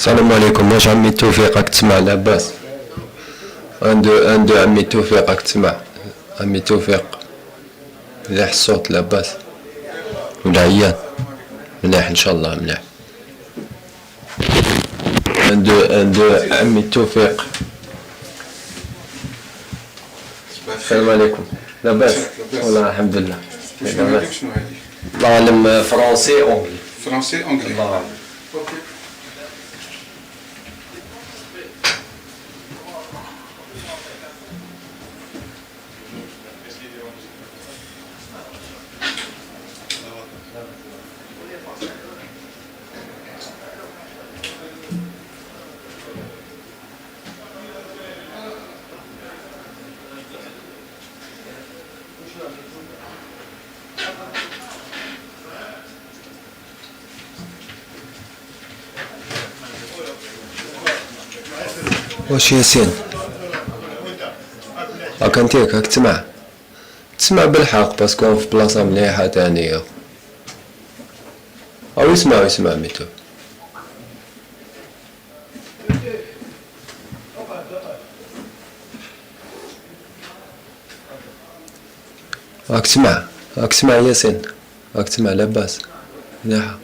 السلام عليكم. واش عمي توفيق راك تسمع لاباس؟ اندو عمي توفيق راك تسمع؟ عمي توفيق مليح الصوت لاباس ولا عيان؟ مليح ان شاء الله مليح. اندو عمي توفيق. السلام عليكم. لاباس؟ والله الحمد لله. لاباس. الله اعلم. فرنسي اونجلي. فرنسي انجلي. الله اعلم. واش ياسين؟ راك انتيك راك تسمع بالحق باسكو في بلاصة مليحة تانية. او يسمع ميتو. راك تسمع ياسين؟ راك تسمع لاباس مليحة.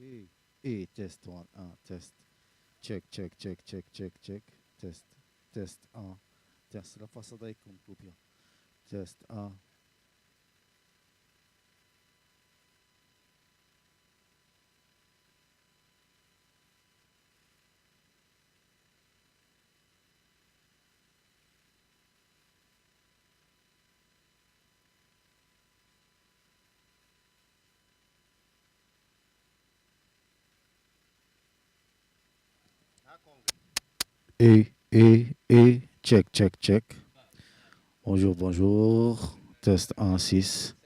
Et, et test 1, test. Check, check, check, check, check, check. Test, test 1. Test la façade يكون كوبيا. Test 1. Et, check, check, check. Bonjour, bonjour. Test 1, 6.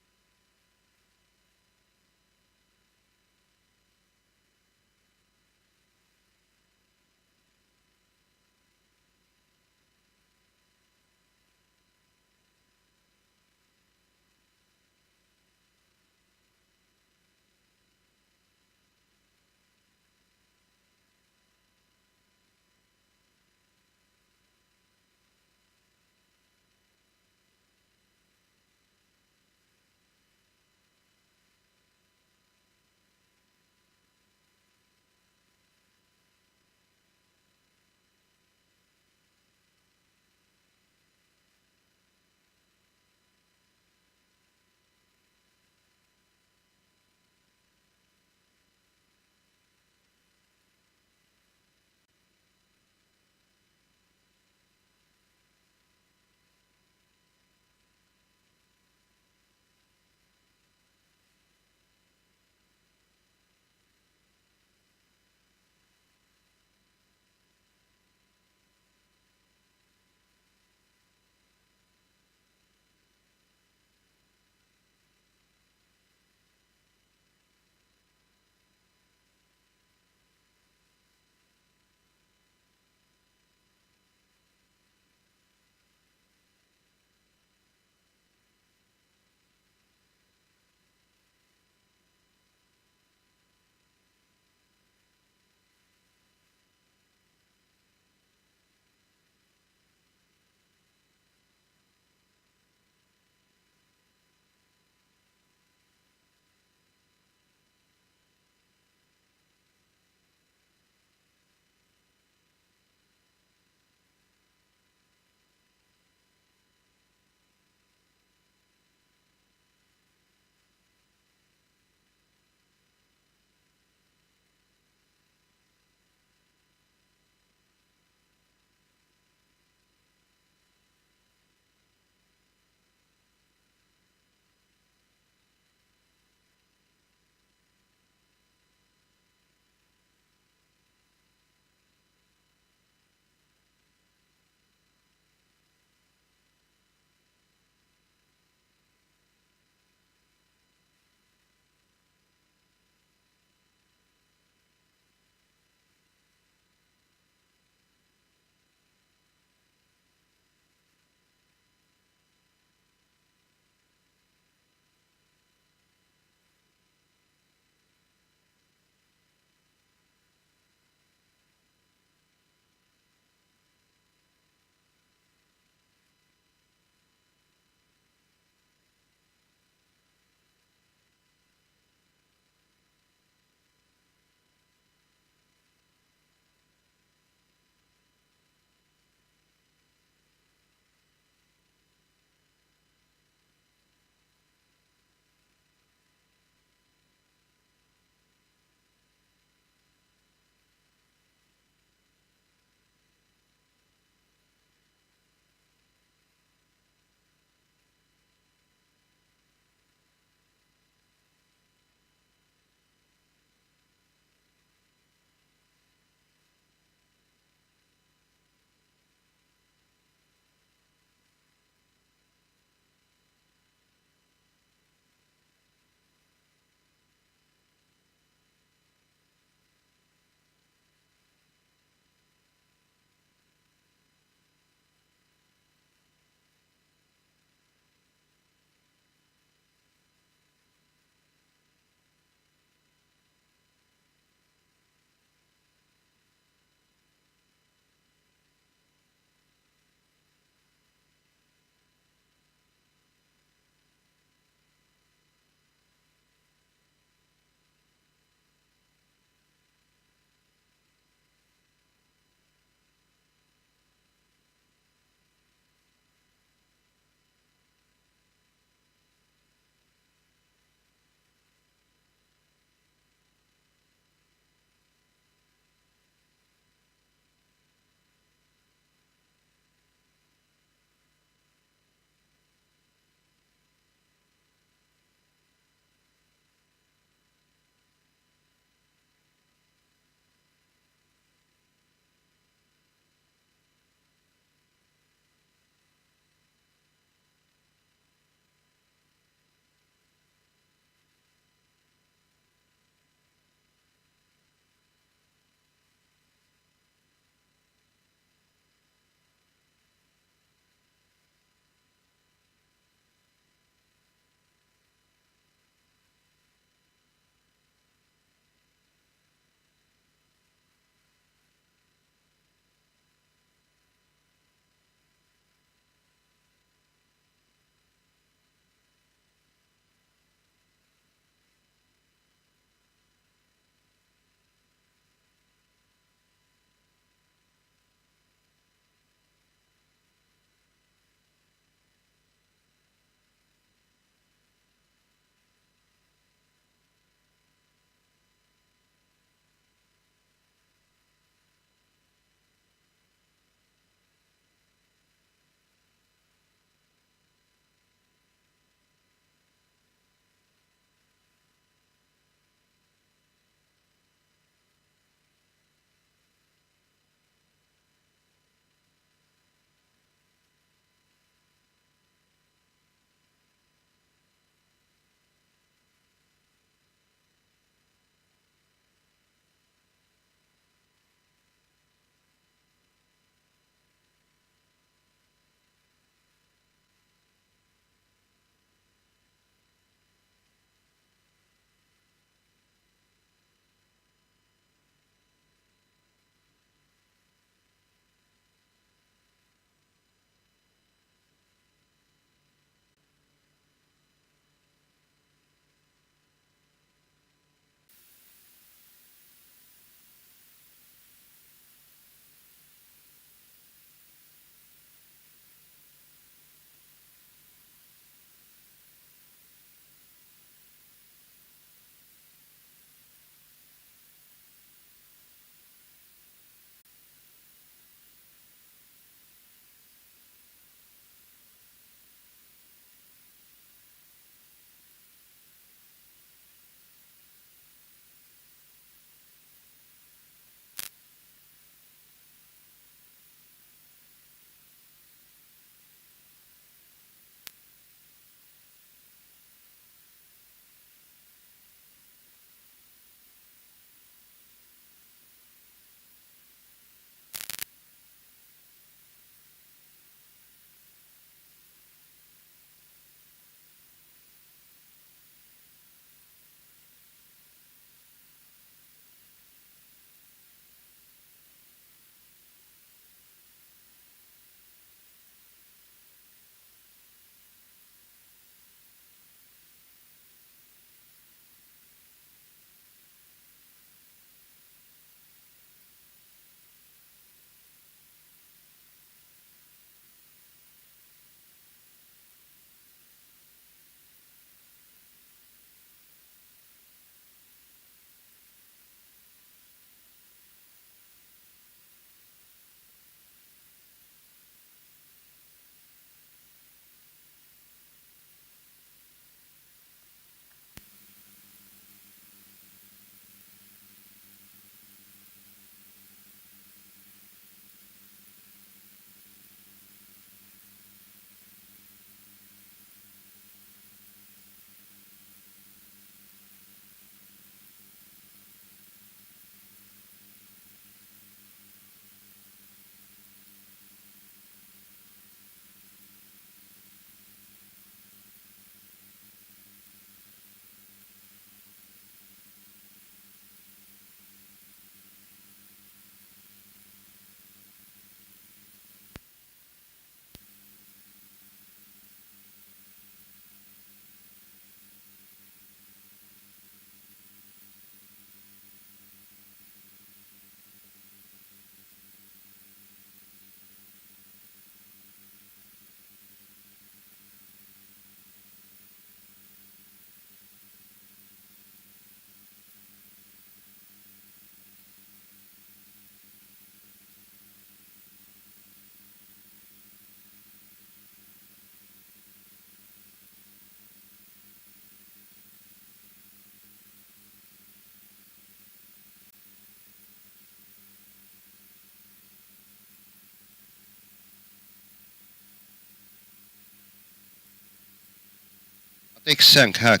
نعطيك السانك هاك.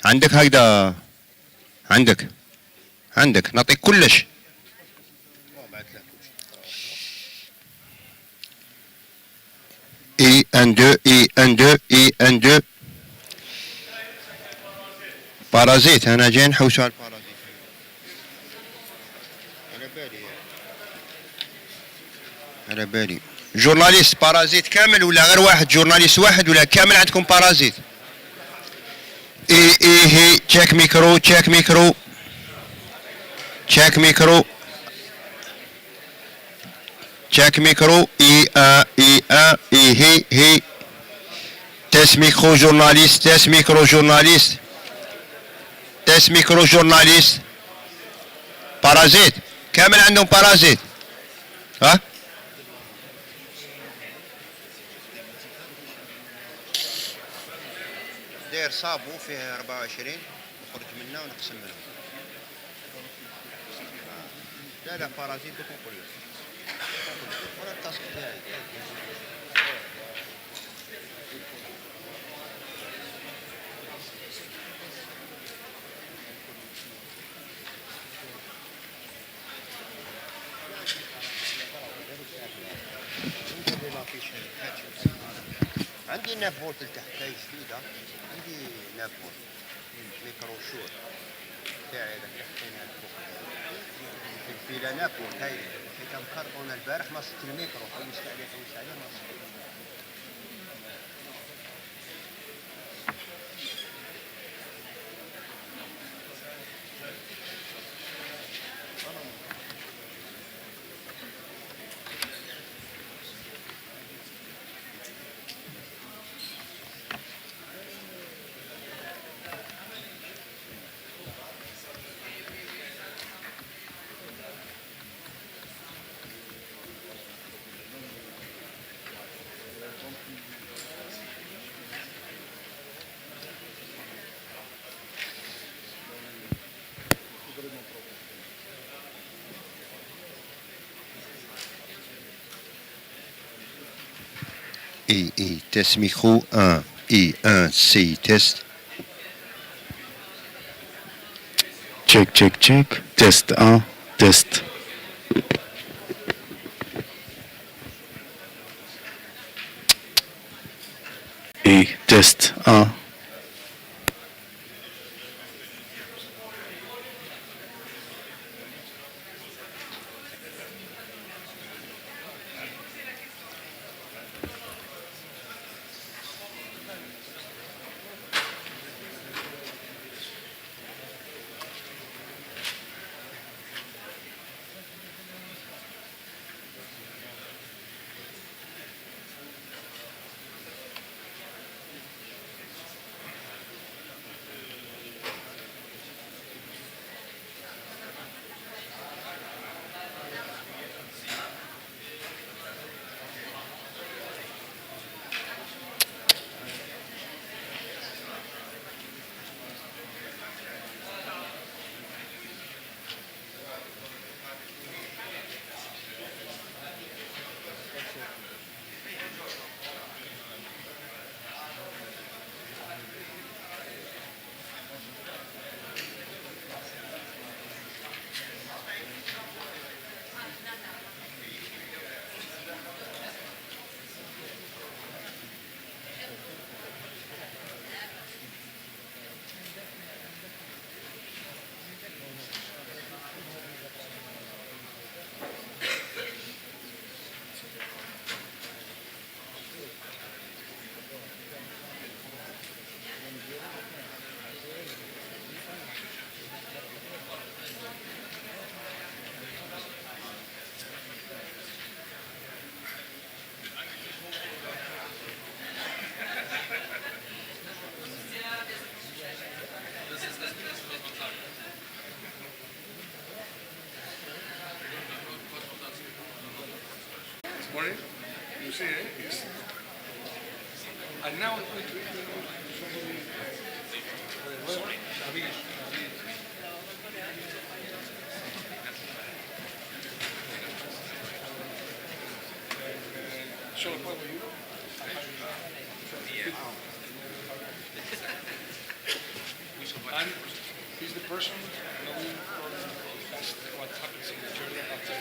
عندك هكذا، عندك نعطيك كلش. اي ان دو اي ان دو اي ان دو. بارازيت، انا جاي نحوسوا على البارازيت. على بالي جورناليست بارازيت كامل ولا غير واحد جورناليست واحد ولا كامل عندكم بارازيت؟ اي هي تشيك ميكرو تشيك ميكرو تشيك ميكرو تشيك ميكرو اي هي تيست ميكرو جورناليست تيست ميكرو جورناليست تيست ميكرو جورناليست. بارازيت كامل عندهم بارازيت. ها داير صابو فيه 24 نخرج منه ونقسم منه. لا بارازيت دوك نقول لك ولا التاسك تاعي. عندي 9 فولت لتحت هاي جديدة. عندي 9 فولت ميكرو شور تاعي هذاك حطينا فوق الفيلة 9 فولت. هاي كان مخربون البارح ما صدت الميكرو حوست عليه ما صدت. اي تest micro 1 اي 1 سي test. check test 1 test. اي test 1. Morning. You see it? Yes. And now it's going to be somebody. David. Shall I play with you? And he's the person knowing best what happens in the journey after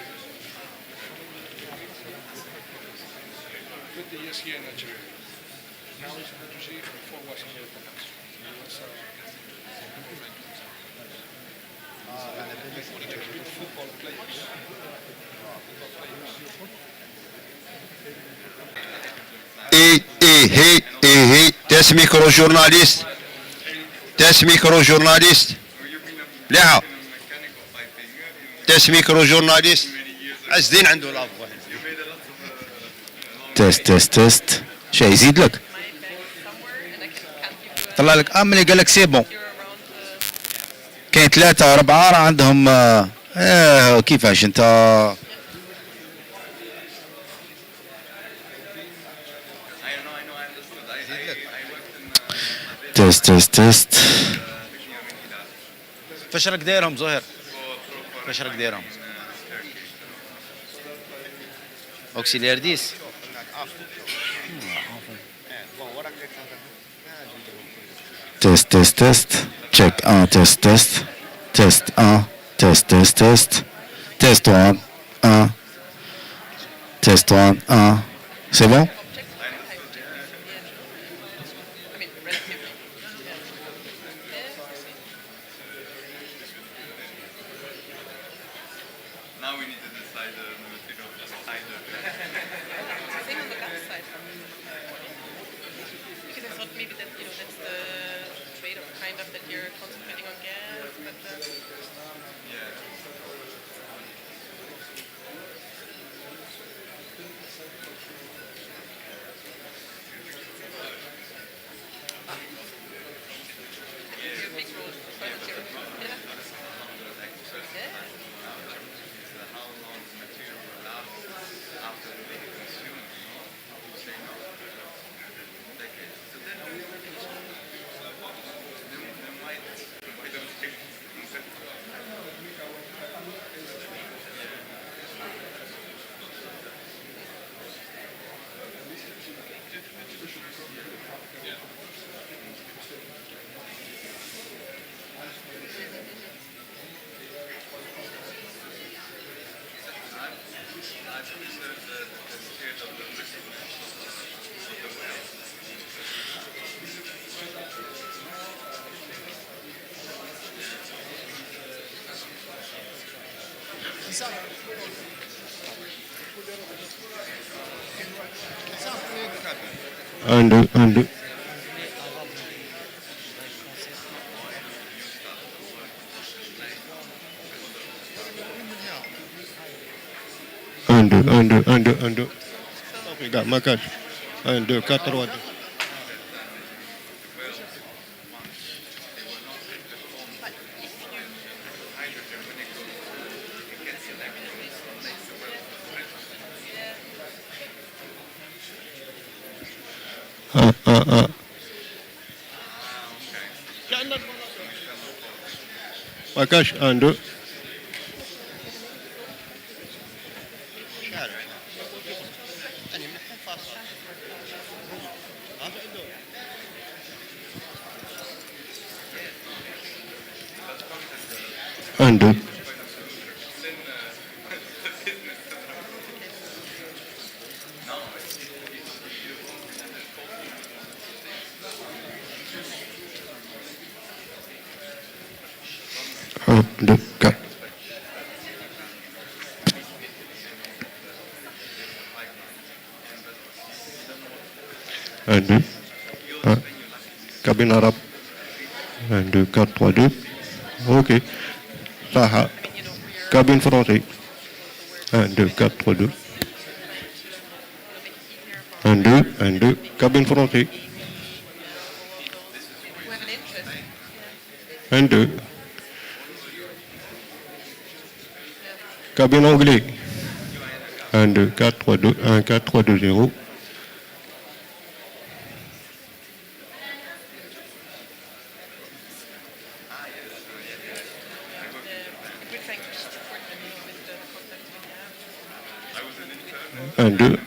20 years here in Nigeria. Now he's a refugee, before was in Europe. He was a good football player. تاس ميكرو جورناليست تاس ميكرو جورناليست لا تاس ميكرو جورناليست عزدين عنده لافوا تيست تيست تيست شو يزيد لك طلع لك ملي قال لك سي بون كاين 3 4 راه عندهم كيفاش انت تيست تيست تيست فاش راك دايرهم زهير فاش راك دايرهم اوكسيلير 10 تيست تيست تيست تشيك تيست تيست تيست تيست تيست تيست تيست 1 تيست 1 سي بون Now we need to decide the material either. Same on the gas side. Because I thought maybe that that's the trade-off, kind of, that you're concentrating on gas, but Yeah. your big role for material. How long the material will last after being consumed, say no. Decades. So then there might take Un, deux, un, deux. Un, deux, un, deux, un, deux, un, deux. Regarde, ma cage. 1, 2, 4, 3, 2. Ma cage, 1, 2. Un, deux. Un, deux, quatre. Un, deux. Un. Cabine arabe. 1, 2, 4, 3, 2. Ok. Saha. Cabine français. 1, 2, 4, 3, 2. 1, 2, 1, 2. Cabine français. who have an interest. 1, 2. Cabine anglais. 1, 2, 4, 3, 2. 1, 4, 3, 2, 0. We're trying to support them with the contacts we have. I was an intern. 1, 2.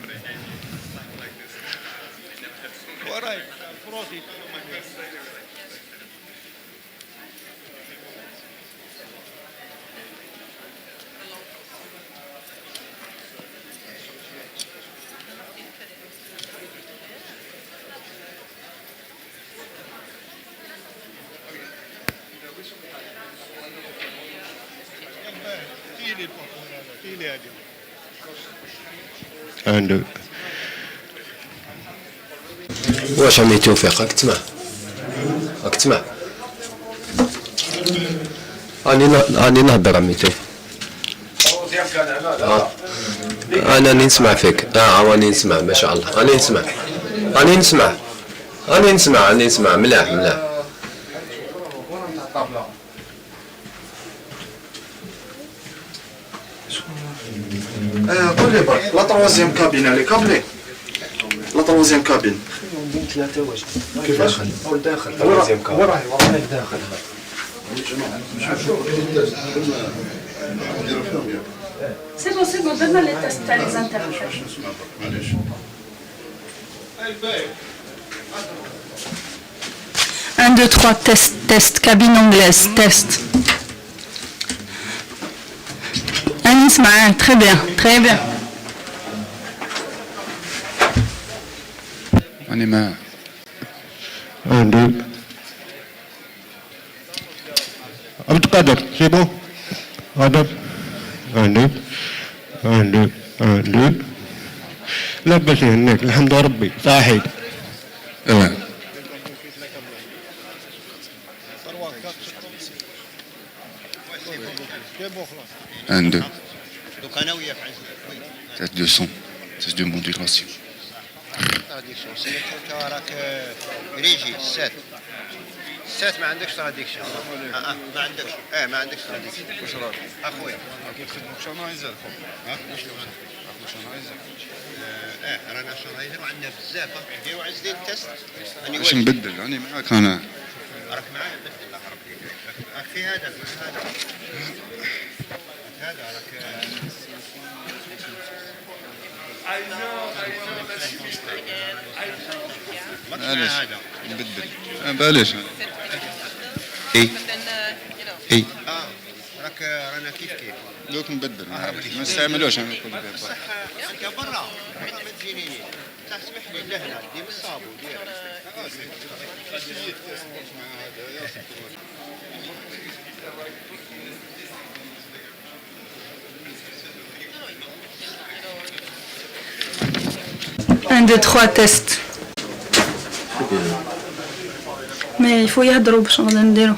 Un, deux. واش عمي توفيق راك تسمع راك تسمع راني نهضر عمي توفيق انا راني نسمع فيك راني نسمع ما شاء الله راني نسمع راني نسمع راني نسمع راني نسمع ملاح ملاح قول لي برك لا تروازيام كابين عليك كابلي لا تروازيام كابين كيفاش هو الداخل تروازيام كابين وراه الداخل C'est bon, donne-moi les tests, t'as les interprètes. 1, 2, 3, test, cabine anglaise, test. Anis Mahin, très bien, très bien. On est main. 1, 2. عبد القادر c'est bon قادر 1 2 1 2 1 2 لبس هناك الحمد لله ربي صاحي تمام 1 2 دوك انا وياك test de son test de modulation تراديكسيون سميتو انت راك ريجي سات ما عندكش تراديكسيون ما عندكش ما عندكش تراديكسيون واش راك اخويا كي تخدموا شانايزر واش شانايزر رانا شراينا وعندنا بزاف نديرو عز ديال التست باش نبدل راني معاك انا راك معايا بدل الله ربي راك في هذا هذا راك معليش نبدل بلاش اي اي راك رانا كيف دوك نبدل ما نستعملوش انا كل صح انت برا ما تجيني تسمح لي لهنا ديما الصابو ديالك Un, deux, trois, test. Mais il faut y يهضروا باش نقدر نديرو.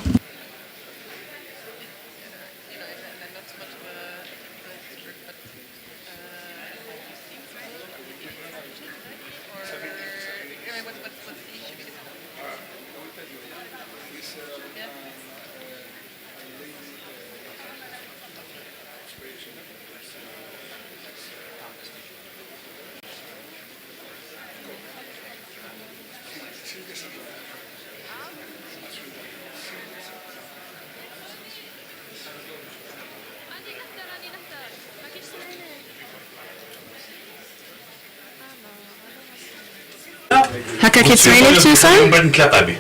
هكا كتسمعيني ابتسام؟ ومن بعد نتلاقى به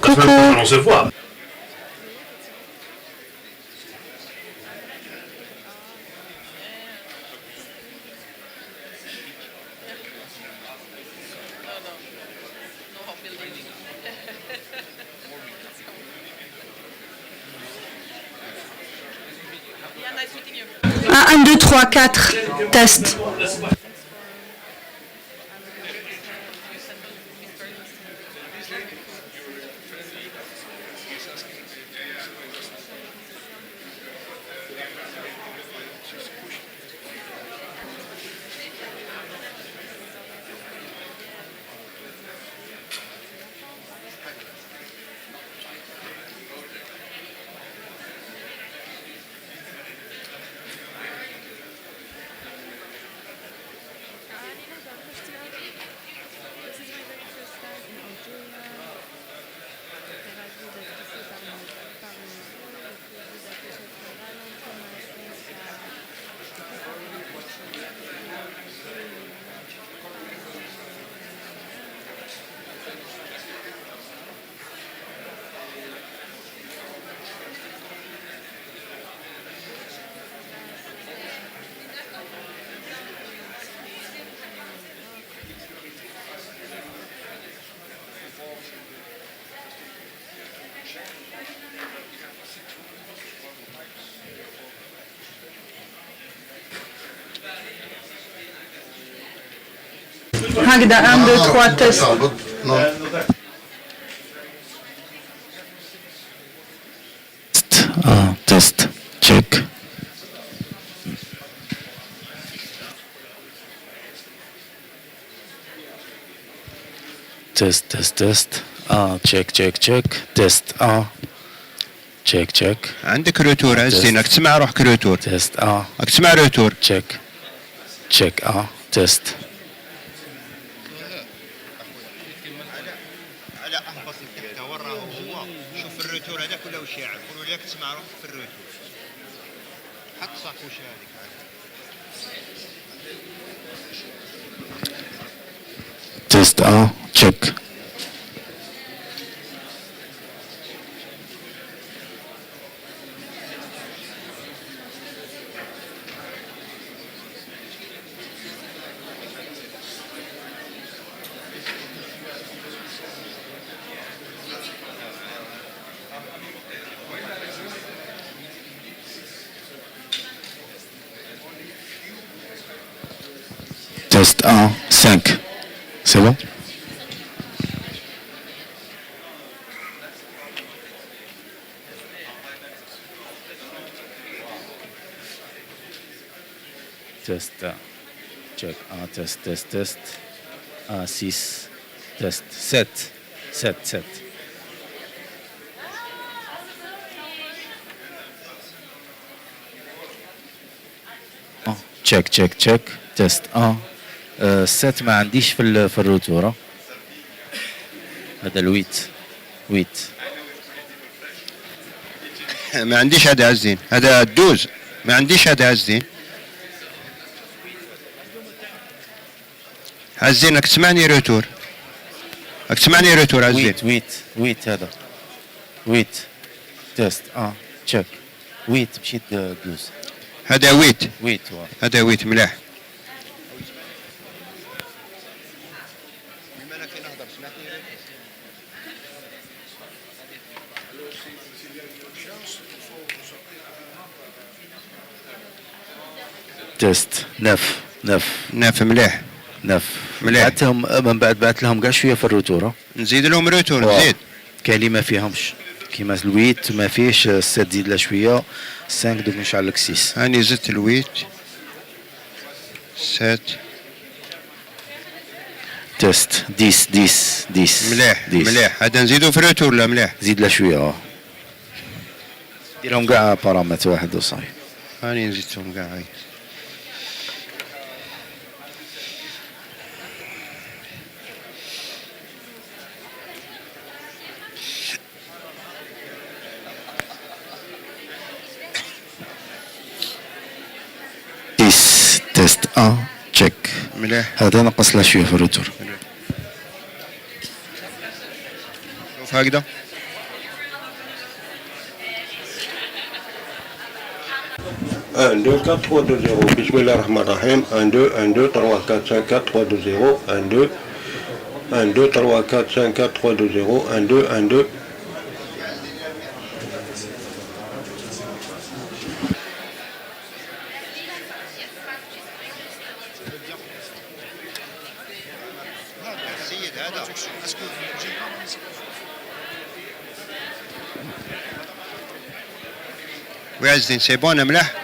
كوكو. on se voit Yeah, nice meeting you. 1, 2, 3, 4, test. هكذا 1 2 3 تيست. تيست تشيك. تيست تشيك تيست تشيك عندك روتور عزين، راك تسمع روحك روتور. تيست راك تسمع روتور. تشيك تيست. على اهبط لتحت وين راهو هو، شوف الروتور هذاك ولا واش يعرف، قولوا لك تسمع روحك في الروتور. حط ساكوشه هذيك. تيست تشيك. Test 1, 5. C'est bon? Test, check. Test. 6. Test, 7. Check. Test 1. 7 ما عنديش في الروتورة. هذا الويت. ما عنديش هذا عزين، هذا الدوز. ما عنديش هذا عزين. عزين راك تسمعني روتور. عزين. ويت هذا. ويت. تيست تشيك. ويت مشيت دوز. هذا ويت. هذا ويت ملاح. تيست 9 ملاح. من بعد بعت لهم كاع شويه في الروتوره. نزيد لهم روتور. نزيد كاين اللي ما فيهمش كيما الويت ما فيهش. 7 زيد له شويه. 5 دوك نشعل لك 6. هاني زدت الويت. 7. تيست 10. ملاح. هذا نزيدو في الروتور. لا ملاح. زيد له شويه. ديرهم كاع بارامتر واحد وصاي. هاني نزيدهم كاع. هاي 10. تيست تشيك. ملاح. هذا نقص له شويه في الروتور. شوف هكذا. Un, 2, 4, 3, 2, 0. Bismillahirrahmanirrahim. 1, 2, 1, 2, 3, 4, 5, 4, 3, 2, 0. 1, 2, 1, 2, 3, 4, 5, 4, 3, 2, 0. 1, 2, 1, 2. السيد هذا. ويعزين سيبون ملاح.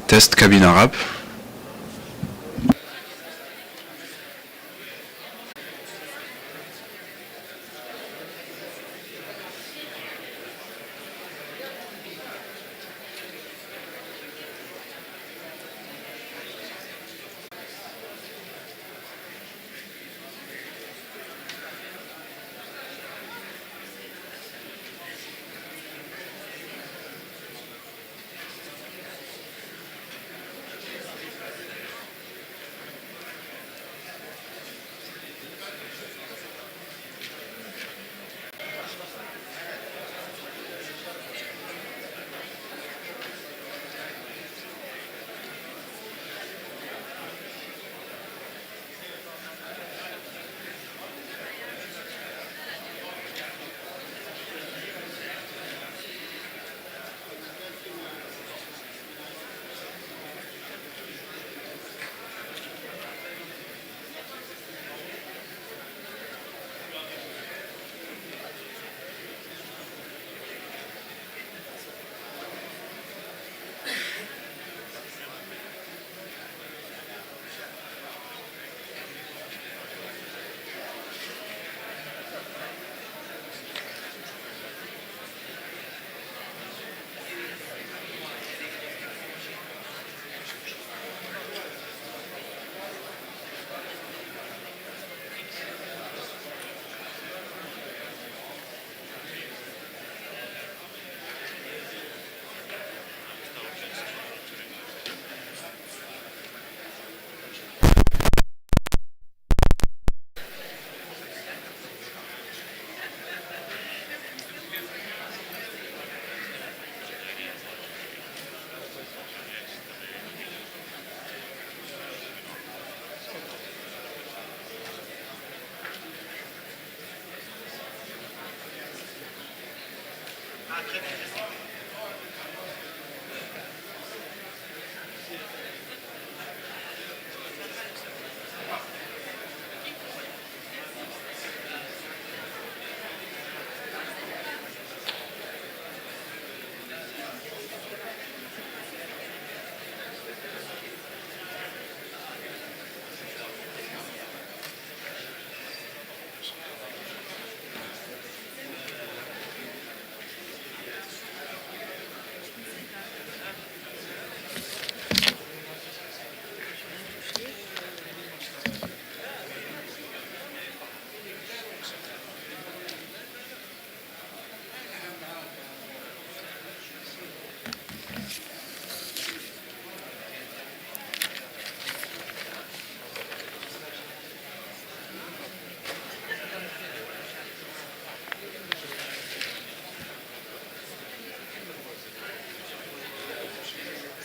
Test cabine arabe.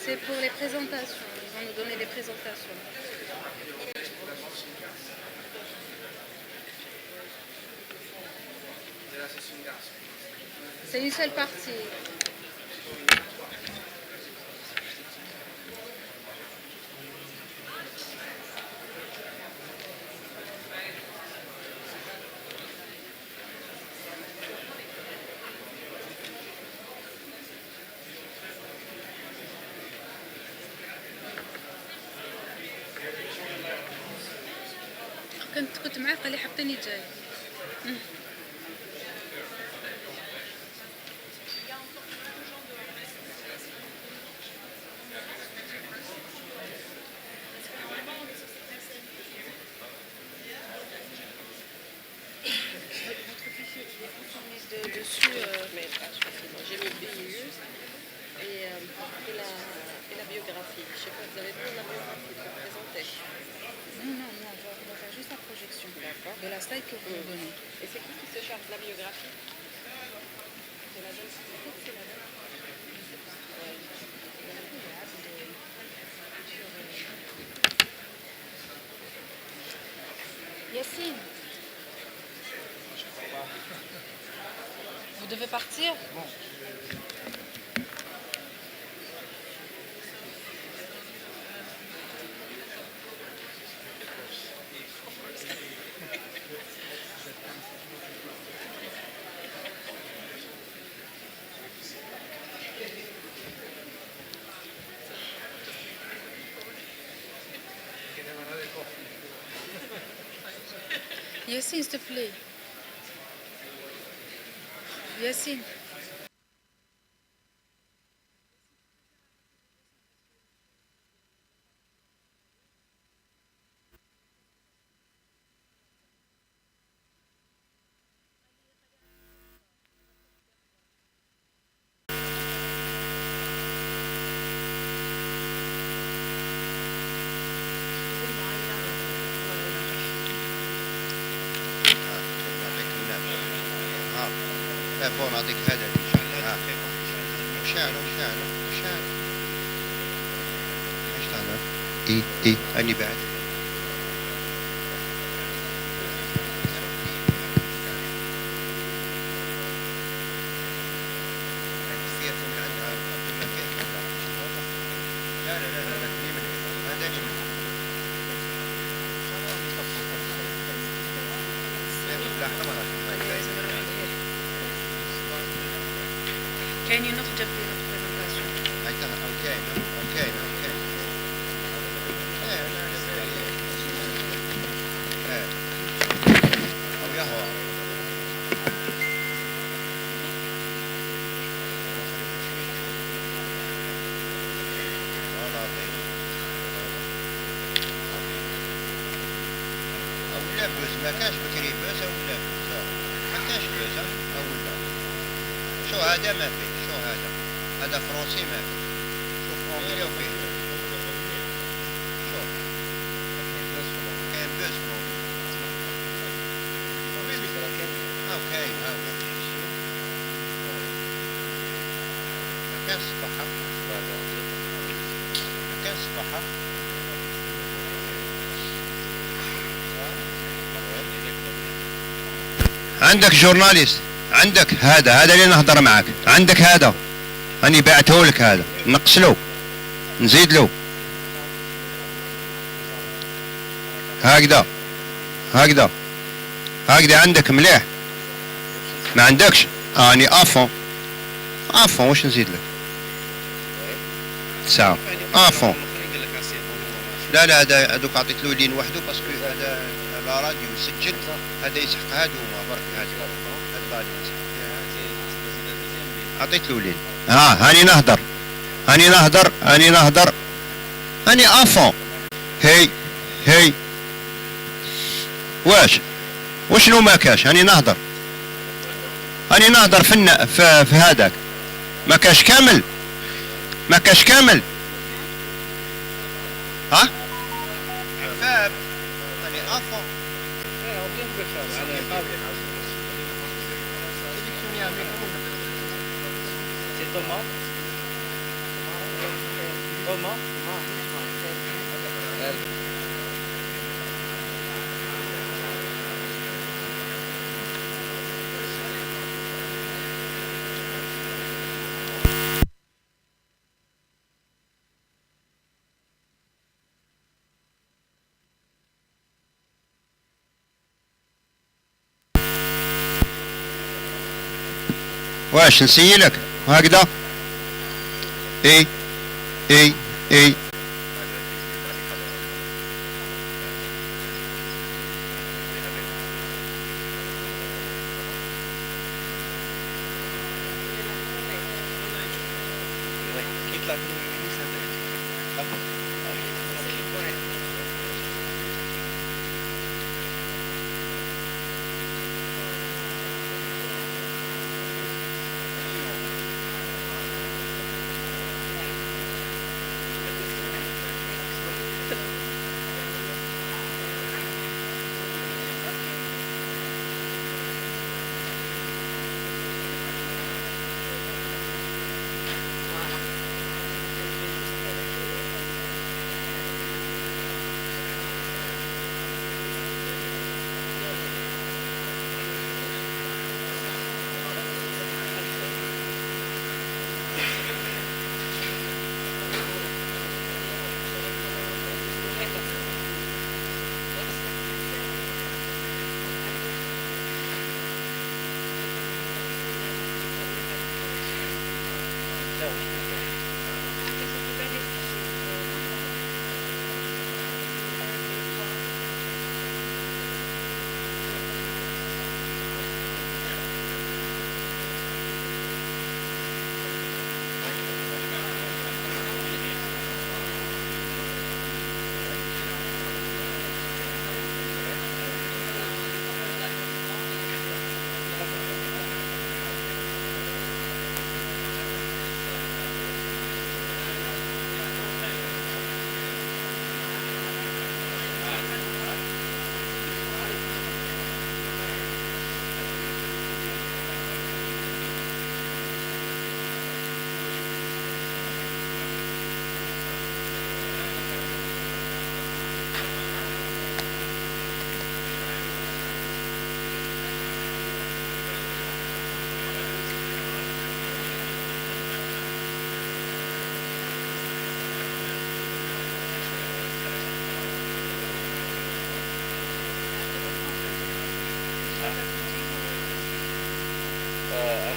C'est pour les présentations. Ils vont nous donner des présentations. C'est une seule partie. كنت معاه قال لي حطيني جاي. Dessus, mais j'ai mis BU et la biographie. Je sais pas, vous avez vu la biographie pour présenter? Non, on va faire juste la projection de la slide que vous nous donnez. Et c'est qui se charge de la biographie? C'est la jeune c'est la jeune. Yassine, vous devez partir? Bon. Yacine, s'il te plaît. Yacine. تليفون اعطيك هذا وشعله ايش هذا؟ اي اني بعد كاين une autre جنبي présentation. اوكي او يهوى او بوز ما كانش بكري بوز او بوز ما كانش بوز او لا شو هذا ما فيه شو هذا فرنسي ما فيه شوف انجلي وفيه شوف كاين بوز فرنسي اوكي ما كانش صباحا عندك جورناليست عندك هذا اللي نهضر معك عندك هذا راني بعته لك هذا نقص له نزيد له هكذا عندك مليح ما عندكش راني افون واش نزيد لك ساعة افون لا هذا دوك عطيت له لين وحده باسكو هذا لا راديو يسجل هذا يسحق هادو برك هذا الراديو عطيت له لين هاني نهضر هاني افون هي وشنو ما كاش هاني نهضر في هذاك ما كاش كامل ها فاب هاني افون C'est Thomas. واش نسيلك هكذا اي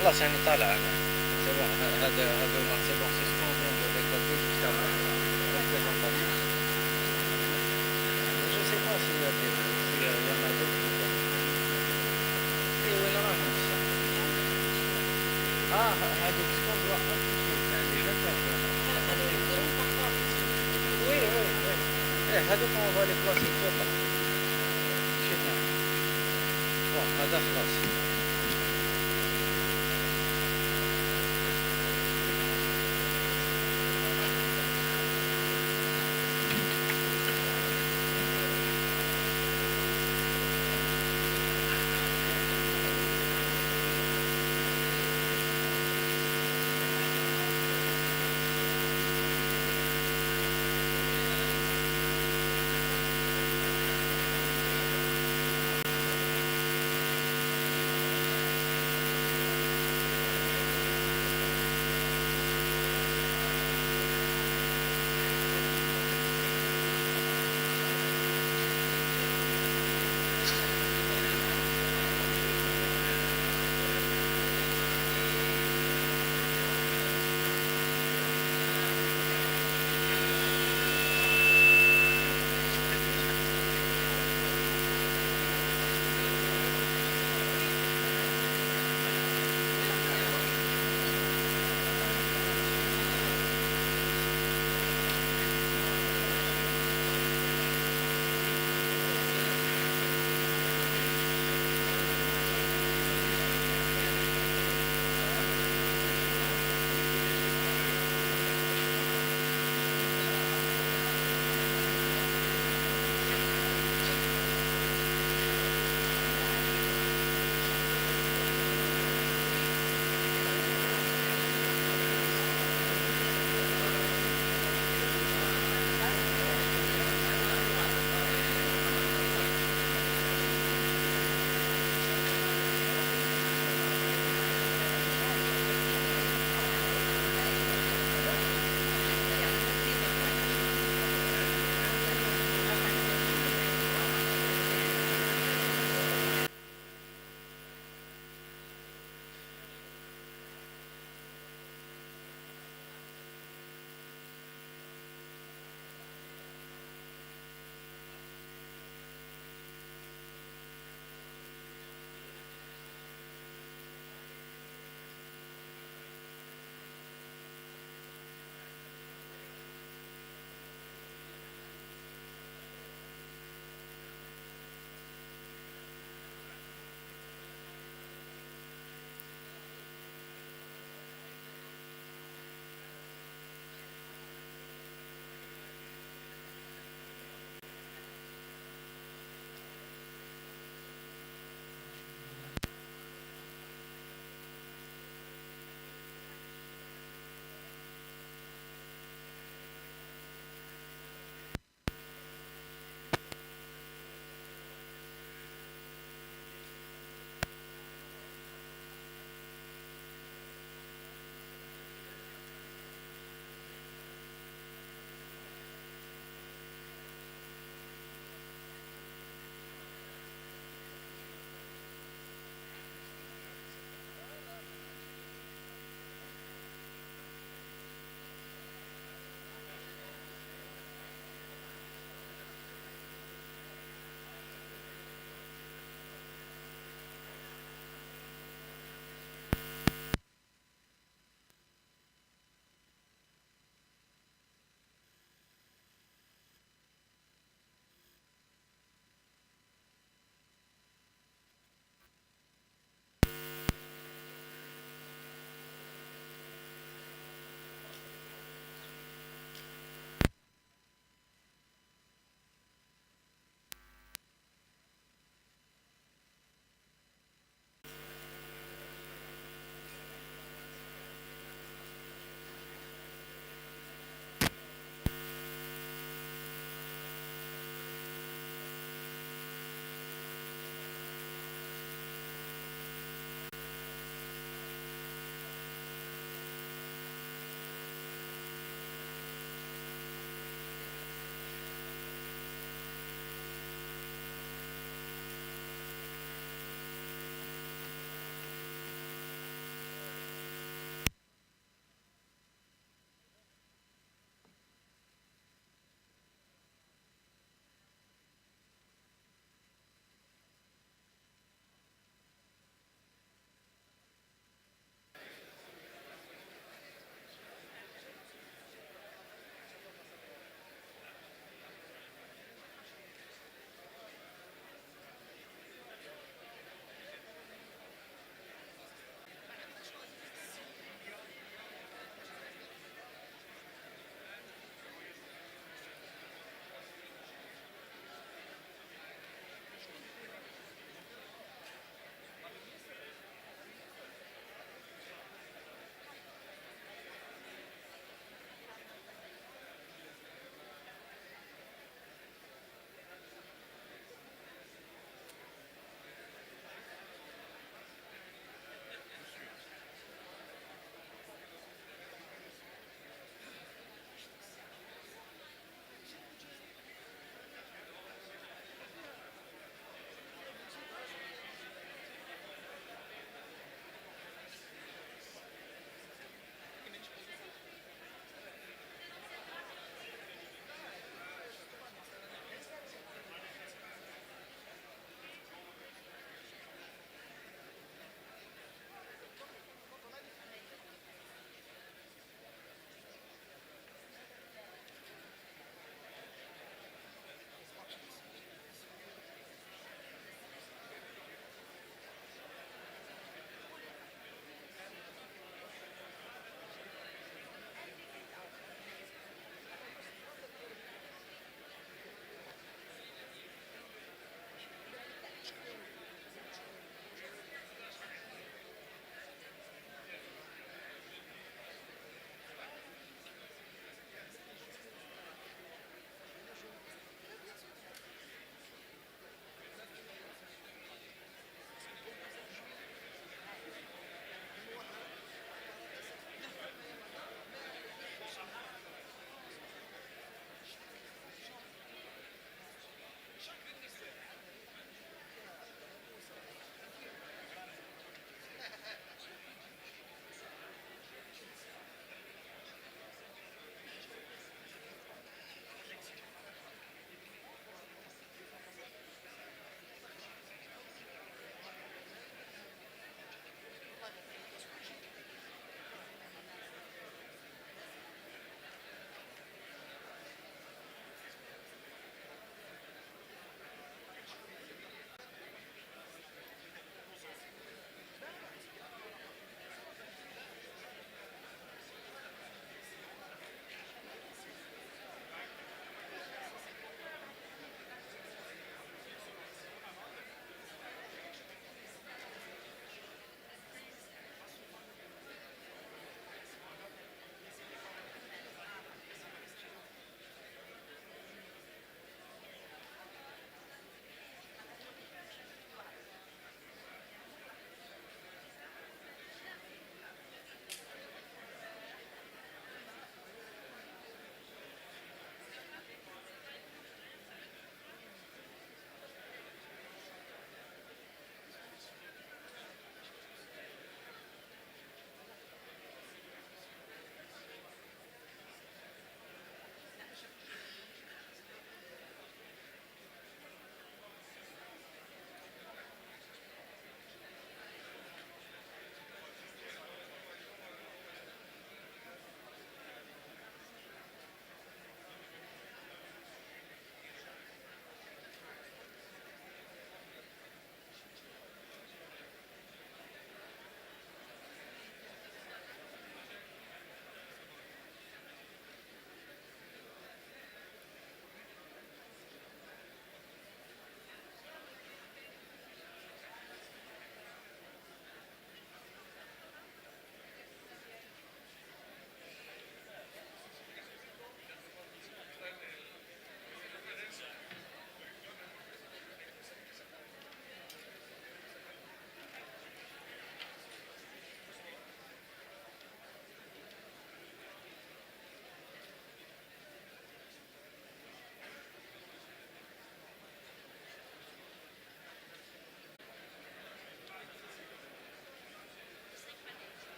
خلاص يعني طالع انا سي بون هذا سي بون سي سكون فيان دو ريكولتي جوسكا جو سي با سي يانا دوك اي وين راهم هذوك سكون وي وي ايه هذوك اون فوا لي بلاسي فوق شوف بون هذا خلاص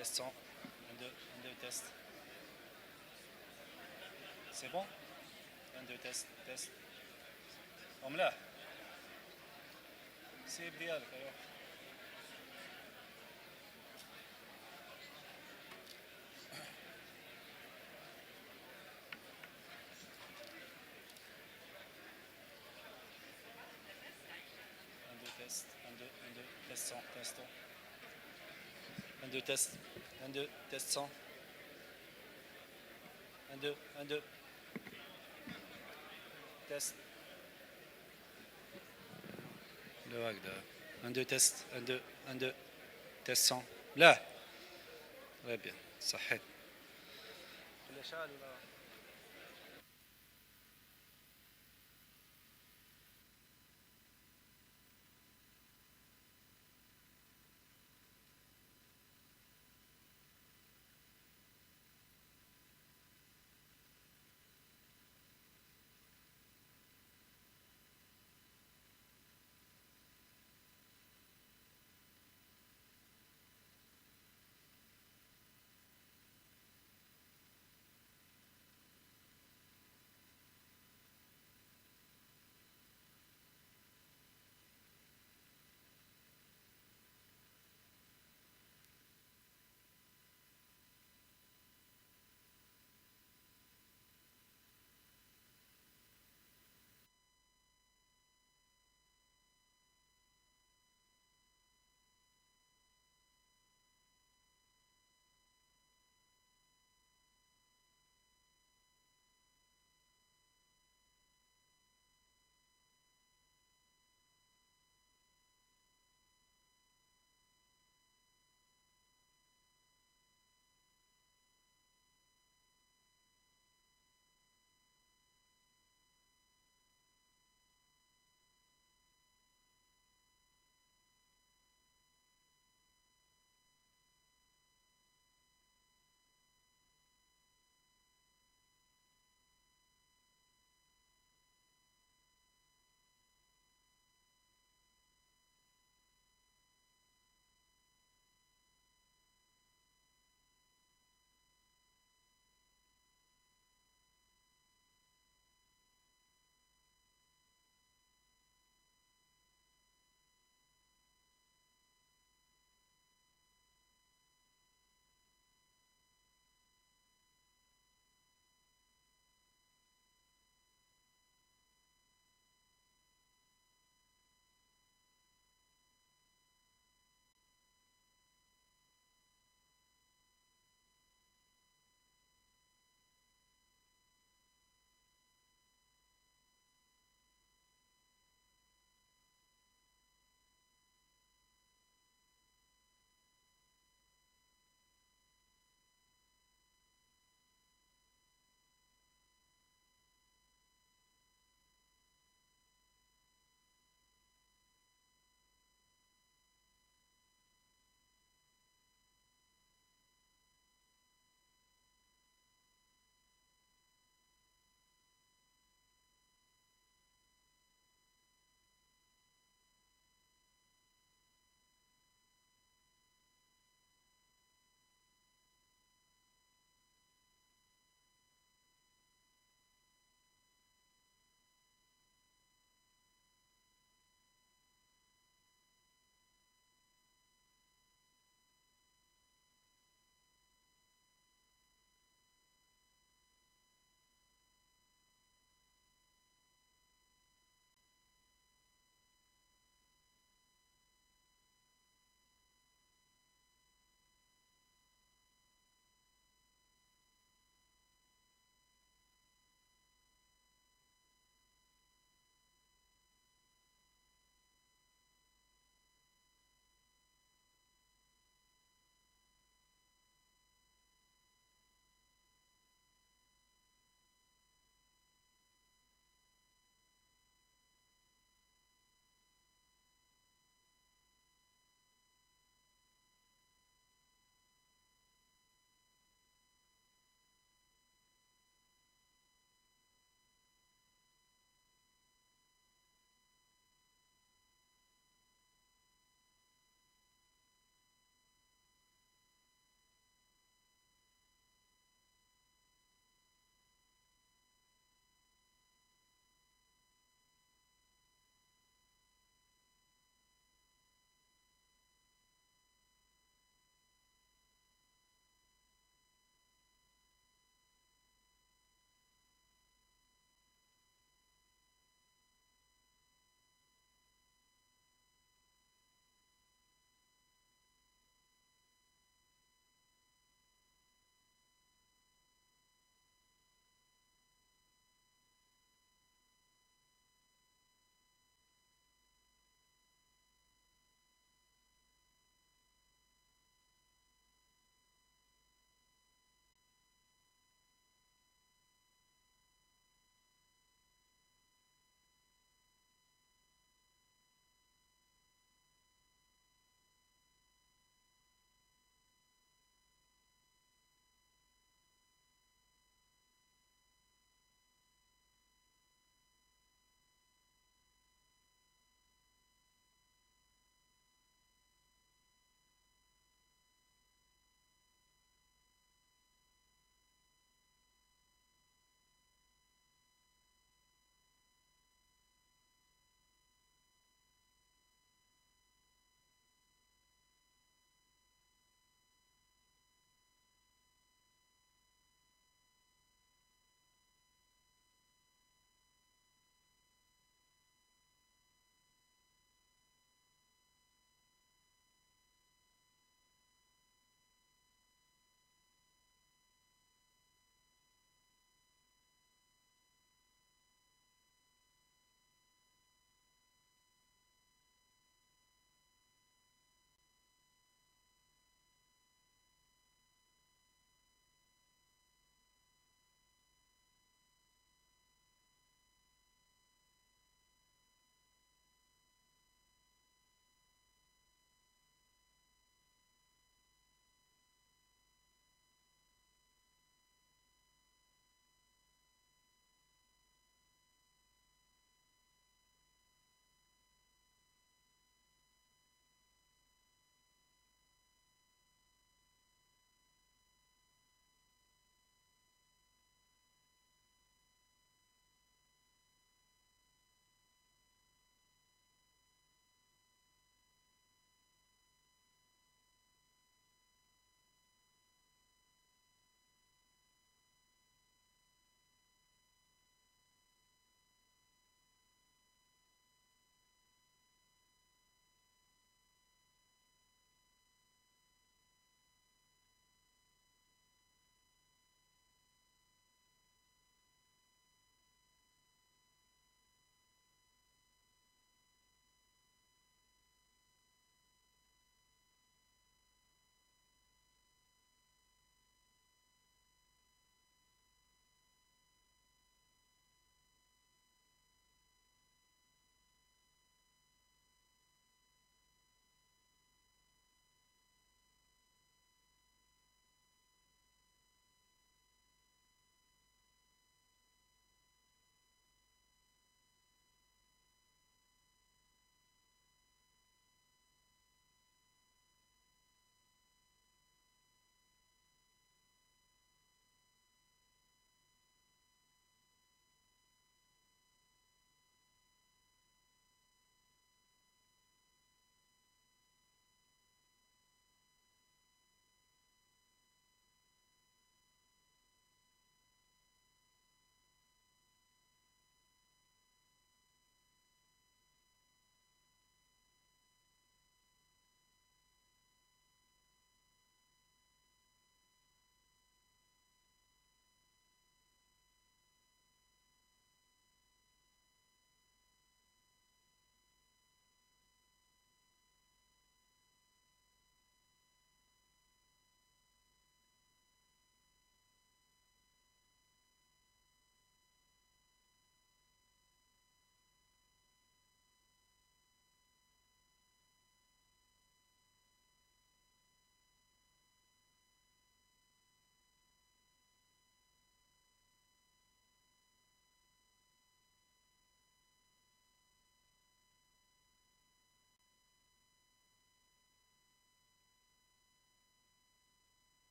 Test 1, 1, 2, 1, 2, test. C'est bon? 1, 2, test, test. ملاح. سيب ديالك ايوه. Test, 1, 2, 1, 2, test 100, test 1. 1, 2, test, 1, 2, test 100. 1, 2, 1, 2. Test. Le هكذا. 1, 2, test, 1, 2, 1, 2, test 100. لا. Très bien, صحيت. ولا شال ولا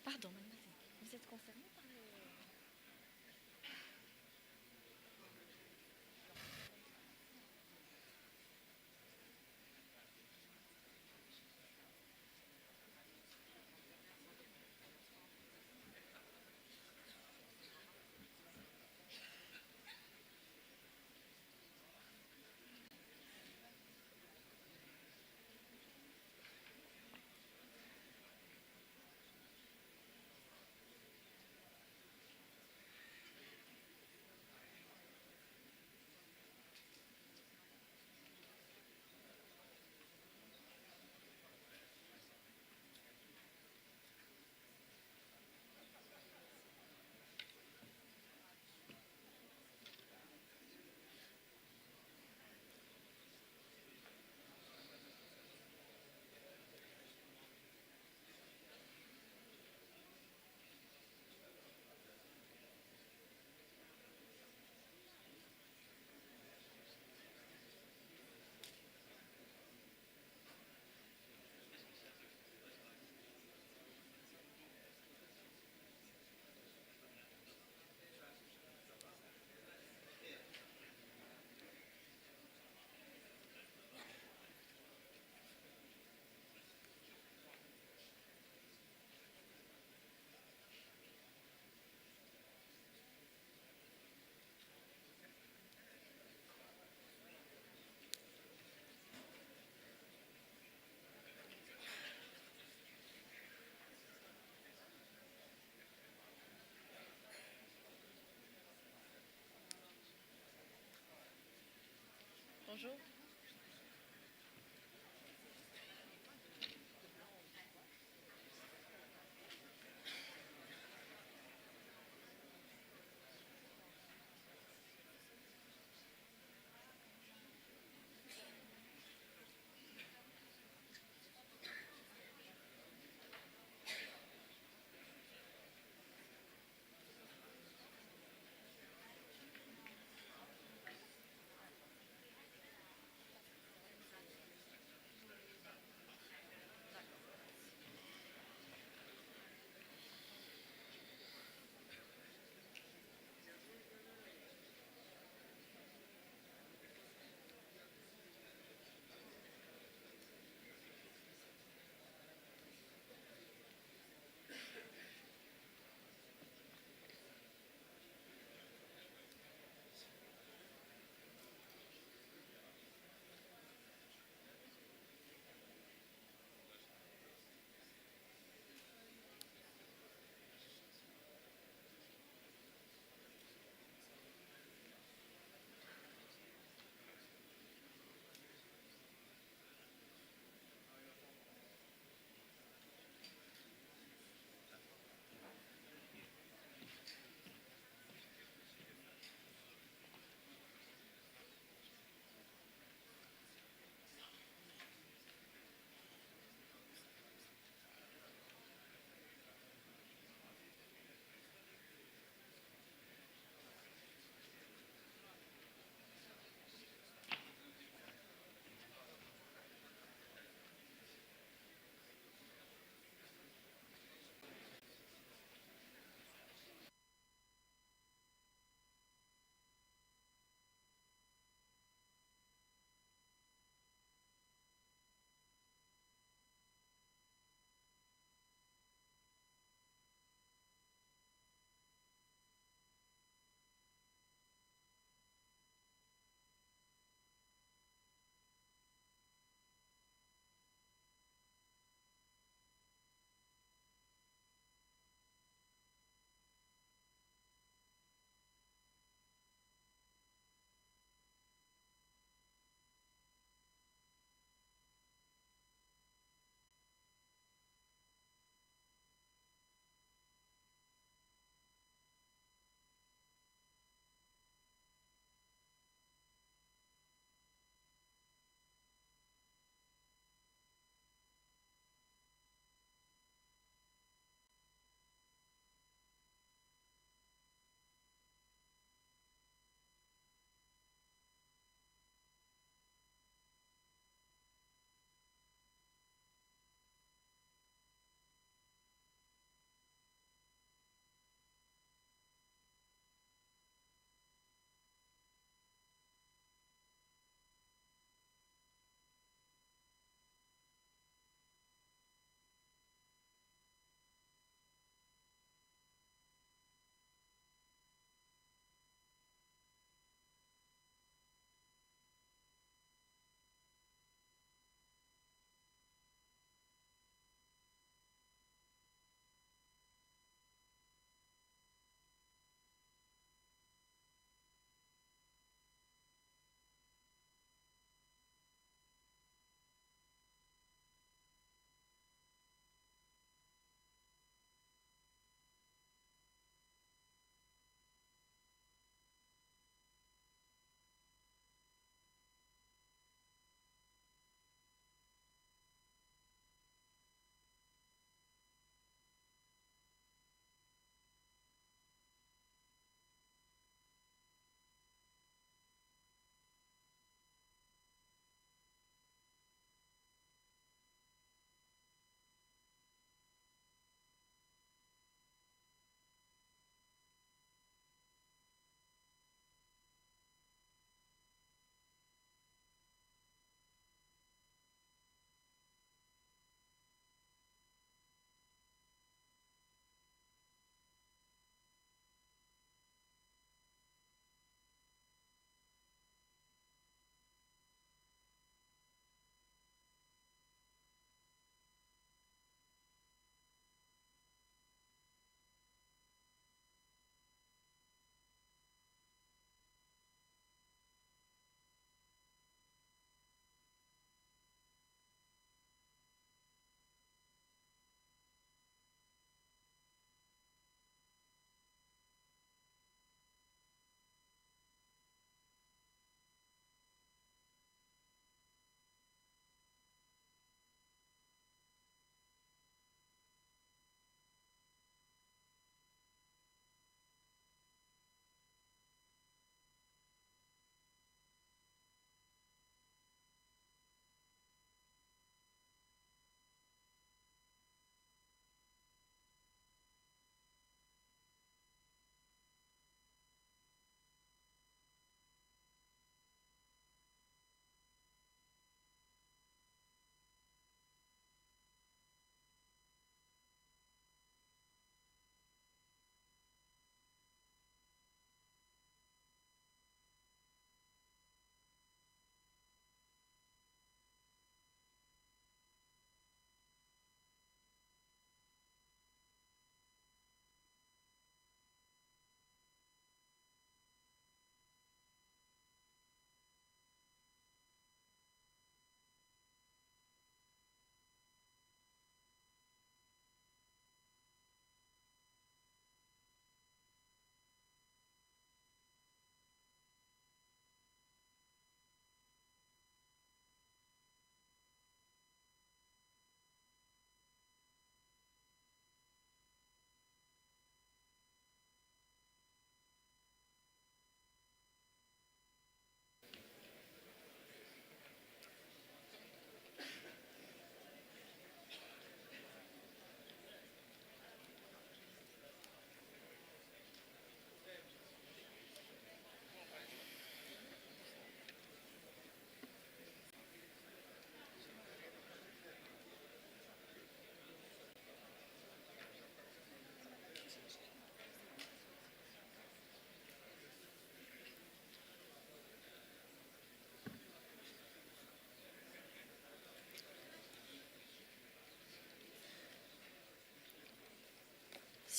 Pardon, mademoiselle, vous êtes concernée par le... Bonjour.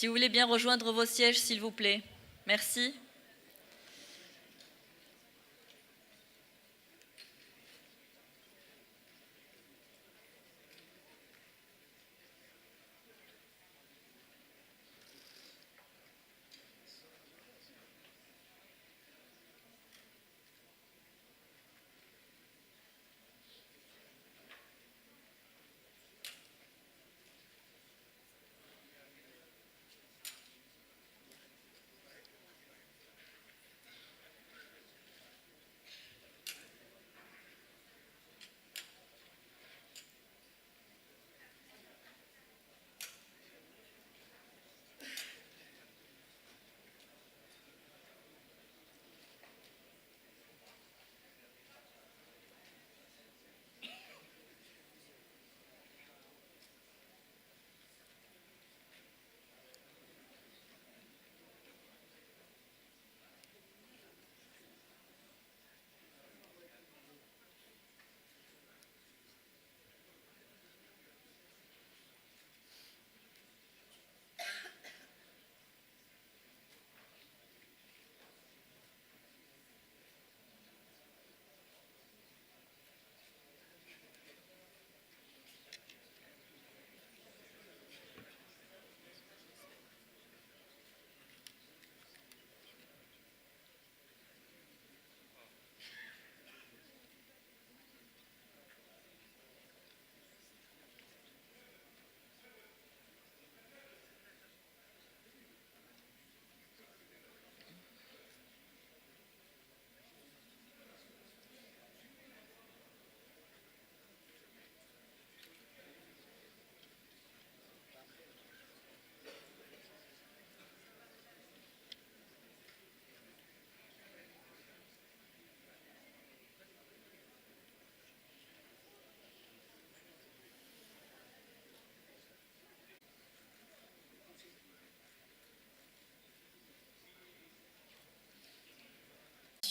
Si vous voulez bien rejoindre vos sièges, s'il vous plaît. Merci.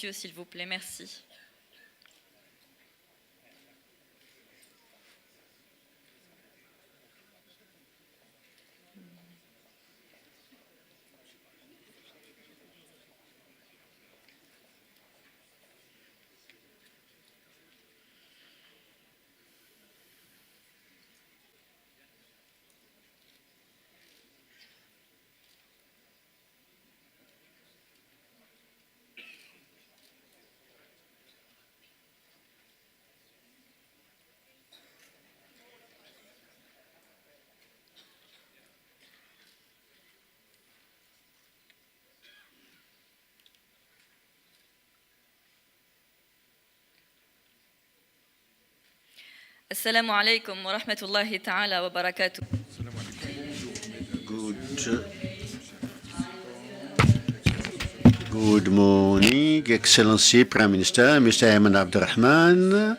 Monsieur, s'il vous plaît, merci. Assalamu alaikum wa rahmatullahi ta'ala wa barakatuh. Good morning, Excellency Prime Minister, Mr. Ayman Abdurrahman,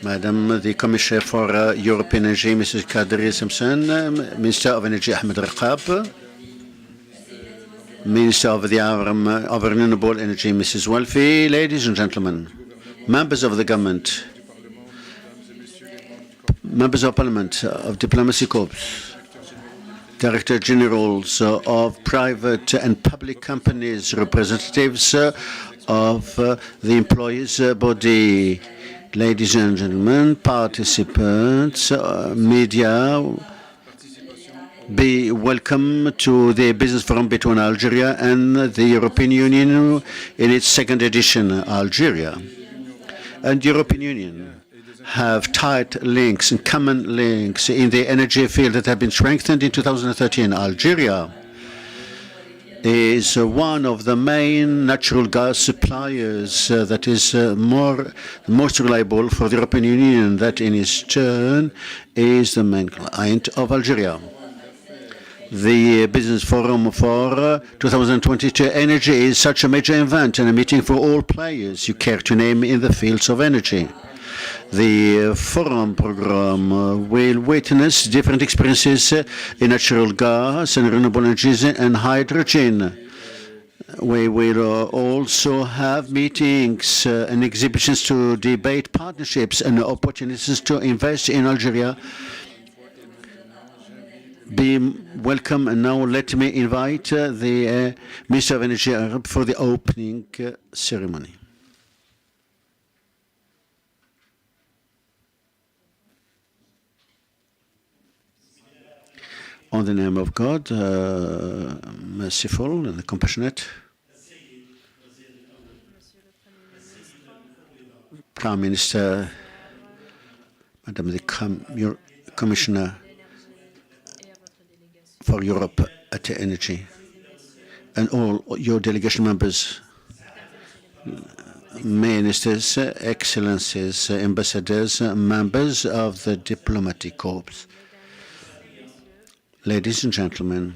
Madam the Commissioner for European Energy, Mrs. Kadri Simpson, Minister of Energy Ahmed Raqab, Minister of Renewable Energy, Mrs. Walfi, ladies and gentlemen, members of the government, members of parliament, of diplomacy corps, director generals of private and public companies, representatives of the employees body, ladies and gentlemen, participants, media, be welcome to the business forum between Algeria and the European Union in its second edition. Algeria and the European Union have tight links and common links in the energy field that have been strengthened in 2013. Algeria is one of the main natural gas suppliers that is most reliable for the European Union, that in its turn is the main client of Algeria. The Business Forum for 2022 Energy is such a major event and a meeting for all players you care to name in the fields of energy. The forum program will witness different experiences in natural gas and renewable energies and hydrogen. We will also have meetings and exhibitions to debate partnerships and opportunities to invest in Algeria. be welcome. And now let me invite the Minister of Energy Arab for the opening ceremony. On the name of God, merciful and compassionate, Prime Minister, Madam the Commissioner for Europe at Energy, and all your delegation members, ministers, excellencies, ambassadors, members of the diplomatic corps, ladies and gentlemen,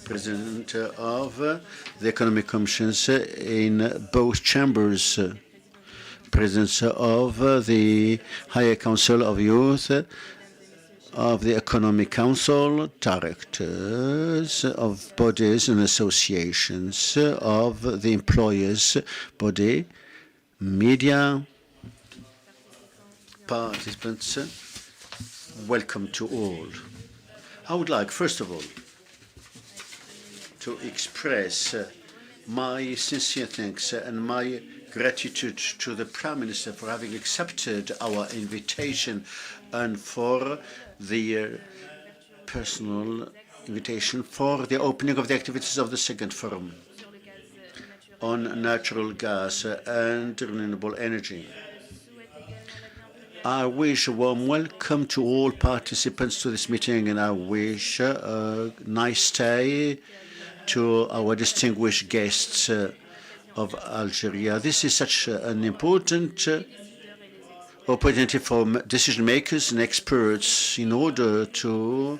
President of the Economic Commissions in both chambers, Presidents of the Higher Council of Youth, of the Economic Council, directors of bodies and associations of the employers' body, media, participants, welcome to all. I would like, first of all, to express my sincere thanks and my gratitude to the Prime Minister for having accepted our invitation and for the personal invitation for the opening of the activities of the second forum on natural gas and renewable energy. I wish a warm welcome to all participants to this meeting, and I wish a nice stay to our distinguished guests of Algeria. This is such an important opportunity for decision makers and experts in order to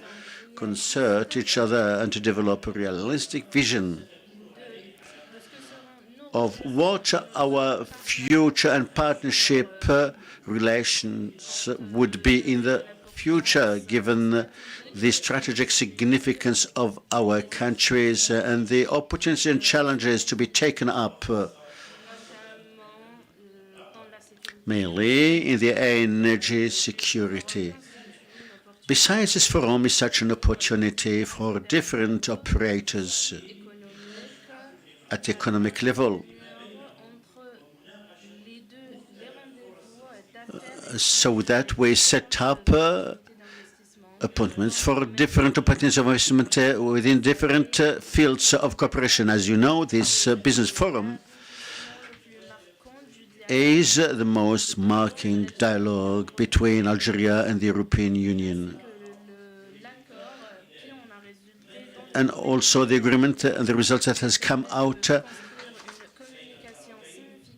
concert each other and to develop a realistic vision of what our future and partnership relations would be in the future, given the strategic significance of our countries and the opportunities and challenges to be taken up mainly in the energy security. Besides, this forum is such an opportunity for different operators at the economic level, so that we set up appointments for different opportunities of investment within different fields of cooperation. As you know, this business forum is the most marking dialogue between Algeria and the European Union, and also the agreement and the results that has come out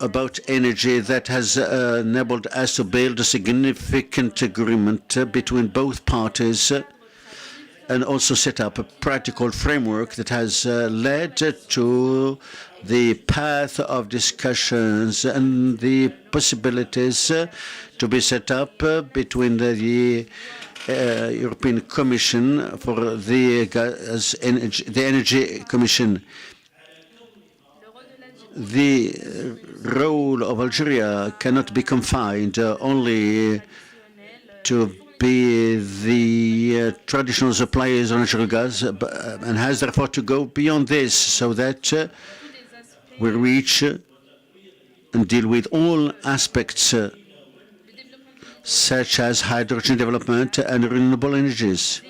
about energy that has enabled us to build a significant agreement between both parties, and also set up a practical framework that has led to the path of discussions and the possibilities to be set up between the European Commission for the Energy Commission. The role of Algeria cannot be confined only to be the traditional suppliers of natural gas, and has therefore to go beyond this, so that we reach and deal with all aspects such as hydrogen development and renewable energies,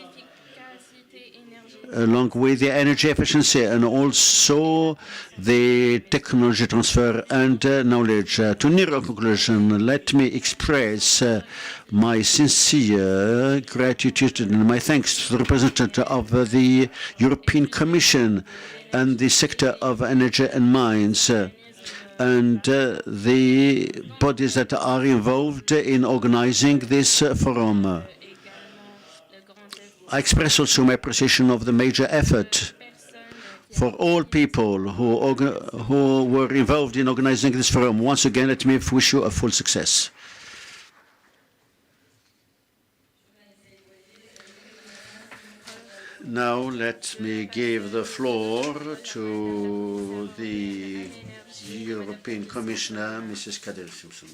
along with the energy efficiency and also the technology transfer and knowledge. To near a conclusion, let me express my sincere gratitude and my thanks to the representative of the European Commission and the sector of energy and mines, and the bodies that are involved in organizing this forum. I express also my appreciation of the major effort for all people who were involved in organizing this forum. Once again, let me wish you a full success. Now let me give the floor to the European Commissioner, Mrs. Kadir Simpson.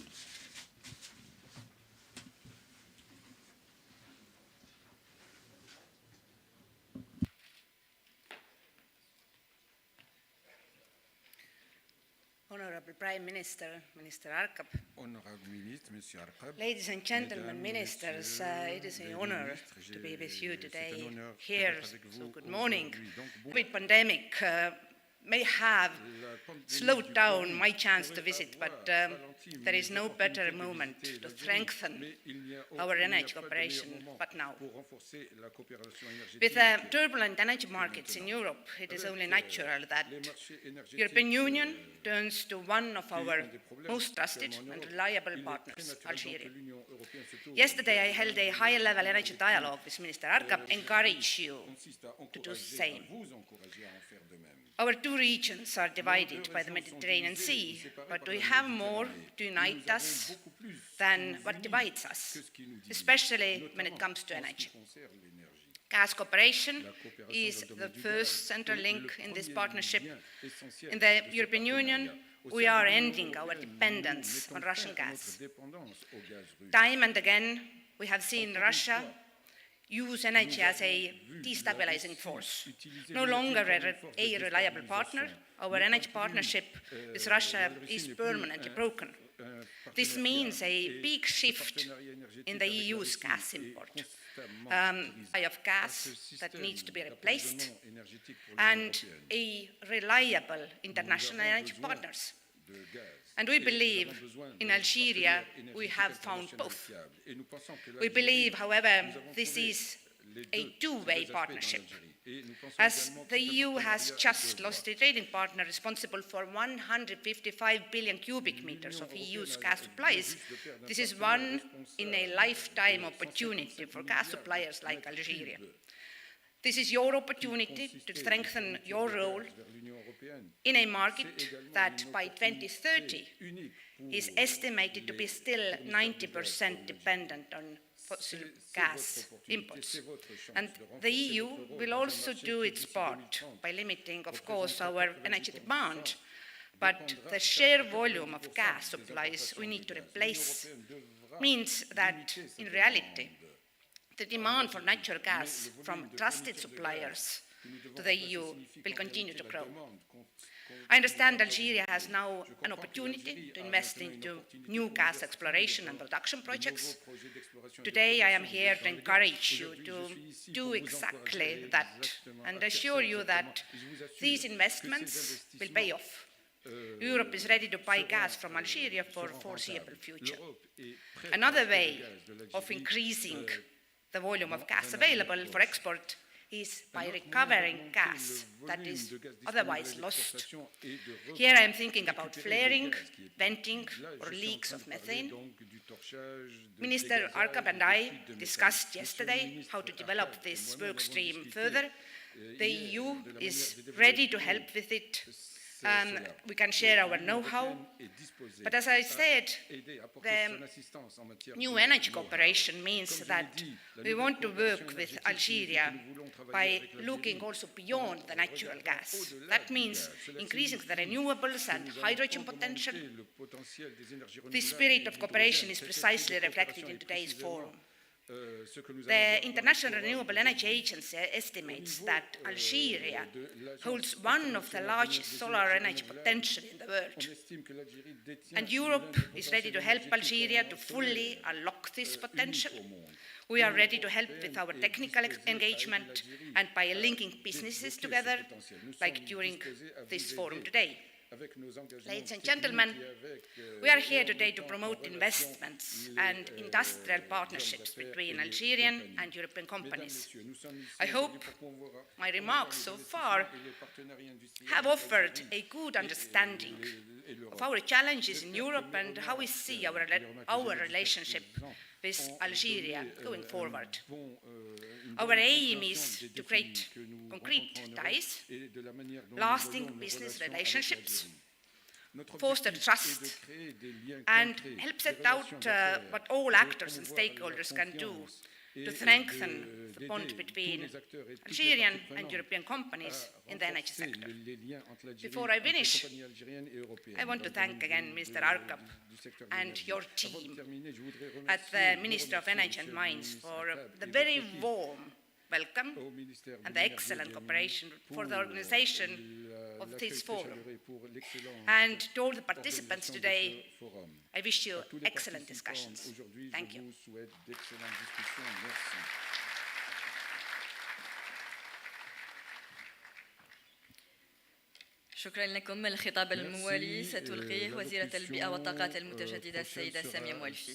Honorable Prime Minister, Minister Arkab, Honorable Ministre, Monsieur Arkab, ladies and gentlemen, Mesdames, ministers, Messieurs, it is an les honor ministres, to be with you c'est today un honneur here. d'être avec So vous good morning. aujourd'hui. Donc, bon, COVID pandemic may have la pandémie slowed du down Covid my chance to pourrait visit, avoir but ralenti there is mes no better opportunités de moment visiter to l'Algérie, strengthen mais il n'y a our il n'y a energy pas de cooperation meilleur moment but now. pour renforcer la coopération énergétique. With turbulent energy markets in Europe, it is only natural that Les marchés énergétiques, European Union turns to one of qui our ont des problèmes most trusted actuellement en and Europe, reliable il est très partners, naturel donc Algeria. que l'Union européenne se tourne Yesterday, I vers held a high-level energy dialogue with Minister Arkab, encourage you consiste à to do the encourager, same. à vous encourager à en faire de même. Our two regions are divided by the Mediterranean Sea, but we have more to unite us than what divides us, especially when it comes to energy. Gas cooperation is the first central link in this partnership. In the European Union, we are ending our dependence on Russian gas. Time and again, we have seen Russia use energy as a destabilizing force. No longer a reliable partner, our energy partnership with Russia is permanently broken. This means a big shift in the EU's gas import, of gas that needs to be replaced, and a reliable international energy partners. And we believe in Algeria we have found both. We believe, however, this is a two-way partnership. As the EU has just lost a trading partner responsible for 155 billion cubic meters of EU's gas supplies, this is one in a lifetime opportunity for gas suppliers like Algeria. This is your opportunity to strengthen your role in a market that by 2030 is estimated to be still 90% dependent on fossil gas imports. And the EU will also do its part by limiting, of course, our energy demand, but the sheer volume of gas supplies we need to replace means that, in reality, the demand for natural gas from trusted suppliers to the EU will continue to grow. I understand Algeria has now an opportunity to invest into new gas exploration and production projects. Today I am here to encourage you to do exactly that and assure you that these investments will pay off. Europe is ready to buy gas from Algeria for the foreseeable future. Another way of increasing the volume of gas available for export is by recovering gas that is otherwise lost. Here I am thinking about flaring, venting, or leaks of methane. Minister Arkab and I discussed yesterday how to develop this work stream further. The EU is ready to help with it. We can share our know-how, but as I said, the new energy cooperation means that we want to work with Algeria by looking also beyond the natural gas. That means increasing the renewables and hydrogen potential. This spirit of cooperation is precisely reflected in today's forum. The International Renewable Energy Agency estimates that Algeria holds one of the largest solar energy potential in the world. And Europe is ready to help Algeria to fully unlock this potential. We are ready to help with our technical engagement and by linking businesses together, like during this forum today. Ladies and gentlemen, we are here today to promote investments and industrial partnerships between Algerian and European companies. I hope my remarks so far have offered a good understanding of our challenges in Europe and how we see our relationship with Algeria going forward. Our aim is to create concrete ties, lasting business relationships, foster trust, and help set out what all actors and stakeholders can do to strengthen the bond between Algerian and European companies in the energy sector. Before I finish, I want to thank again Mr. Arkab and your team at the Ministry of Energy and Mines for the very warm welcome and the excellent cooperation for the organization of this forum. And to all the participants today, I wish you excellent discussions. Thank you. شكرا لكم. الخطاب الموالي ستلقيه وزيرة البيئة والطاقات المتجددة السيدة سامية موالفي.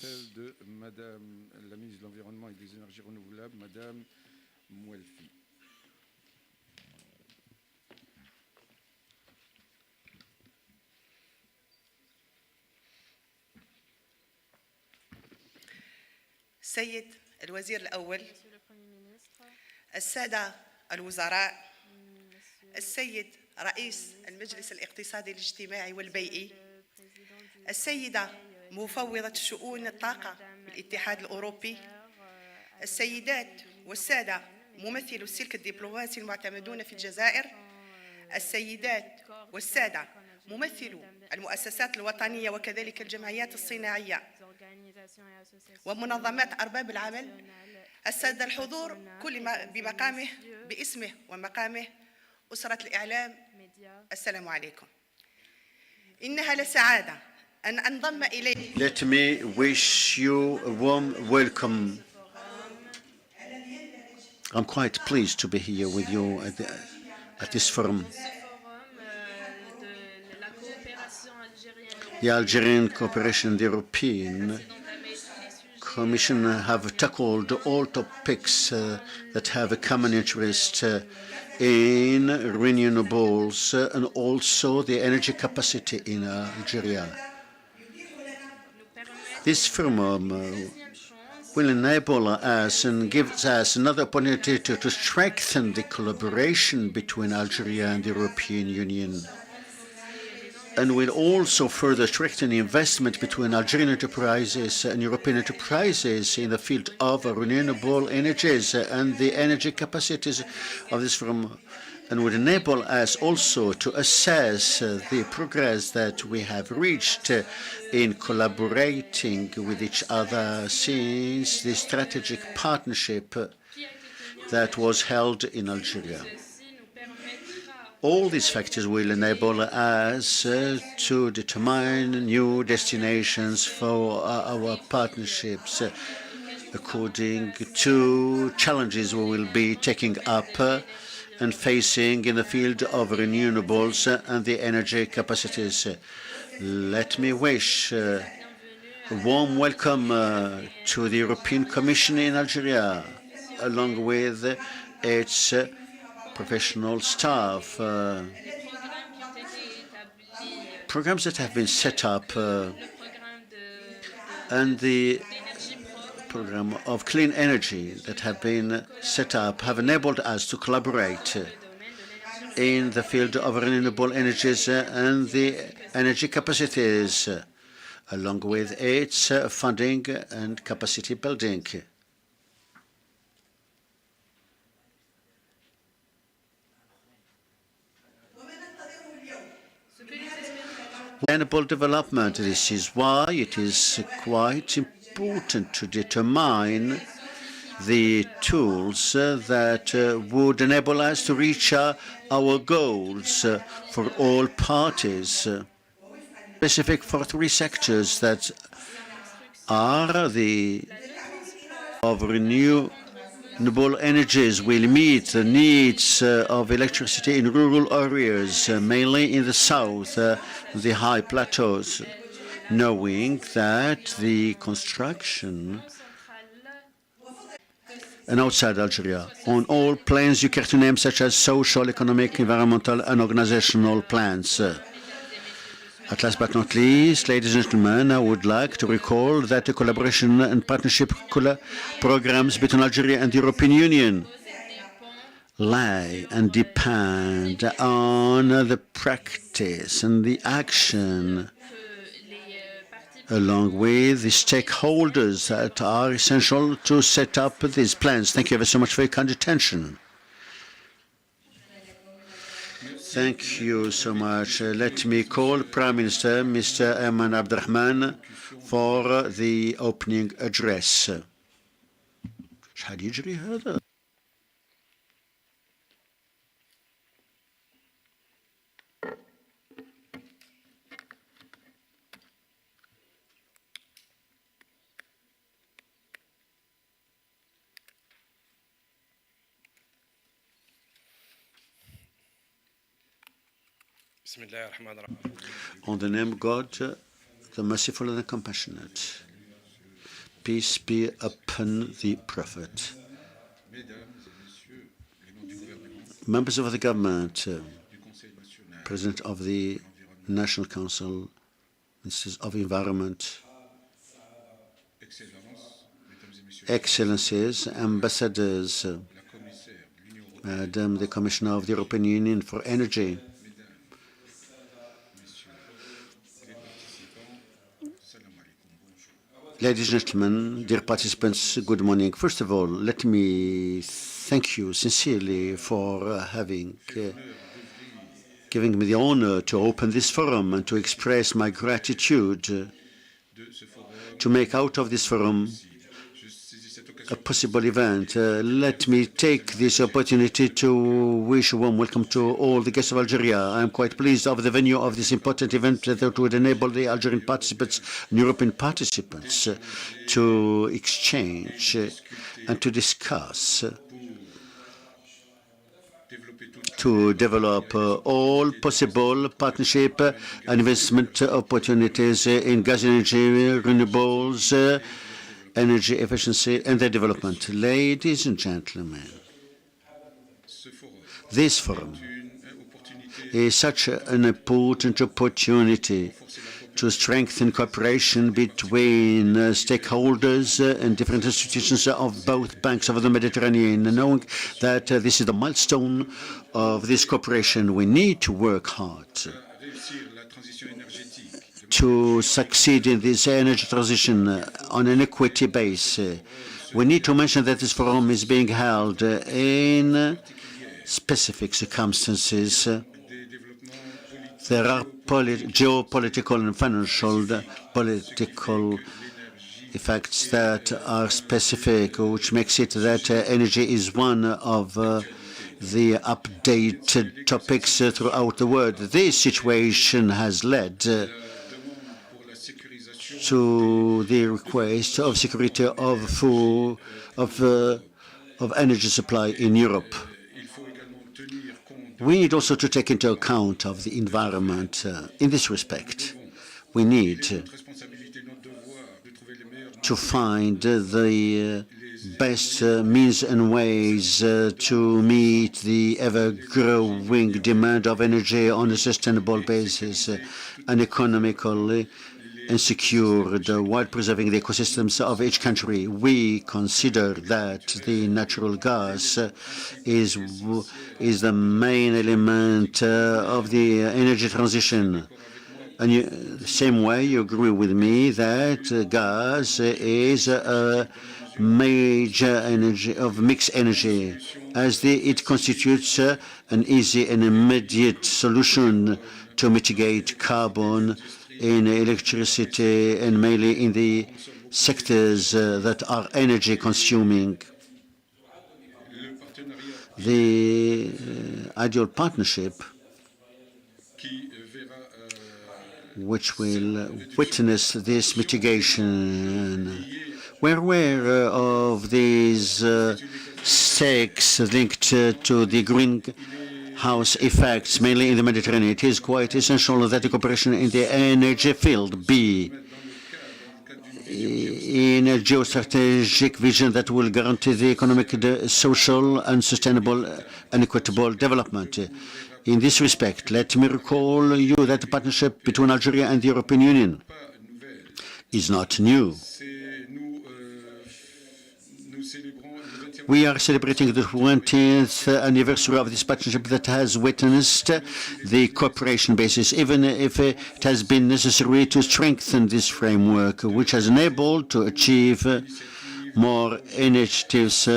Madame la ministre de l'Environnement et des Énergies Renouvelables, Madame Mouelfi. السيد الوزير الأول، السادة الوزراء، السيد رئيس المجلس الاقتصادي الاجتماعي والبيئي، السيدة مفوضة شؤون الطاقة بالاتحاد الأوروبي، السيدات والسادة ممثلو السلك الدبلوماسي المعتمدون في الجزائر، السيدات والسادة ممثلو المؤسسات الوطنية وكذلك الجمعيات الصناعية ومنظمات أرباب العمل، السادة الحضور كل ما بمقامه باسمه ومقامه، أسرة الإعلام، السلام عليكم. إنها لسعادة أن أنضم إليه. Let me wish you a warm welcome. I'm quite pleased to be here with you at this forum. The Algerian cooperation, the European Commission have tackled all topics that have a common interest in renewables and also the energy capacity in Algeria. This forum will enable us and gives us another opportunity to strengthen the collaboration between Algeria and the European Union, and will also further strengthen the investment between Algerian enterprises and European enterprises in the field of renewable energies and the energy capacities of this forum, and would enable us also to assess the progress that we have reached in collaborating with each other since the strategic partnership that was held in Algeria. All these factors will enable us to determine new destinations for our partnerships according to challenges we will be taking up and facing in the field of renewables and the energy capacities. Let me wish a warm welcome to the European Commission in Algeria, along with its professional staff. Programs that have been set up and the program of clean energy that have been set up have enabled us to collaborate in the field of renewable energies and the energy capacities, along with its funding and capacity building. Sustainable development. This is why it is quite important to determine the tools that would enable us to reach our goals for all parties, specific for three sectors that are the of renewable energies will meet the needs of electricity in rural areas, mainly in the south, the high plateaus, knowing that the construction and outside Algeria, on all plans you care to name, such as social, economic, environmental, and organizational plans. At last but not least, ladies and gentlemen, I would like to recall that the collaboration and partnership programs between Algeria and the European Union lie and depend on the practice and the action along with the stakeholders that are essential to set up these plans. Thank you ever so much for your kind attention. Thank you so much. Let me call Prime Minister Mr. Ayman Abdurrahman for the opening address. شحال يجري هذا؟ On the name of God, the merciful and the compassionate. Peace be upon the Prophet. Members of the government, President of the National Council, Ministers of Environment, Excellencies, Ambassadors, Madam the Commissioner of the European Union for Energy, ladies and gentlemen, dear participants, good morning. First of all, let me thank you sincerely for giving me the honor to open this forum and to express my gratitude to make out of this forum a possible event. Let me take this opportunity to wish a warm welcome to all the guests of Algeria. I am quite pleased of the venue of this important event that would enable the Algerian participants and European participants to exchange and to discuss, to develop all possible partnership and investment opportunities in gas energy, renewables, energy efficiency and their development. Ladies and gentlemen, this forum is such an important opportunity to strengthen cooperation between stakeholders and different institutions of both banks of the Mediterranean. Knowing that this is the milestone of this cooperation, we need to work hard to succeed in this energy transition on an equity base. We need to mention that this forum is being held in specific circumstances. There are geopolitical and financial political effects that are specific, which makes it that energy is one of the updated topics throughout the world. This situation has led to the request of security of energy supply in Europe. We need also to take into account of the environment. In this respect, we need to find the best means and ways to meet the ever-growing demand of energy on a sustainable basis and economically and secured while preserving the ecosystems of each country. We consider that the natural gas is the main element of the energy transition. And the same way, you agree with me that gas is a major energy of mixed energy, as it constitutes an easy and immediate solution to mitigate carbon in electricity and mainly in the sectors that are energy consuming. The ideal partnership which will witness this mitigation. We're aware of these stakes linked to the greenhouse effects, mainly in the Mediterranean. It is quite essential that the cooperation in the energy field be in a geostrategic vision that will guarantee the economic, social, and sustainable and equitable development. In this respect, let me recall you that the partnership between Algeria and the European Union is not new. We are celebrating the 20th anniversary of this partnership that has witnessed the cooperation basis, even if it has been necessary to strengthen this framework, which has enabled to achieve more initiatives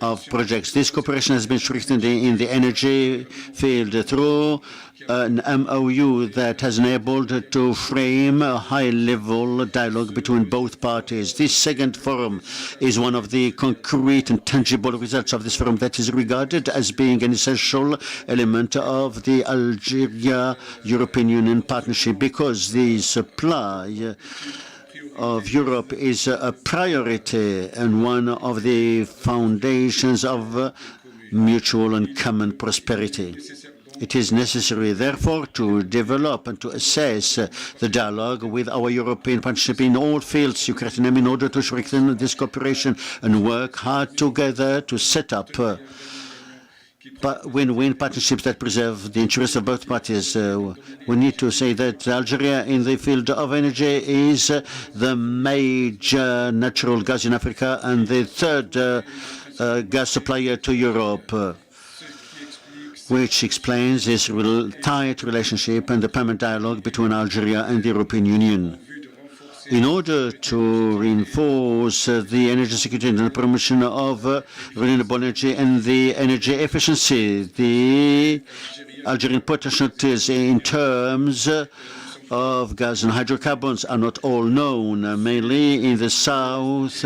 of projects. This cooperation has been strengthened in the energy field through an MOU that has enabled to frame a high-level dialogue between both parties. This second forum is one of the concrete and tangible results of this forum that is regarded as being an essential element of the Algeria-European Union partnership, because the supply of Europe is a priority and one of the foundations of mutual and common prosperity. It is necessary, therefore, to develop and to assess the dialogue with our European partnership in all fields, Ukraine, in order to strengthen this cooperation and work hard together to set up win-win partnerships that preserve the interests of both parties. We need to say that Algeria in the field of energy is the major natural gas in Africa and the third gas supplier to Europe, which explains this tight relationship and the permanent dialogue between Algeria and the European Union. In order to reinforce the energy security and the promotion of renewable energy and the energy efficiency, the Algerian potentialities in terms of gas and hydrocarbons are not all known, mainly in the south,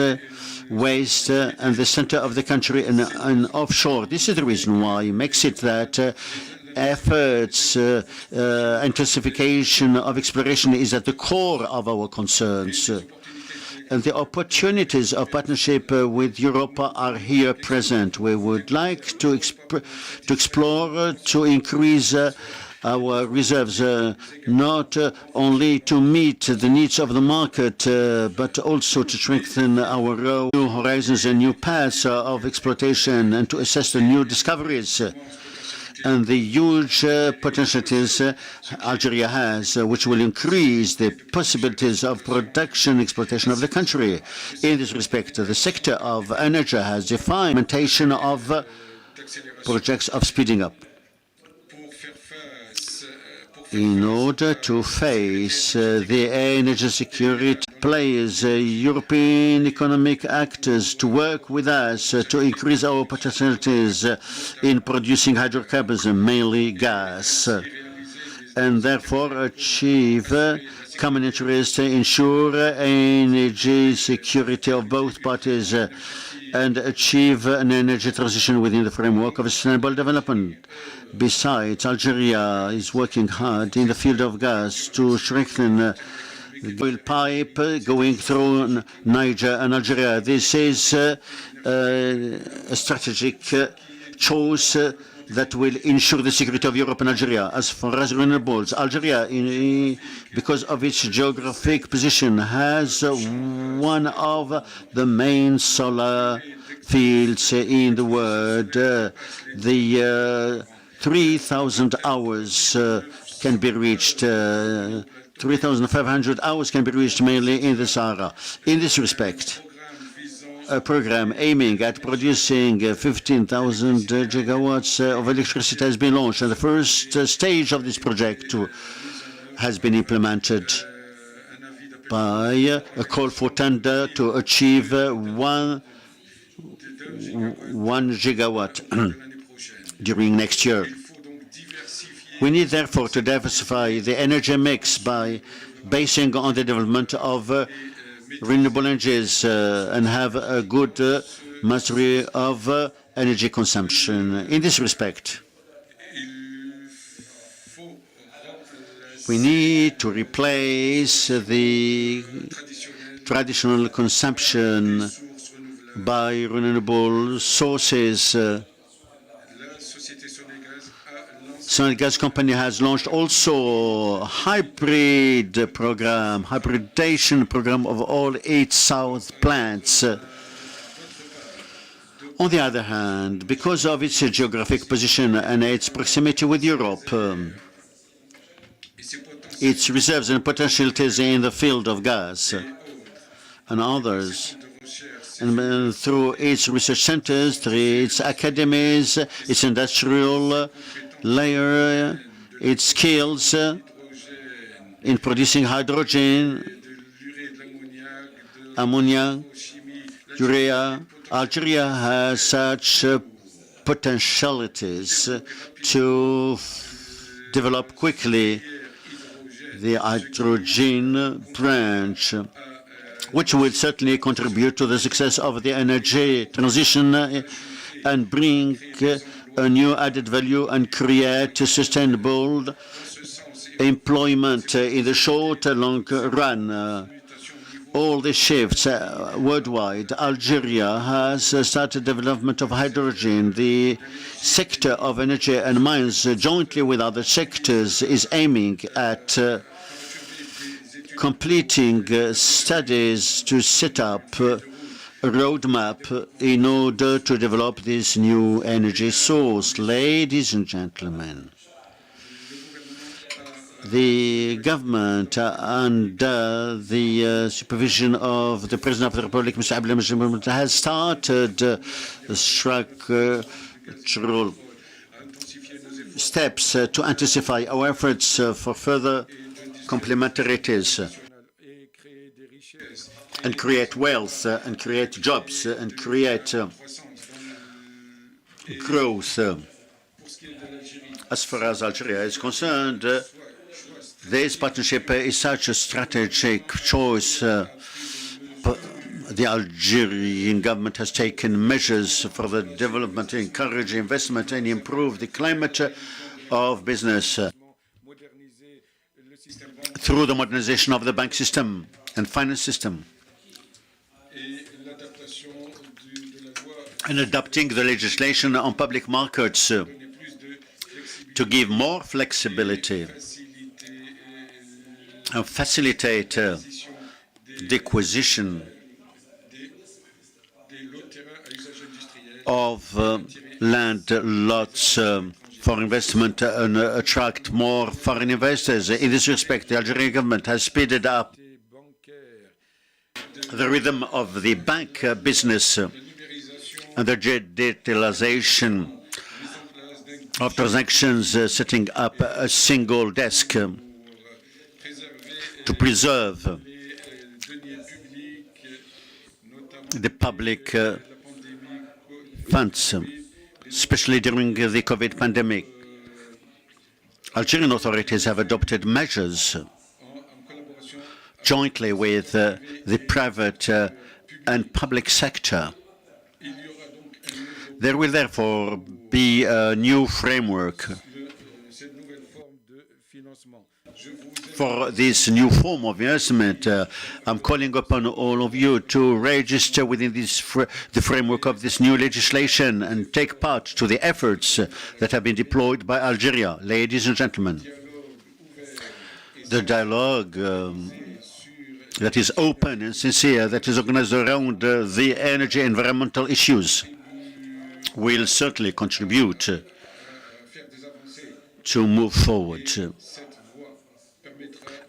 west, and the center of the country and offshore. This is the reason why it makes it that efforts, intensification of exploration is at the core of our concerns. And the opportunities of partnership with Europe are here present. We would like to explore, to increase our reserves, not only to meet the needs of the market, but also to strengthen our new horizons and new paths of exploitation and to assess the new discoveries and the huge potentialities Algeria has, which will increase the possibilities of production exploitation of the country. In this respect, the sector of energy has defined implementation of projects of speeding up. In order to face the energy security players, European economic actors to work with us to increase our potentialities in producing hydrocarbons, mainly gas, and therefore achieve common interest, ensure energy security of both parties, and achieve an energy transition within the framework of sustainable development. Besides, Algeria is working hard in the field of gas to strengthen the oil pipe going through Niger and Algeria. This is a strategic choice that will ensure the security of Europe and Algeria. As far as renewables, Algeria, because of its geographic position, has one of the main solar fields in the world. The 3,000 hours can be reached. 3,500 hours can be reached mainly in the Sahara. In this respect, a program aiming at producing 15,000 gigawatts of electricity has been launched, and the first stage of this project has been implemented by a call for tender to achieve 1 gigawatt during next year. We need, therefore, to diversify the energy mix by basing on the development of renewable energies and have a good mastery of energy consumption. In this respect, we need to replace the traditional consumption by renewable sources. Sonelgaz company has launched also a hybridization program of all 8 south plants. On the other hand, because of its geographic position and its proximity with Europe, its reserves and potentialities in the field of gas and others, and through its research centers, through its academies, its industrial layer, its skills in producing hydrogen, ammonia, urea. Algeria has such potentialities to develop quickly the hydrogen branch, which will certainly contribute to the success of the energy transition and bring a new added value and create sustainable employment in the short and long run. all the shifts worldwide, Algeria has started development of hydrogen. The sector of energy and mines, jointly with other sectors, is aiming at completing studies to set up a roadmap in order to develop this new energy source. Ladies and gentlemen, the government, under the supervision of the President of the Republic, Mr. Abdel, has started structural steps to intensify our efforts for further complementarities and create wealth and create jobs and create growth. As far as Algeria is concerned, this partnership is such a strategic choice. The Algerian government has taken measures for the development, encourage investment, and improve the climate of business through the modernization of the bank system and finance system, and adopting the legislation on public markets to give more flexibility and facilitate the acquisition of land lots for investment and attract more foreign investors. In this respect, the Algerian government has speeded up the rhythm of the bank business and the digitalization of transactions, setting up a single desk to preserve the public funds, especially during the COVID pandemic. Algerian authorities have adopted measures jointly with the private and public sector. There will therefore be a new framework for this new form of investment. I'm calling upon all of you to register within this the framework of this new legislation and take part to the efforts that have been deployed by Algeria. Ladies and gentlemen, the dialogue that is open and sincere, that is organized around the energy environmental issues, will certainly contribute to move forward.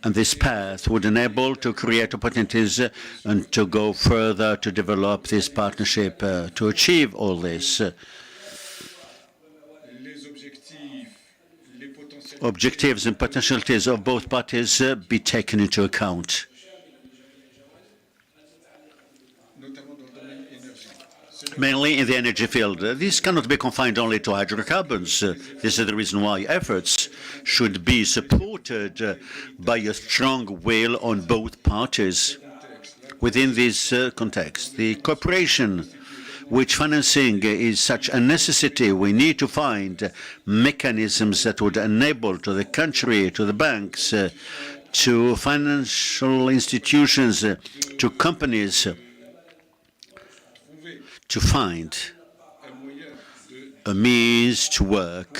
And this path would enable to create opportunities and to go further to develop this partnership to achieve all this. Objectives and potentialities of both parties be taken into account. Mainly in the energy field. This cannot be confined only to hydrocarbons. This is the reason why efforts should be supported by a strong will on both parties. Within this context, the cooperation, which financing is such a necessity, we need to find mechanisms that would enable to the country, to the banks, to financial institutions, to companies, to find a means to work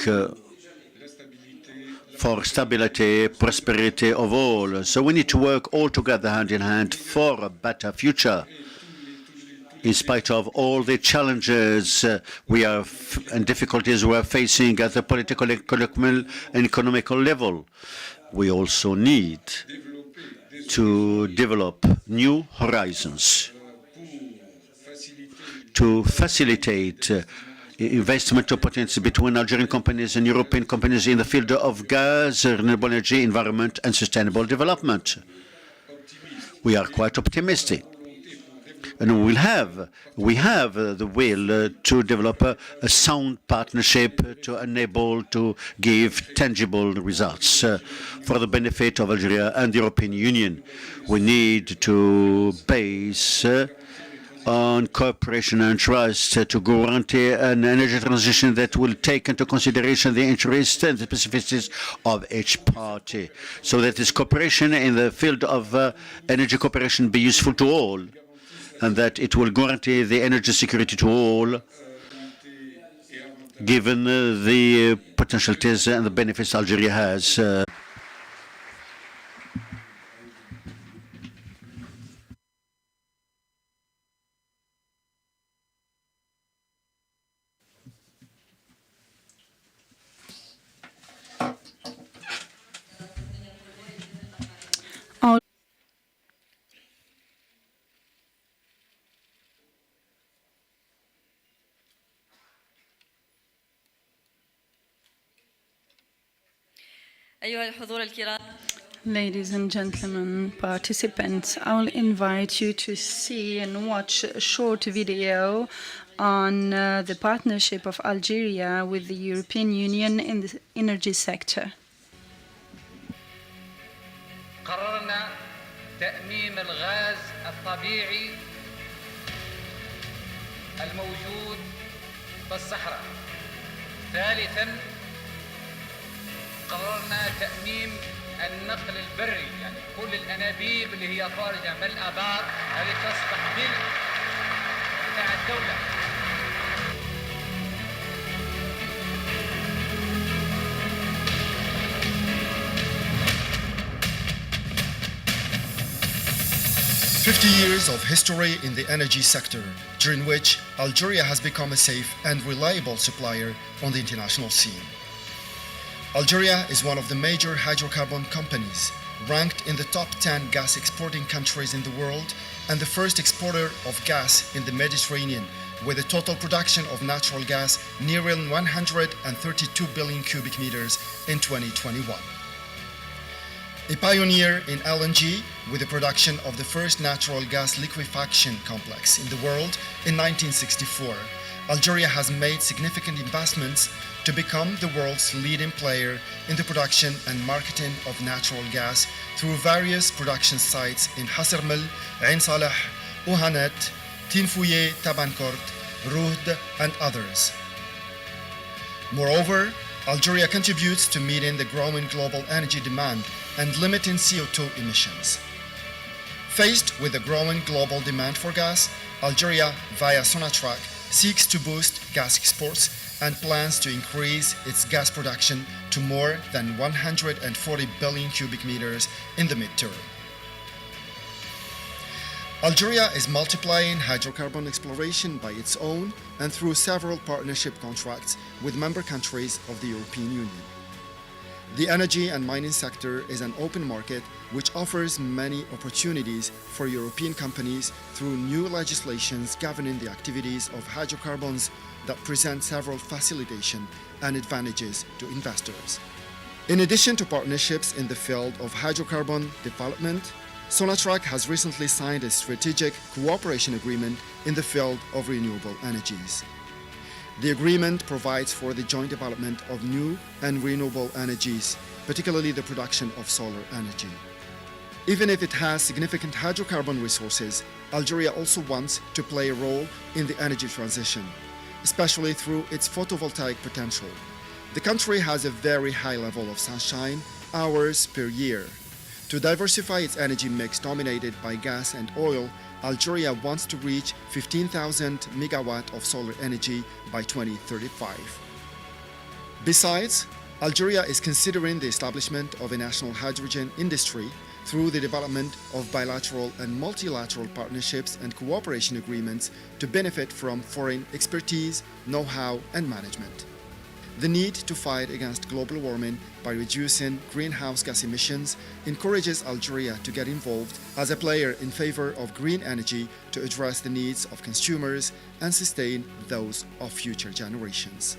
for stability, prosperity of all. So we need to work all together hand in hand for a better future. In spite of all the challenges and difficulties we are facing at the political, and economical level, we also need to develop new horizons to facilitate investment opportunities between Algerian companies and European companies in the field of gas, renewable energy, environment, and sustainable development. We are quite optimistic. And we have the will to develop a sound partnership to enable to give tangible results for the benefit of Algeria and the European Union. We need to base on cooperation and trust to guarantee an energy transition that will take into consideration the interests and the specificities of each party, so that this cooperation in the field of energy cooperation be useful to all, and that it will guarantee the energy security to all, given the potentialities and the benefits Algeria has. أيها الحضور الكرام. Ladies and gentlemen, participants, I will invite you to see and watch a short video on the partnership of Algeria with the European Union in the energy sector. قررنا تأميم الغاز الطبيعي الموجود بالصحراء. ثالثا قررنا تأميم النقل البري، يعني كل الأنابيب اللي هي خارجة من الآبار هذه تصبح ملك بتاع الدولة. Years of history in the energy sector, during which Algeria has become a safe and reliable supplier on the international scene. Algeria is one of the major hydrocarbon companies, ranked in the top 10 gas exporting countries in the world, and the first exporter of gas in the Mediterranean, with a total production of natural gas nearing 132 billion cubic meters in 2021. A pioneer in LNG, with the production of the first natural gas liquefaction complex in the world in 1964, Algeria has made significant investments to become the world's leading player in the production and marketing of natural gas through various production sites in Hassermel, Ain Saleh, Ouhanet, Tinfouye, Tabankort, Ruhd, and others. Moreover, Algeria contributes to meeting the growing global energy demand and limiting CO2 emissions. Faced with the growing global demand for gas, Algeria, via Sonatrach, seeks to boost gas exports and plans to increase its gas production to more than 140 billion cubic meters in the midterm. Algeria is multiplying hydrocarbon exploration by its own and through several partnership contracts with member countries of the European Union. The energy and mining sector is an open market which offers many opportunities for European companies through new legislations governing the activities of hydrocarbons that present several facilitation and advantages to investors. In addition to partnerships in the field of hydrocarbon development, Sonatrach has recently signed a strategic cooperation agreement in the field of renewable energies. The agreement provides for the joint development of new and renewable energies, particularly the production of solar energy. Even if it has significant hydrocarbon resources, Algeria also wants to play a role in the energy transition, especially through its photovoltaic potential. The country has a very high level of sunshine hours per year. To diversify its energy mix dominated by gas and oil, Algeria wants to reach 15,000 megawatt of solar energy by 2035. Besides, Algeria is considering the establishment of a national hydrogen industry through the development of bilateral and multilateral partnerships and cooperation agreements to benefit from foreign expertise, know-how, and management. The need to fight against global warming by reducing greenhouse gas emissions encourages Algeria to get involved as a player in favor of green energy to address the needs of consumers and sustain those of future generations.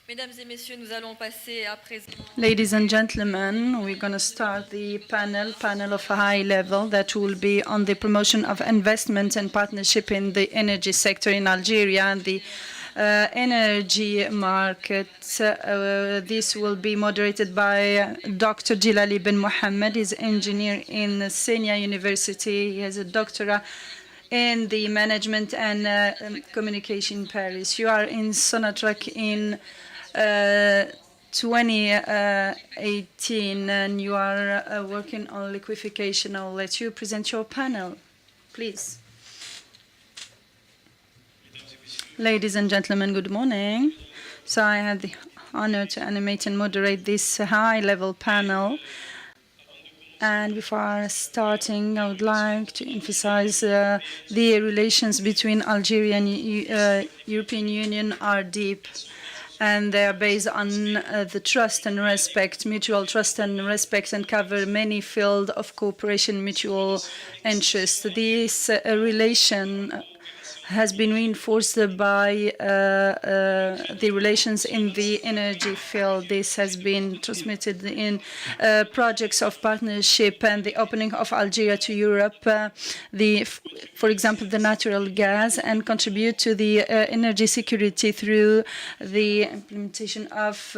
Mesdames et messieurs, nous allons passer à présent. Ladies and gentlemen, we're going to start the panel of a high level that will be on the promotion of investment and partnership in the energy sector in Algeria and the energy market. This will be moderated by Dr. Jilali bin Mohammed. He's an engineer in Senia University. He has a doctorate in the management and communication in Paris. You are in Sonatrach in 2018, and you are working on liquefaction. I'll let you present your panel, please. Ladies and gentlemen, good morning. So I had the honor to animate and moderate this high-level panel. And before starting, I would like to emphasize the relations between Algeria and European Union are deep. And they are based on the trust and respect, mutual trust and respect, and cover many fields of cooperation, mutual interest. This relation has been reinforced by the relations in the energy field. This has been transmitted in projects of partnership and the opening of Algeria to Europe, for example, the natural gas, and contribute to the energy security through the implementation of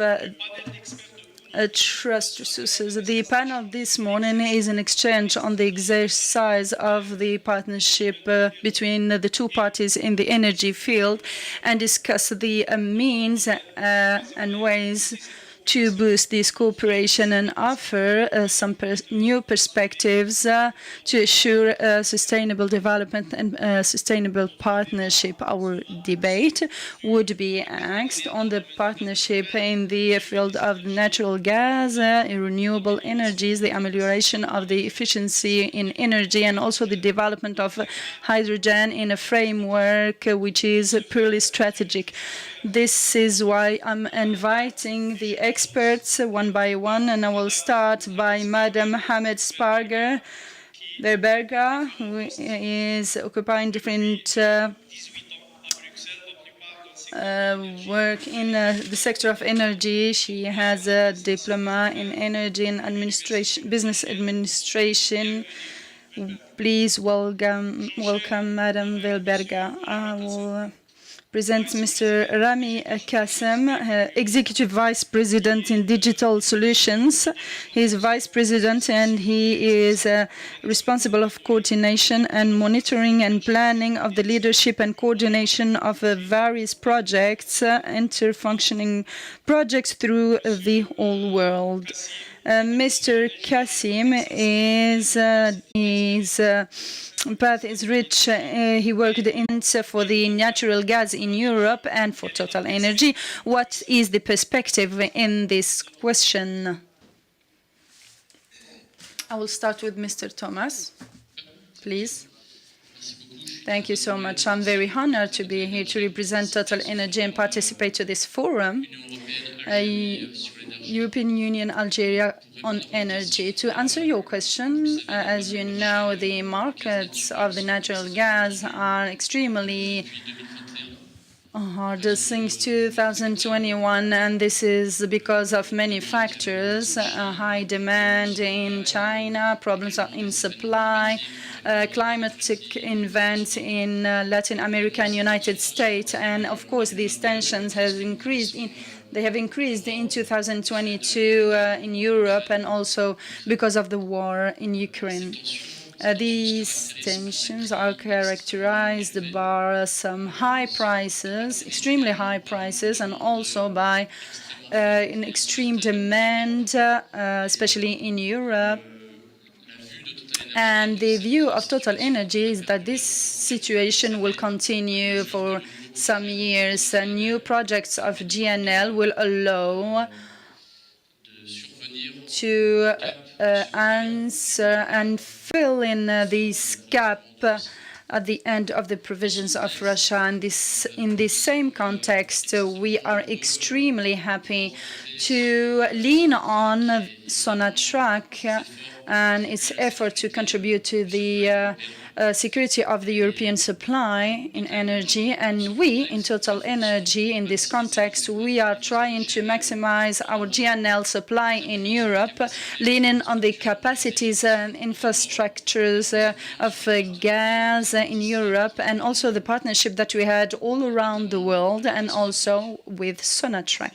trust resources. The panel this morning is an exchange on the exercise of the partnership between the two parties in the energy field and discuss the means and ways to boost this cooperation and offer some new perspectives to assure sustainable development and sustainable partnership. Our debate would be asked on the partnership in the field of natural gas, renewable energies, the amelioration of the efficiency in energy, and also the development of hydrogen in a framework which is purely strategic. This is why I'm inviting the experts one by one, and I will start by Madam Hamed Sparger-Verberga, who is occupying different work in the sector of energy. She has a diploma in energy and administration, business administration. Please welcome Madam Verberga. I will present Mr. Rami Kassem, Executive Vice President in Digital Solutions. He is Vice President and he is responsible of coordination and monitoring and planning of the leadership and coordination of various projects, interfunctioning projects through the whole world. Mr. Kassim his path is rich. He worked for the natural gas in Europe and for Total Energy. What is the perspective in this question? I will start with Mr. Thomas, please. Thank you so much. I'm very honored to be here to represent Total Energy and participate to this forum. European Union, Algeria on energy. To answer your question, as you know, the markets of the natural gas are extremely hard since 2021, and this is because of many factors: high demand in China, problems in supply, climatic events in Latin America and United States, and of course these tensions have increased in 2022 in Europe, and also because of the war in Ukraine. These tensions are characterized by some high prices, extremely high prices, and also by an extreme demand, especially in Europe. And the view of Total Energy is that this situation will continue for some years. New projects of GNL will allow to answer and fill in this gap at the end of the provisions of Russia. And in this same context, we are extremely happy to lean on Sonatrach and its effort to contribute to the security of the European supply in energy. And we, in Total Energy, in this context, we are trying to maximize our GNL supply in Europe, leaning on the capacities and infrastructures of gas in Europe, and also the partnership that we had all around the world, and also with Sonatrach.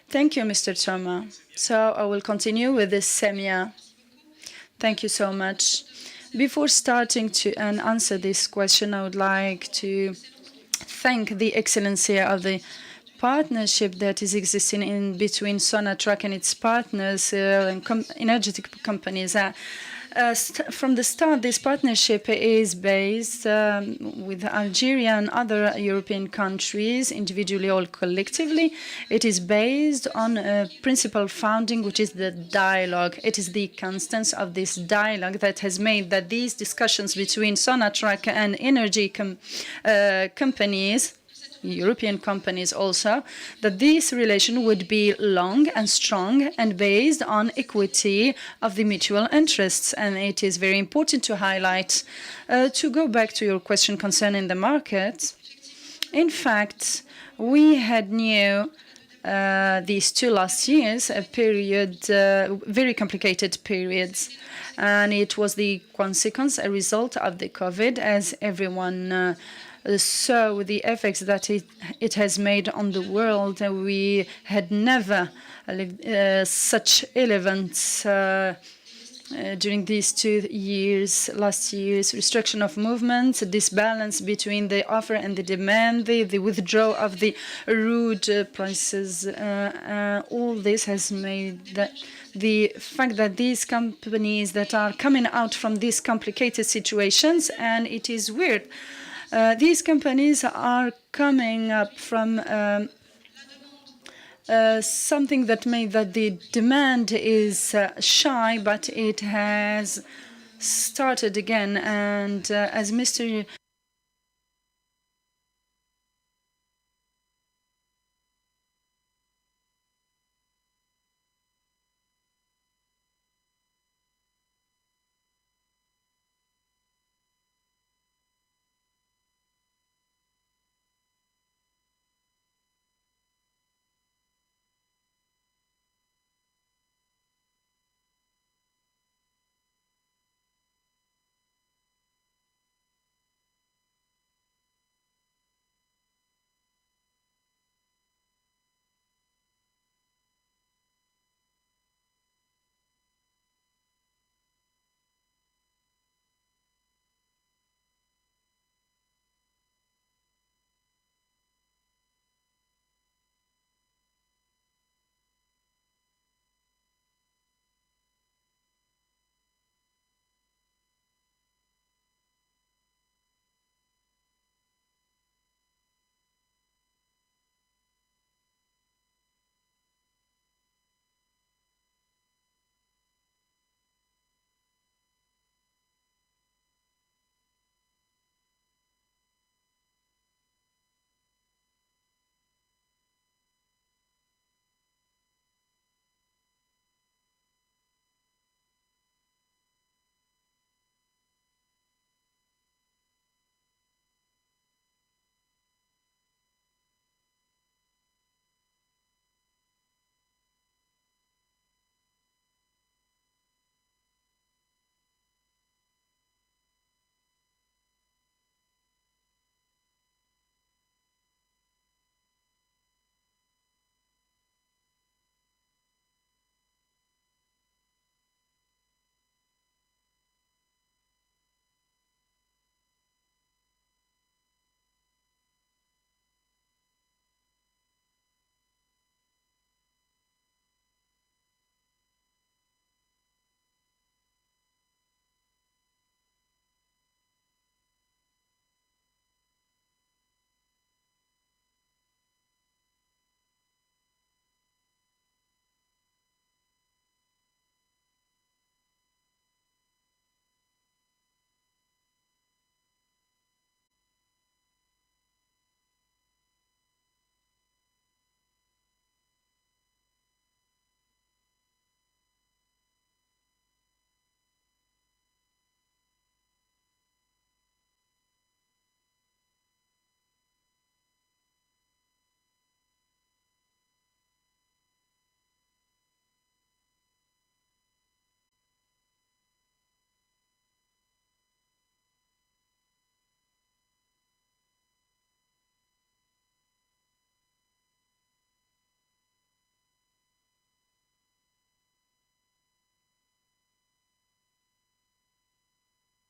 Thank you, Mr. Thoma. So I will continue with this Semia. Thank you so much. Before starting to answer this question, I would like to thank the excellency of the partnership that is existing in between Sonatrach and its partners and energetic companies. From the start, this partnership is based with Algeria and other European countries, individually or collectively. It is based on a principal founding, which is the dialogue. It is the constance of this dialogue that has made that these discussions between Sonatrach and energy companies, European companies also, that this relation would be long and strong and based on equity of the mutual interests. And it is very important to highlight, to go back to your question concerning the market. In fact, we had knew these 2 last years, a period, very complicated periods. And it was the consequence, a result of the COVID, as everyone saw the effects that it has made on the world. We had never lived such events during these 2 years, last year's restriction of movement, disbalance between the offer and the demand, the withdrawal of the rude prices. All this has made that the fact that these companies that are coming out from these complicated situations, and it is weird, these companies are coming up from something that made that the demand is shy, but it has started again. And as Mr.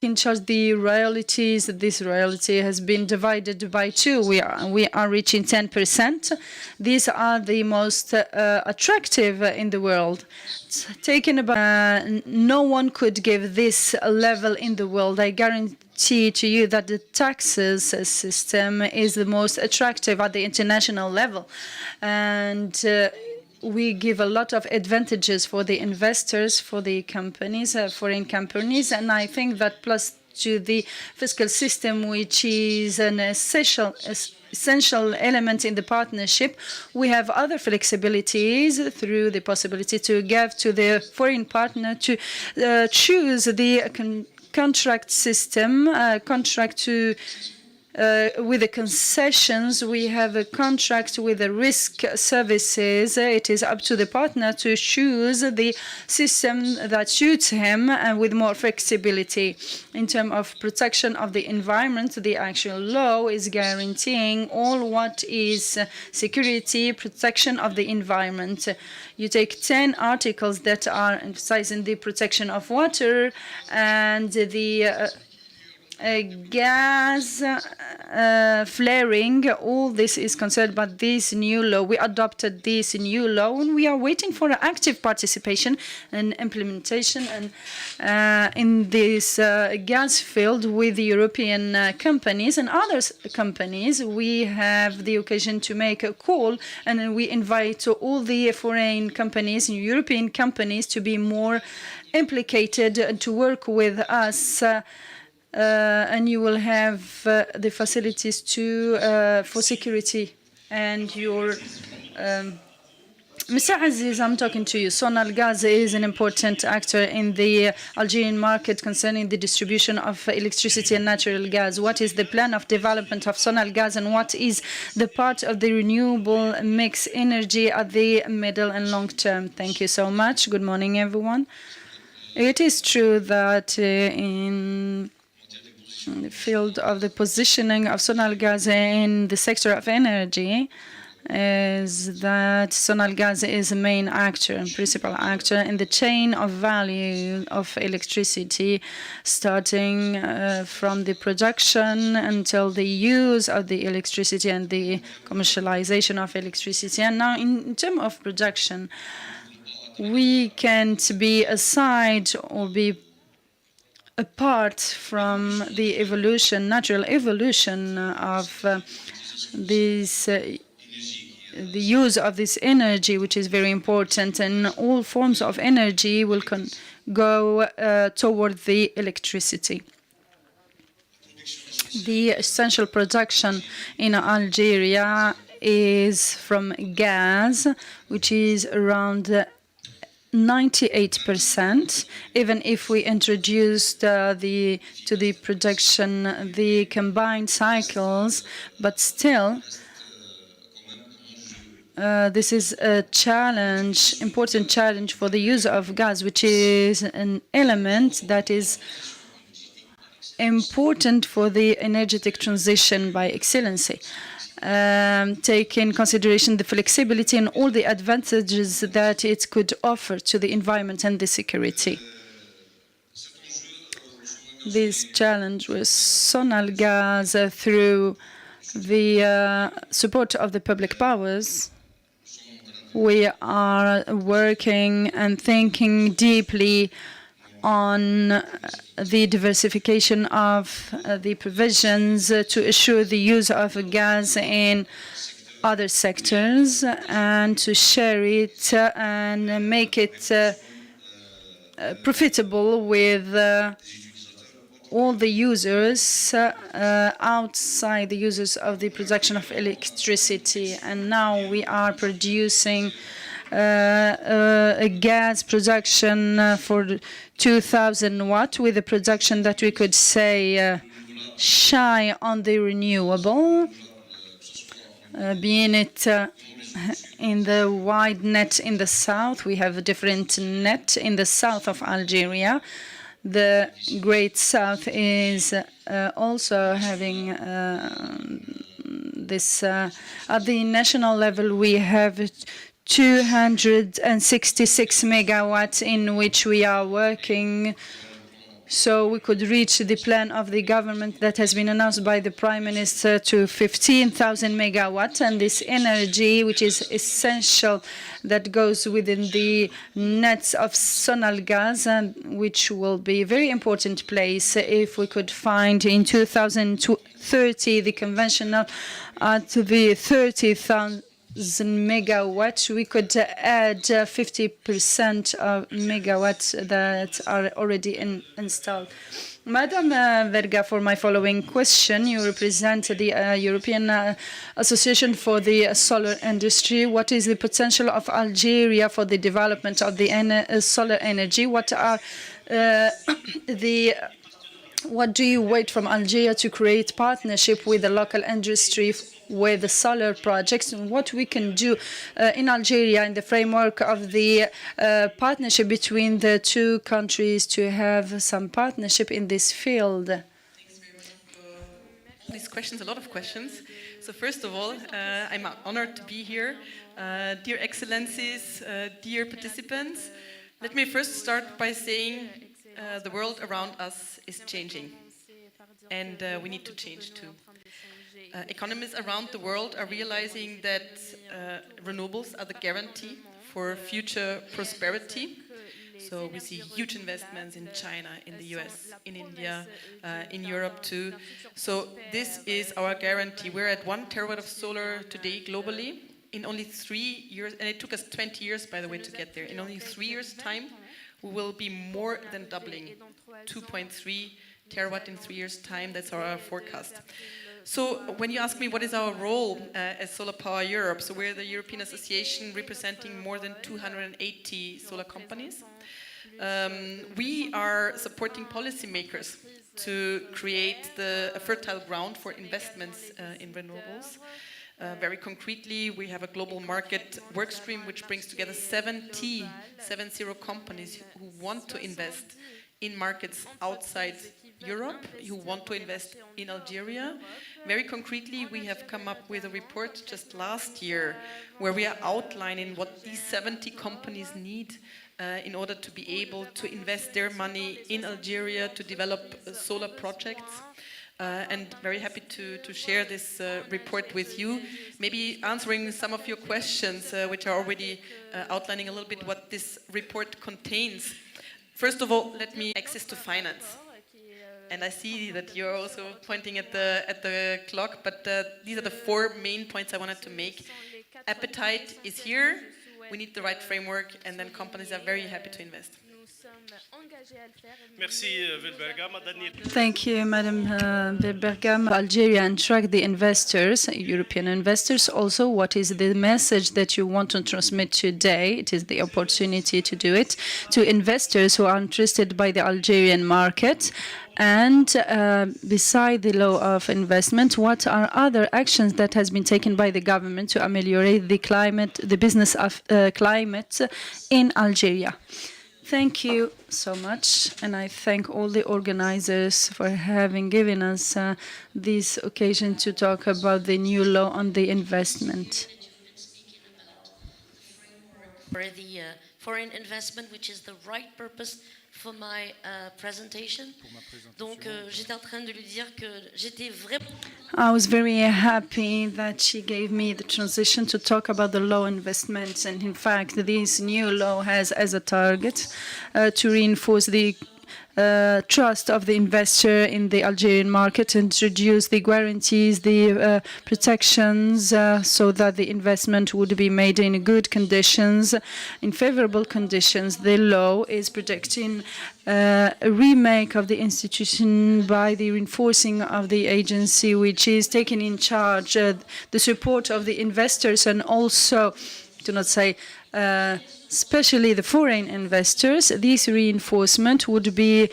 in charge the royalties. This royalty has been divided by two. We are reaching 10%. These are the most attractive in the world. Taken about, no one could give this level in the world. I guarantee to you that the taxes system is the most attractive at the international level, and we give a lot of advantages for the investors, for the companies, foreign companies, and I think that plus to the fiscal system, which is an essential element in the partnership, we have other flexibilities through the possibility to give to the foreign partner to choose the contract system, contract to with the concessions. We have a contract with the risk services. It is up to the partner to choose the system that suits him and with more flexibility. In terms of protection of the environment, the actual law is guaranteeing all what is security, protection of the environment. You take 10 articles that are emphasizing the protection of water and the gas flaring. All this is concerned by this new law. We adopted this new law, and we are waiting for active participation and implementation and in this gas field with the European companies and other companies. We have the occasion to make a call, and we invite all the foreign companies and European companies to be more implicated and to work with us. And you will have the facilities to for security. And your Mr. Aziz, I'm talking to you. Sonalgaz is an important actor in the Algerian market concerning the distribution of electricity and natural gas. What is the plan of development of Sonalgaz, and what is the part of the renewable mix energy at the middle and long term? Thank you so much. Good morning, everyone. It is true that in the field of the positioning of Sonalgaz in the sector of energy is that Sonalgaz is a main actor and principal actor in the chain of value of electricity, starting from the production until the use of the electricity and the commercialization of electricity. And now in terms of production, we can't be aside or be apart from the evolution, natural evolution of this, the use of this energy, which is very important, and all forms of energy will go toward the electricity. The essential production in Algeria is from gas, which is around 98%. Even if we introduced to the production the combined cycles, but still this is a challenge, important challenge for the use of gas, which is an element that is important for the energetic transition by excellency. Take in consideration the flexibility and all the advantages that it could offer to the environment and the security. This challenge with Sonalgaz through the support of the public powers, we are working and thinking deeply on the diversification of the provisions to assure the use of gas in other sectors and to share it and make it profitable with all the users outside the users of the production of electricity. And now we are producing a gas production for 2,000 watt with a production that we could say shy on the renewable, being it in the wide net in the south. We have a different net in the south of Algeria. The Great South is also having this. At the national level, we have 266 megawatts in which we are working so we could reach the plan of the government that has been announced by the Prime Minister to 15,000 megawatts. And this energy, which is essential, that goes within the nets of Sonalgaz, and which will be a very important place if we could find in 2030 the conventional at the 30,000 megawatts, we could add 50% of megawatts that are already installed. Madam Verga, for my following question, you represent the European Association for the Solar Industry. What is the potential of Algeria for the development of the solar energy? What do you wait from Algeria to create partnership with the local industry with the solar projects, and what we can do in Algeria in the framework of the partnership between the two countries to have some partnership in this field? These questions, a lot of questions. So first of all, I'm honored to be here. Dear Excellencies, dear participants, let me first start by saying the world around us is changing, and we need to change too. Economists around the world are realizing that renewables are the guarantee for future prosperity. So we see huge investments in China, in the US, in India, in Europe too. So this is our guarantee. We're at 1 terawatt of solar today globally. In only 3 years, and it took us 20 years, by the way, to get there. In only 3 years' time, we will be more than doubling, 2.3 terawatt in 3 years' time. That's our forecast. So when you ask me what is our role as Solar Power Europe, so we're the European Association representing more than 280 solar companies. We are supporting policymakers to create a fertile ground for investments in renewables. Very concretely, we have a global market workstream which brings together 70 companies who want to invest in markets outside Europe, who want to invest in Algeria. Very concretely, we have come up with a report just last year where we are outlining what these 70 companies need in order to be able to invest their money in Algeria to develop solar projects. And very happy to share this report with you. Maybe answering some of your questions, which are already outlining a little bit what this report contains. First of all, let me access to finance. And I see that you're also pointing at the clock, but these are the 4 main points I wanted to make. Appetite is here, we need the right framework, and then companies are very happy to invest. Thank you, Madam Bergam. Algeria attract the investors, European investors. Also, what is the message that you want to transmit today? It is the opportunity to do it to investors who are interested by the Algerian market. And beside the law of investment, what are other actions that has been taken by the government to ameliorate the business of climate in Algeria? Thank you so much, and I thank all the organizers for having given us this occasion to talk about the new law on the investment. For the foreign investment, which is the right purpose for my presentation. Donc, j'étais en train de lui dire que j'étais vraiment. I was very happy that she gave me the transition to talk about the law investments, and in fact, this new law has as a target to reinforce the trust of the investor in the Algerian market, introduce the guarantees, the protections, so that the investment would be made in good conditions, in favorable conditions. The law is protecting a remake of the institution by the reinforcing of the agency which is taking in charge the support of the investors, and also, do not say, especially the foreign investors. This reinforcement would be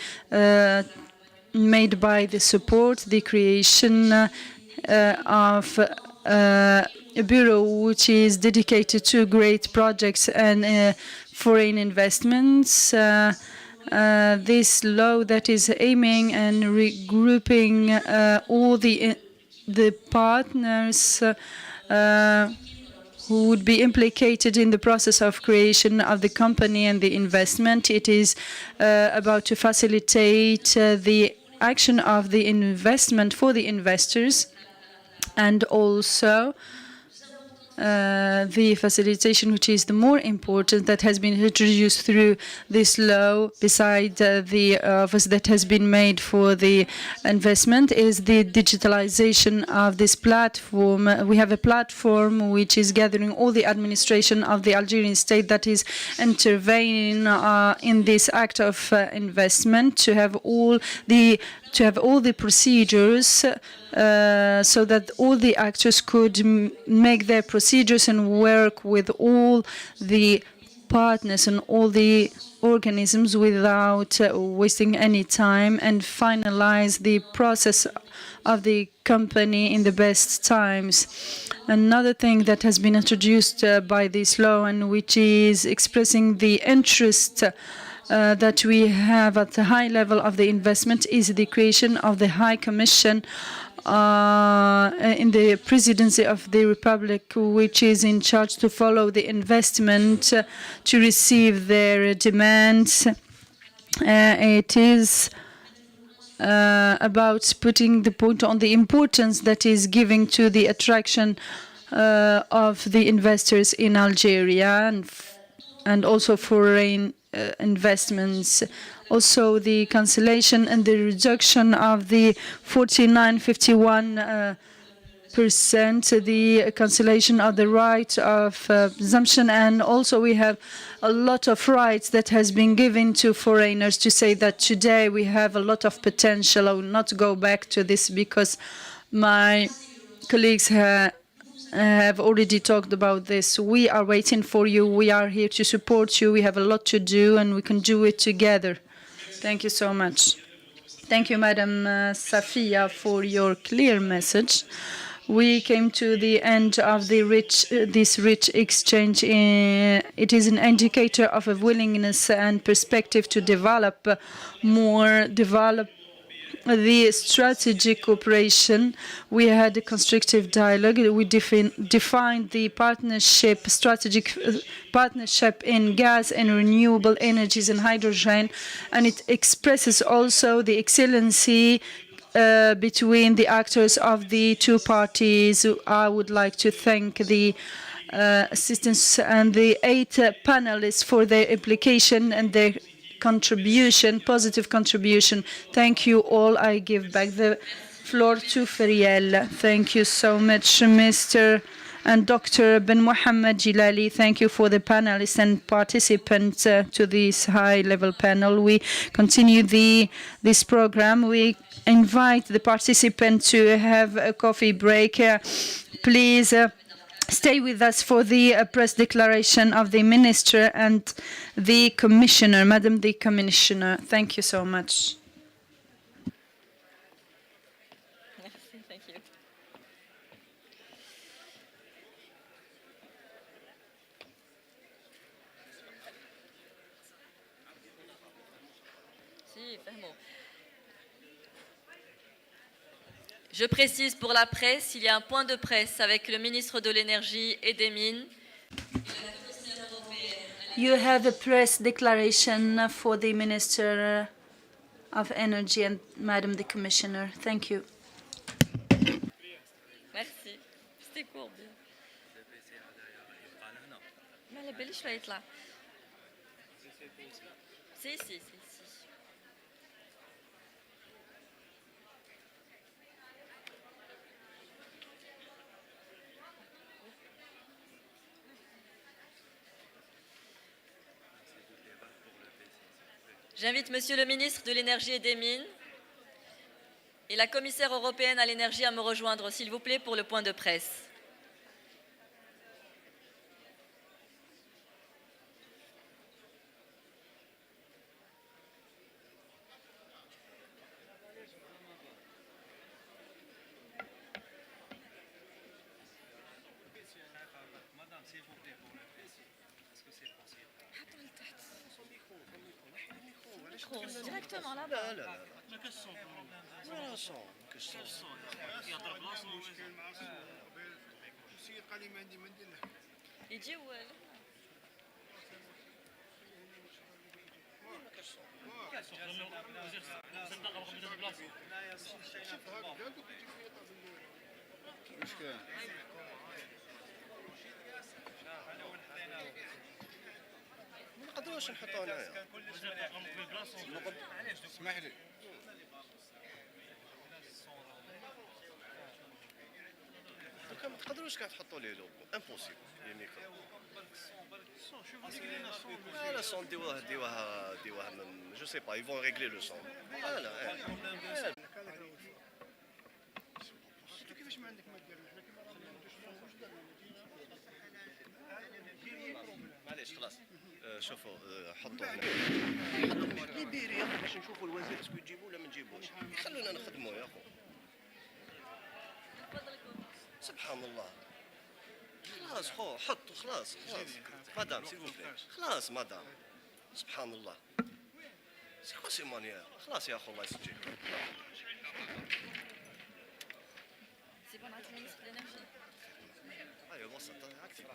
made by the support, the creation of a bureau which is dedicated to great projects and foreign investments. This law that is aiming and regrouping all the partners who would be implicated in the process of creation of the company and the investment. It is about to facilitate the action of the investment for the investors, and also the facilitation, which is the more important, that has been introduced through this law, beside the office that has been made for the investment, is the digitalization of this platform. We have a platform which is gathering all the administration of the Algerian state that is intervening in this act of investment, to have all the procedures so that all the actors could make their procedures and work with all the partners and all the organisms without wasting any time, and finalize the process of the company in the best times. Another thing that has been introduced by this law, and which is expressing the interest that we have at the high level of the investment, is the creation of the High Commission in the Presidency of the Republic, which is in charge to follow the investment, to receive their demands. It is about putting the point on the importance that is given to the attraction of the investors in Algeria, and also foreign investments. Also the cancellation and the reduction of the 49.51%, the cancellation of the right of presumption, and also we have a lot of rights that has been given to foreigners, to say that today we have a lot of potential. I will not go back to this because my colleagues have already talked about this. We are waiting for you. We are here to support you. We have a lot to do, and we can do it together. Thank you so much. Thank you, Madam Safia, for your clear message. We came to the end of this rich exchange. It is an indicator of a willingness and perspective to develop the strategic cooperation. We had a constructive dialogue. We defined the strategic partnership in gas and renewable energies and hydrogen, and it expresses also the excellency between the actors of the two parties. I would like to thank the assistants and the 8 panelists for their implication and their positive contribution. Thank you all. I give back the floor to Feriel. Thank you so much, Mr. and Dr. Ben Mohammed Jilali. Thank you for the panelists and participants to this high-level panel. We continue this program. We invite the participants to have a coffee break. Please stay with us for the press declaration of the Minister and the Commissioner. Madam the Commissioner, thank you so much. Thank you. Je précise pour la presse, il y a un point de presse avec le ministre de l'Énergie et des Mines. You have a press declaration for the Minister of Energy and Madam the Commissioner. Thank you. Merci. C'était court bien. ما على باليش لا يطلع. Si. J'invite Monsieur le ministre de l'Énergie et des Mines et la commissaire européenne à l'énergie à me rejoindre, s'il vous plaît, pour le point de presse. Directement là-bas. يجي ولا ما نقدروش نحطوه هنايا. اسمح لي. دوكا ما تقدروش كاع تحطوا ليه لوغو امبوسيبل لي ميكرو. لا سون ديوها جو سي با يفون ريغلي لو سون. لا كيفاش ما عندك ما دير معليش خلاص شوفوا حطوا هنا حطوا ليبيريا باش نشوفوا الوزير اسكو يجيبوا ولا ما نجيبوش خلونا نخدموا يا اخو سبحان الله خلاص خو حط خلاص مدام سيل بلي خلاص مدام سبحان الله سي سي مانيير خلاص يا اخو الله يسجيك سي بون عطي المينيستر دو الانرجي ايوه وسط اكتب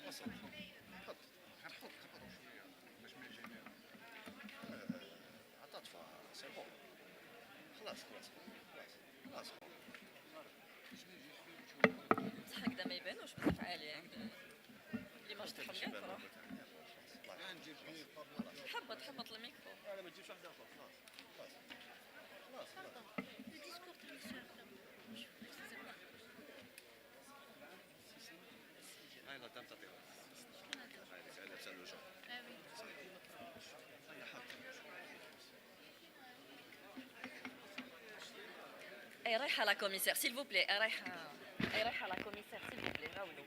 وسط حط حط شويه باش ما يجي عطات سي بون خلاص بصح هكذا ما يبانوش بزاف عالي هكذا ليماج تاعهم ياك تحبط الميكرو لا ما تجيبش واحده اخرى خلاص هاي لا تنتظر هاي سالو جو اي رايحه لا كوميسير سيل فو بلي رايحه لا كوميسير سيل فو بلي راولو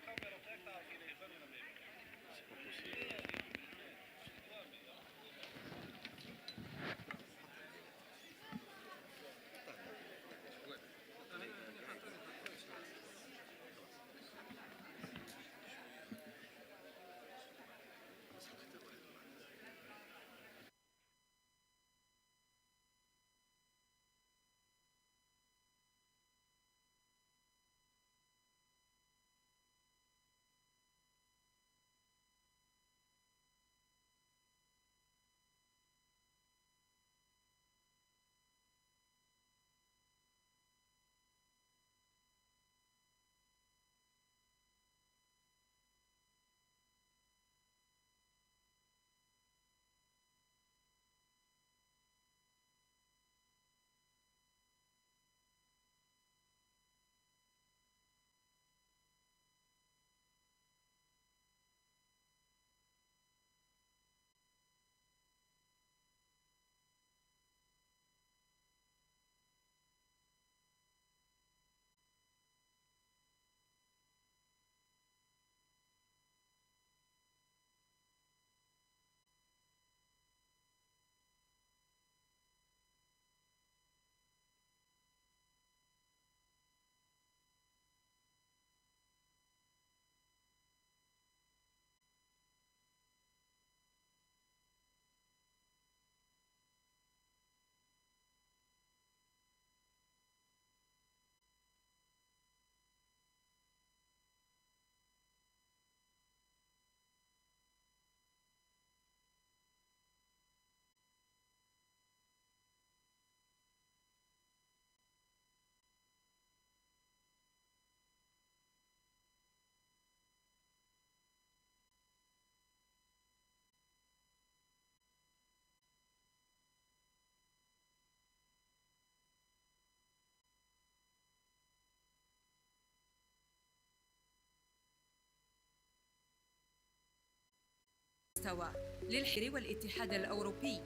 للحوار والاتحاد الأوروبي.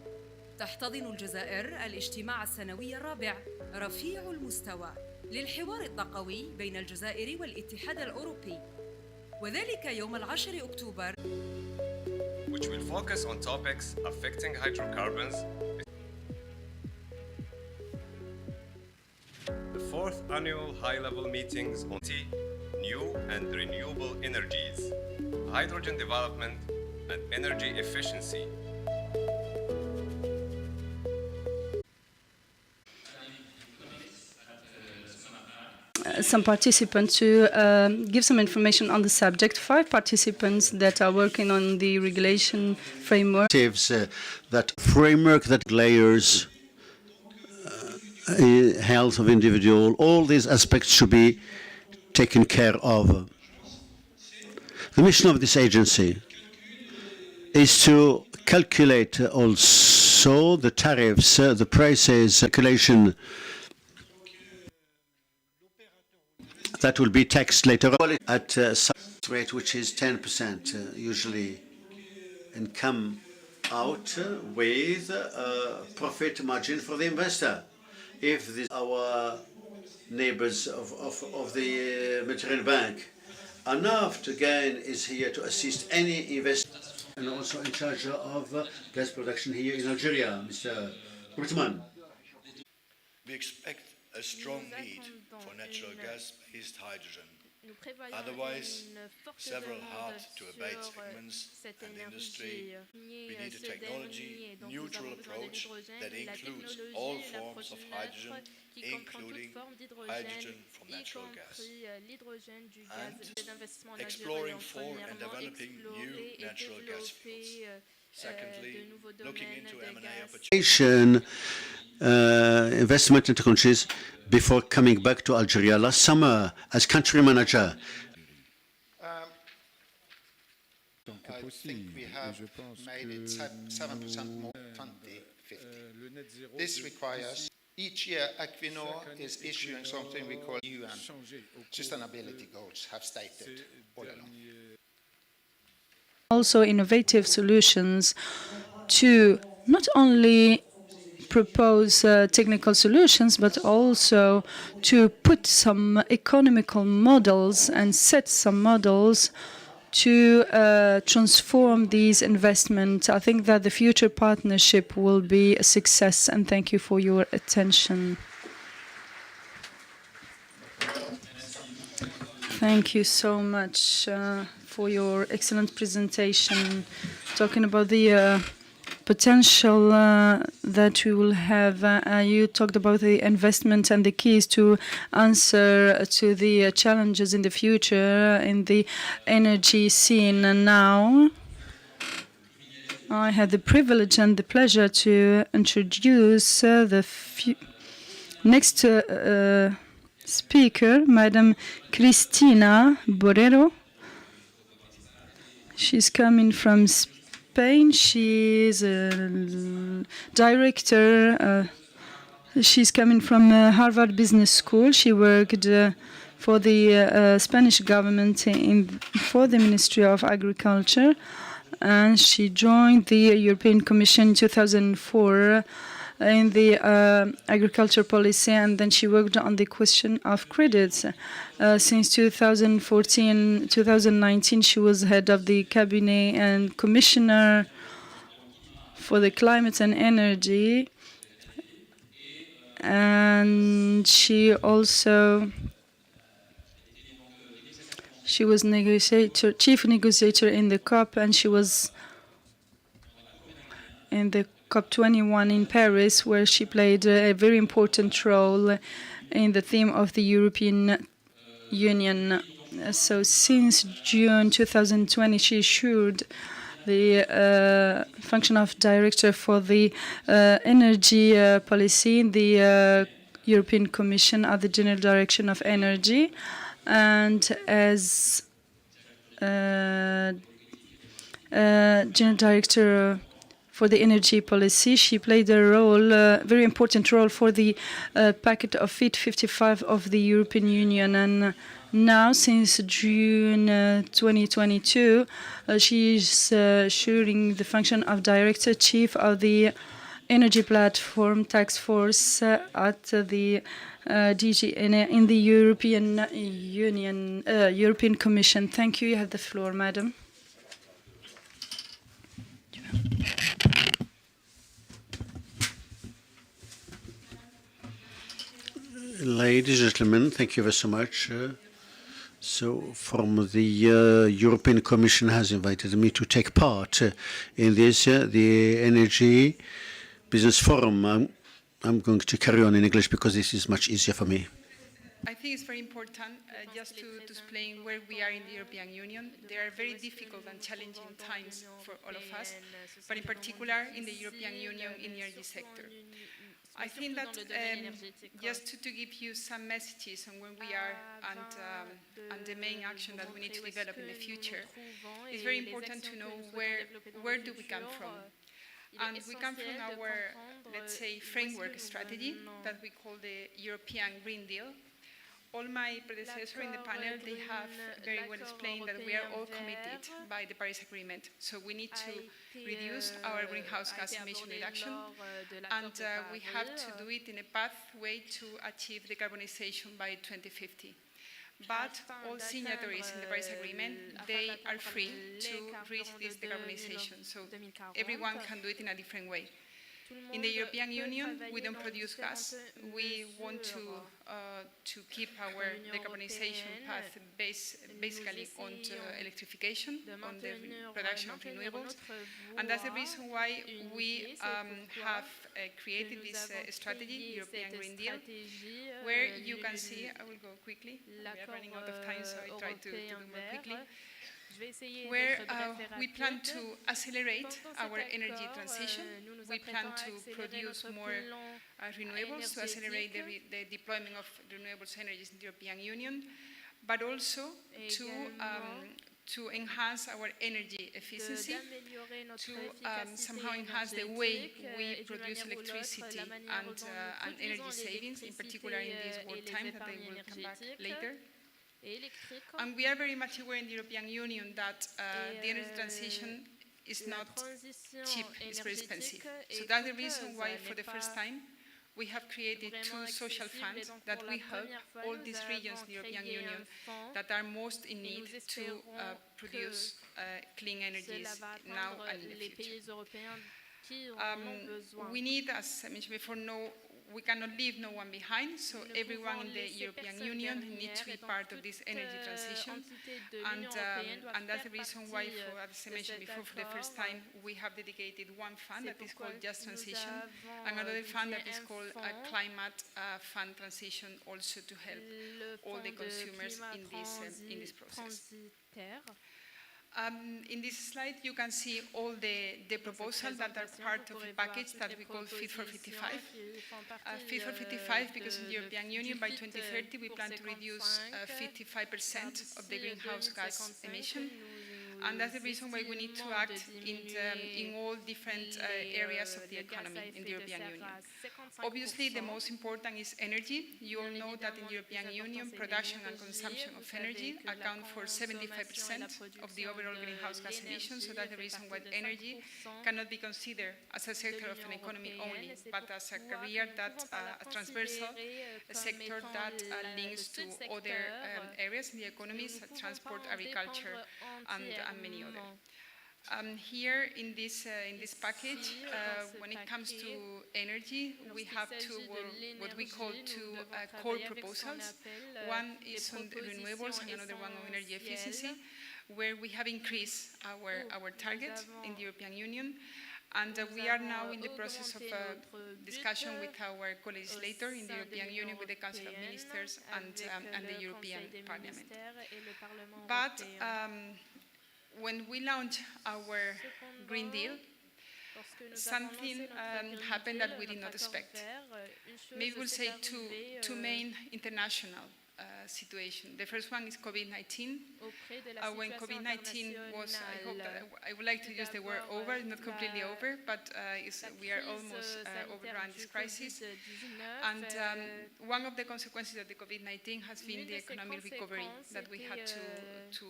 تحتضن الجزائر الاجتماع السنوي الرابع رفيع المستوى للحوار الطاقوي بين الجزائر والاتحاد الأوروبي، وذلك يوم 10 أكتوبر، which will focus on topics affecting hydrocarbons. The fourth annual high-level meetings on new and renewable energies, hydrogen development, and energy efficiency. some participants to give some information on the subject. 5 participants that are working on the regulation framework. That framework, that layers, health of individual, all these aspects should be taken care of. The mission of this agency is to calculate also the tariffs, the prices, calculation that will be taxed later on at a rate which is 10% usually, and come out with a profit margin for the investor. If our neighbors of the Mediterranean Bank, enough again is here to assist any investor, and also in charge of gas production here in Algeria, Mr. Gutman. We expect a strong need for natural gas-based hydrogen. Otherwise, several hard-to-abate segments and industry, we need a technology-neutral approach that includes all forms of hydrogen, including hydrogen from natural gas, and exploring for and developing new natural gas fields. Secondly, looking into M&A opportunities. Investment into countries before coming back to Algeria last summer as country manager. I think we have made it 7% more 2050. This requires, each year Equinor is issuing something we call UN sustainability goals have stated all along. Also innovative solutions to not only propose technical solutions, but also to put some economical models and set some models to transform these investments. I think that the future partnership will be a success, and thank you for your attention. Thank you so much for your excellent presentation, talking about the potential that we will have. You talked about the investment and the keys to answer to the challenges in the future in the energy scene. And now I had the privilege and the pleasure to introduce the next speaker, Madam Cristina Borrero. She's coming from Spain. She is a director. She's coming from Harvard Business School. She worked for the Spanish government for the Ministry of Agriculture, and she joined the European Commission in 2004 in the agriculture policy, and then she worked on the question of credits. Since 2014, 2019, she was head of the cabinet and commissioner for the climate and energy. And she was chief negotiator in the COP, and she was in the COP21 in Paris, where she played a very important role in the theme of the European Union. So since June 2020, she assured the function of director for the energy policy in the European Commission at the General Direction of Energy. And as General Director for the energy policy, she played a role, very important role for the packet of Fit 55 of the European Union. And now, since June 2022, she is assuring the function of Director Chief of the Energy Platform Task Force at the DG in the European Union, European Commission. Thank you. You have the floor, Madam. Ladies and gentlemen, thank you very so much. So, from the European Commission has invited me to take part in this, the Energy Business Forum. I'm going to carry on in English because this is much easier for me. I think it's very important just to explain where we are in the European Union. There are very difficult and challenging times for all of us, but in particular in the European Union in the energy sector. I think that just to give you some messages on where we are and the main action that we need to develop in the future, it's very important to know where do we come from. And we come from our, let's say, framework strategy that we call the European Green Deal. All my predecessors in the panel, they have very well explained that we are all committed by the Paris Agreement. So we need to reduce our greenhouse gas emission reduction, and we have to do it in a pathway to achieve decarbonization by 2050. But all signatories in the Paris Agreement, they are free to reach this decarbonization. So everyone can do it in a different way. In the European Union, we don't produce gas. We want to keep our decarbonization path basically on electrification, on the production of renewables. And that's the reason why we have created this strategy, European Green Deal, where you can see, I will go quickly, we are running out of time, so I try to do more quickly, where we plan to accelerate our energy transition. We plan to produce more renewables, to accelerate the deployment of renewables energies in the European Union, but also to enhance our energy efficiency, to somehow enhance the way we produce electricity and energy savings, in particular in this wartime that I will come back later. And we are very much aware in the European Union that the energy transition is not cheap, it's very expensive. So that's the reason why for the first time we have created two social funds that we help all these regions in the European Union that are most in need to produce clean energies now and in the future. We need, as I mentioned before, we cannot leave no one behind, so everyone in the European Union needs to be part of this energy transition. And that's the reason why, as I mentioned before, for the first time, we have dedicated one fund that is called Just Transition, and another fund that is called Climate Fund Transition, also to help all the consumers in this process. In this slide, you can see all the proposals that are part of a package that we call Fit for 55. Fit for 55, because in the European Union, by 2030, we plan to reduce 55% of the greenhouse gas emission. And that's the reason why we need to act in all different areas of the economy in the European Union. Obviously, the most important is energy. You all know that in the European Union, production and consumption of energy account for 75% of the overall greenhouse gas emissions. So that's the reason why energy cannot be considered as a sector of an economy only, but as a career that, a transversal sector that links to other areas in the economy, such as transport, agriculture, and many others. Here in this package, when it comes to energy, we have what we call two core proposals. One is on renewables and another one on energy efficiency, where we have increased our target in the European Union. And we are now in the process of discussion with our co-legislator in the European Union, with the Council of Ministers and the European Parliament. But when we launched our Green Deal, something happened that we did not expect. Maybe we'll say two main international situation. The first one is COVID-19. When COVID-19 was, I would like to use the word over, not completely over, but we are almost overrun this crisis. And one of the consequences of the COVID-19 has been the economic recovery that we had to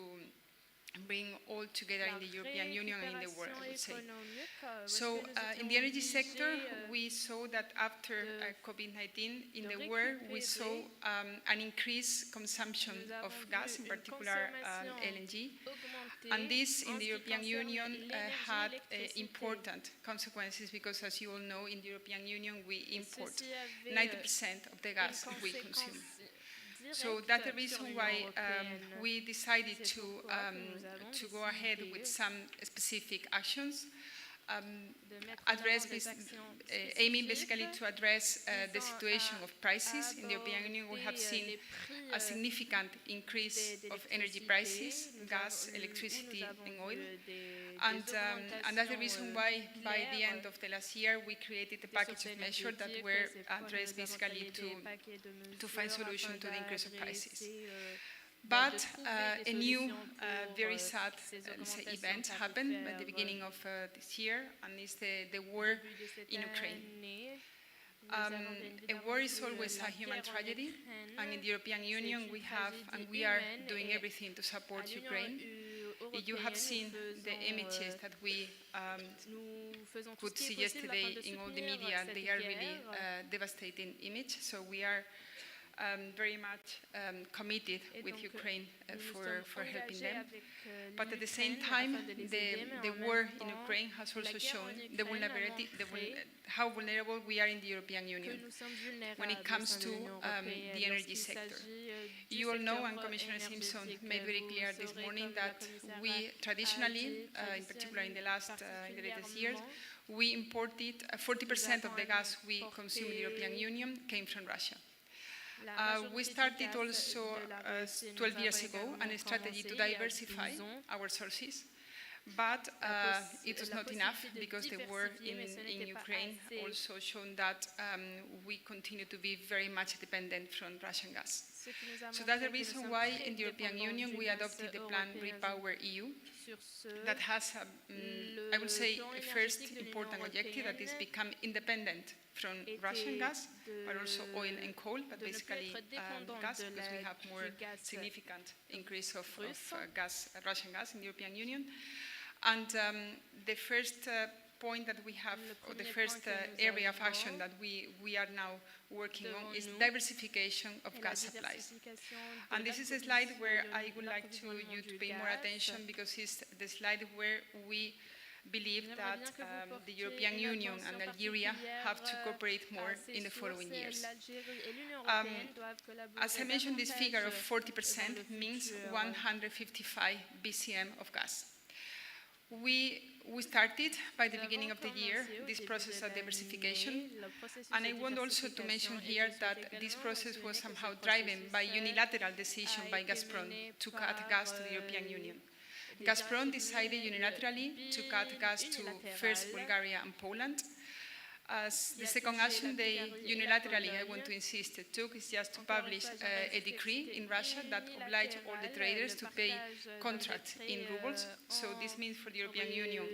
bring all together in the European Union and in the world, I would say. So in the energy sector, we saw that after COVID-19 in the world, we saw an increased consumption of gas, in particular LNG. And this in the European Union had important consequences because, as you all know, in the European Union, we import 90% of the gas we consume. So that's the reason why we decided to go ahead with some specific actions. aiming basically to address the situation of prices in the European Union. We have seen a significant increase of energy prices, gas, electricity, and oil. And that's the reason why, by the end of the last year, we created a package of measures that were addressed basically to find solutions to the increase of prices. But a new, very sad event happened at the beginning of this year, and it's the war in Ukraine. A war is always a human tragedy, and in the European Union we are doing everything to support Ukraine. If you have seen the images that we could see yesterday in all the media, they are really devastating images. So we are very much committed with Ukraine for helping them. But at the same time, the war in Ukraine has also shown the vulnerability, how vulnerable we are in the European Union when it comes to the energy sector. You all know, and Commissioner Simpson made very clear this morning, that we traditionally, in particular in the latest years, we imported 40% of the gas we consume in the European Union came from Russia. We started also 12 years ago a strategy to diversify our sources, but it was not enough because the war in Ukraine also shown that we continue to be very much dependent from Russian gas. So that's the reason why in the European Union we adopted the plan Repower EU that has, I would say, a first important objective, that is become independent from Russian gas, but also oil and coal, but basically gas, because we have more significant increase of Russian gas in the European Union. And the first point that we have, or the first area of action that we are now working on, is diversification of gas supplies. And this is a slide where I would like you to pay more attention, because it's the slide where we believe that the European Union and Algeria have to cooperate more in the following years. As I mentioned, this figure of 40% means 155 BCM of gas. We started by the beginning of the year this process of diversification, and I want also to mention here that this process was somehow driven by unilateral decision by Gazprom to cut gas to the European Union. Gazprom decided unilaterally to cut gas to first Bulgaria and Poland. As the second action they unilaterally, I want to insist, took is just to publish a decree in Russia that obliged all the traders to pay contracts in rubles. So this means for the European Union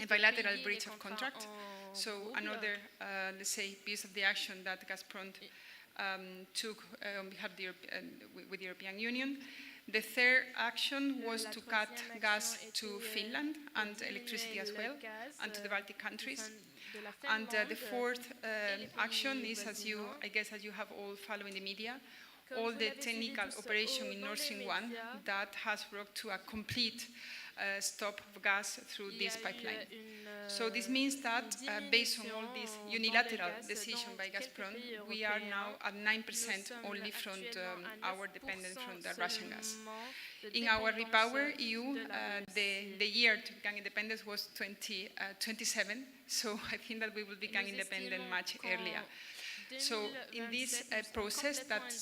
a bilateral breach of contract. So another, let's say, piece of the action that Gazprom took on behalf of with the European Union. The third action was to cut gas to Finland and electricity as well, and to the Baltic countries. And the fourth action is, I guess, as you have all followed in the media, all the technical operation in Nord Stream 1 that has brought to a complete stop of gas through this pipeline. So this means that based on all this unilateral decision by Gazprom, we are now at 9% only from our dependence from the Russian gas. In our Repower EU, the year to become independent was 2027, so I think that we will become independent much earlier. So in this process that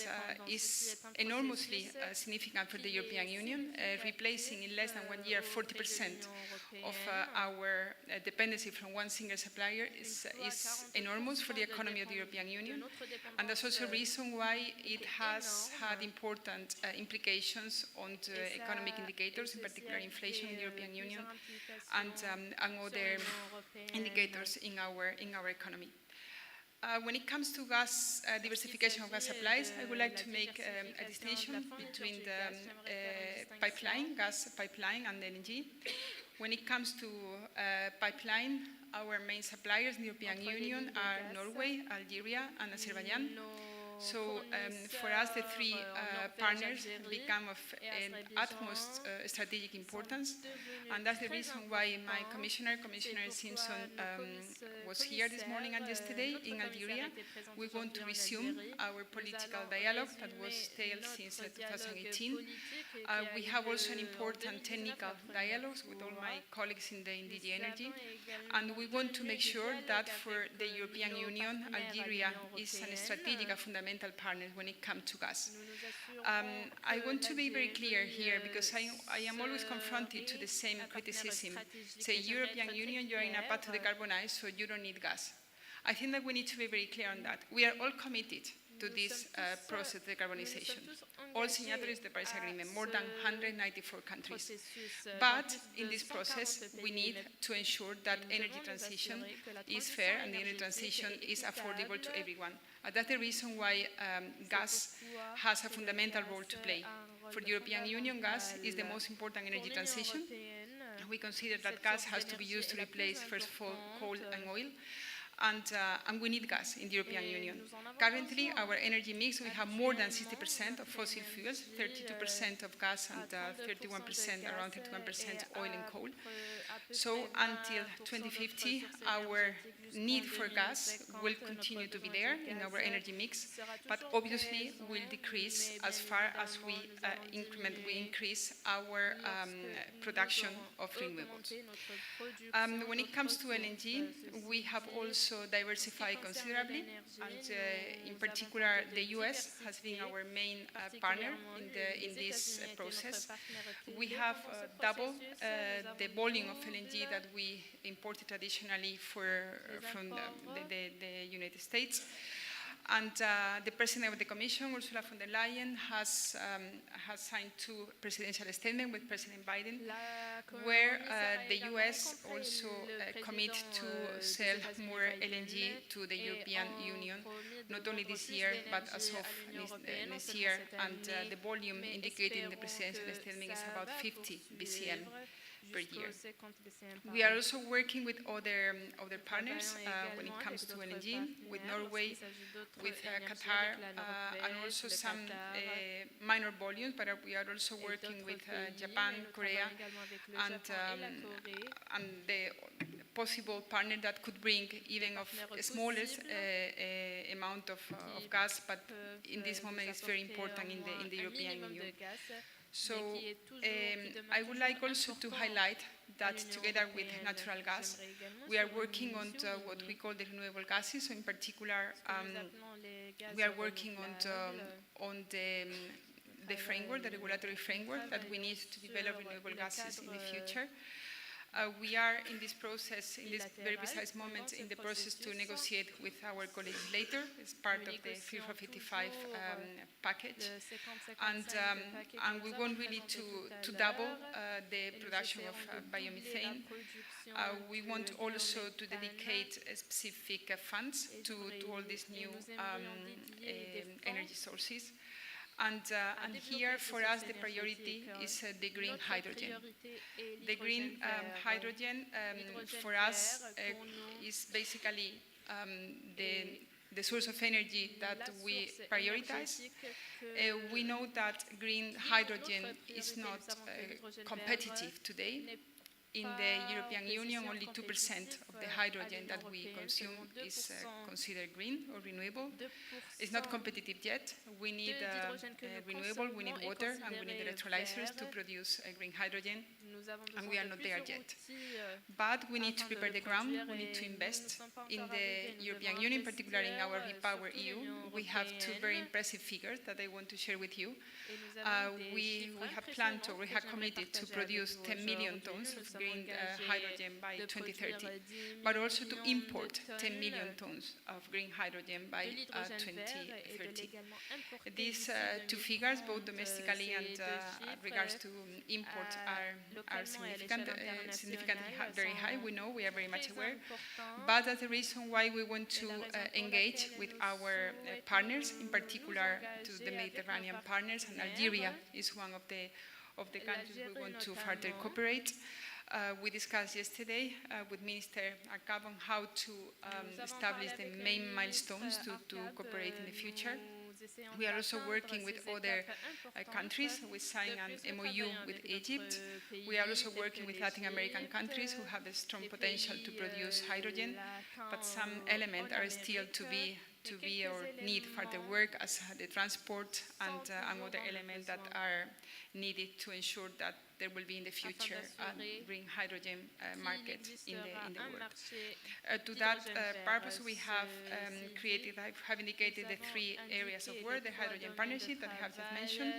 is enormously significant for the European Union, replacing in less than 1 year 40% of our dependency from one single supplier is enormous for the economy of the European Union. And that's also a reason why it has had important implications on the economic indicators, in particular inflation in the European Union, and other indicators in our economy. When it comes to gas diversification of gas supplies, I would like to make a distinction between the gas pipeline and the LNG. When it comes to pipeline, our main suppliers in the European Union are Norway, Algeria, and Azerbaijan. So for us, the three partners become of utmost strategic importance, and that's the reason why my Commissioner Simpson, was here this morning and yesterday in Algeria. We want to resume our political dialogue that was stale since 2018. We have also an important technical dialogue with all my colleagues in the DG Energy, and we want to make sure that for the European Union, Algeria is a strategic and fundamental partner when it comes to gas. I want to be very clear here because I am always confronted to the same criticism. Say, European Union, you're in a path to decarbonize, so you don't need gas. I think that we need to be very clear on that. We are all committed to this process of decarbonization. All signatories of the Paris Agreement, more than 194 countries. But in this process, we need to ensure that energy transition is fair and the energy transition is affordable to everyone. That's the reason why gas has a fundamental role to play. For the European Union, gas is the most important energy transition. We consider that gas has to be used to replace, first of all, coal and oil. And we need gas in the European Union. Currently, our energy mix, we have more than 60% of fossil fuels, 32% of gas and 31%, around 31% oil and coal. So until 2050, our need for gas will continue to be there in our energy mix, but obviously will decrease as far as we increase our production of renewables. When it comes to LNG, we have also diversified considerably, and in particular, the US has been our main partner in this process. We have doubled the volume of LNG that we imported traditionally from the United States. And the President of the Commission, Ursula von der Leyen, has signed two presidential statements with President Biden, where the US also commit to sell more LNG to the European Union, not only this year, but as of next year. And the volume indicated in the presidential statement is about 50 BCM per year. We are also working with other partners when it comes to LNG, with Norway, with Qatar, and also some minor volumes, but we are also working with Japan, Korea, and the possible partner that could bring even of the smallest amount of gas, but in this moment it's very important in the European Union. So I would like also to highlight that together with natural gas, we are working on what we call the renewable gases. So in particular, we are working on the framework, the regulatory framework that we need to develop renewable gases in the future. We are in this process, in this very precise moment, in the process to negotiate with our co-legislator. It's part of the Fit for 55 package. And we want really to double the production of biomethane. We want also to dedicate specific funds to all these new energy sources. And here, for us, the priority is the green hydrogen. The green hydrogen, for us, is basically the source of energy that we prioritize. We know that green hydrogen is not competitive today. In the European Union, only 2% of the hydrogen that we consume is considered green or renewable. It's not competitive yet. We need renewable, we need water, and we need electrolyzers to produce green hydrogen, and we are not there yet. But we need to prepare the ground, we need to invest in the European Union, particularly in our Repower EU. We have two very impressive figures that I want to share with you. We have planned, or we have committed to produce 10 million tons of green hydrogen by 2030, but also to import 10 million tons of green hydrogen by 2030. These two figures, both domestically and regards to import, are significantly very high. We know, we are very much aware, but that's the reason why we want to engage with our partners, in particular to the Mediterranean partners, and Algeria is one of the countries we want to further cooperate. We discussed yesterday with Minister Arcab on how to establish the main milestones to cooperate in the future. We are also working with other countries. We signed an MOU with Egypt. We are also working with Latin American countries who have a strong potential to produce hydrogen, but some elements are still to be or need further work, as the transport and other elements that are needed to ensure that there will be in the future a green hydrogen market in the world. To that purpose, we have have indicated the 3 areas of work: the hydrogen partnership that I have just mentioned,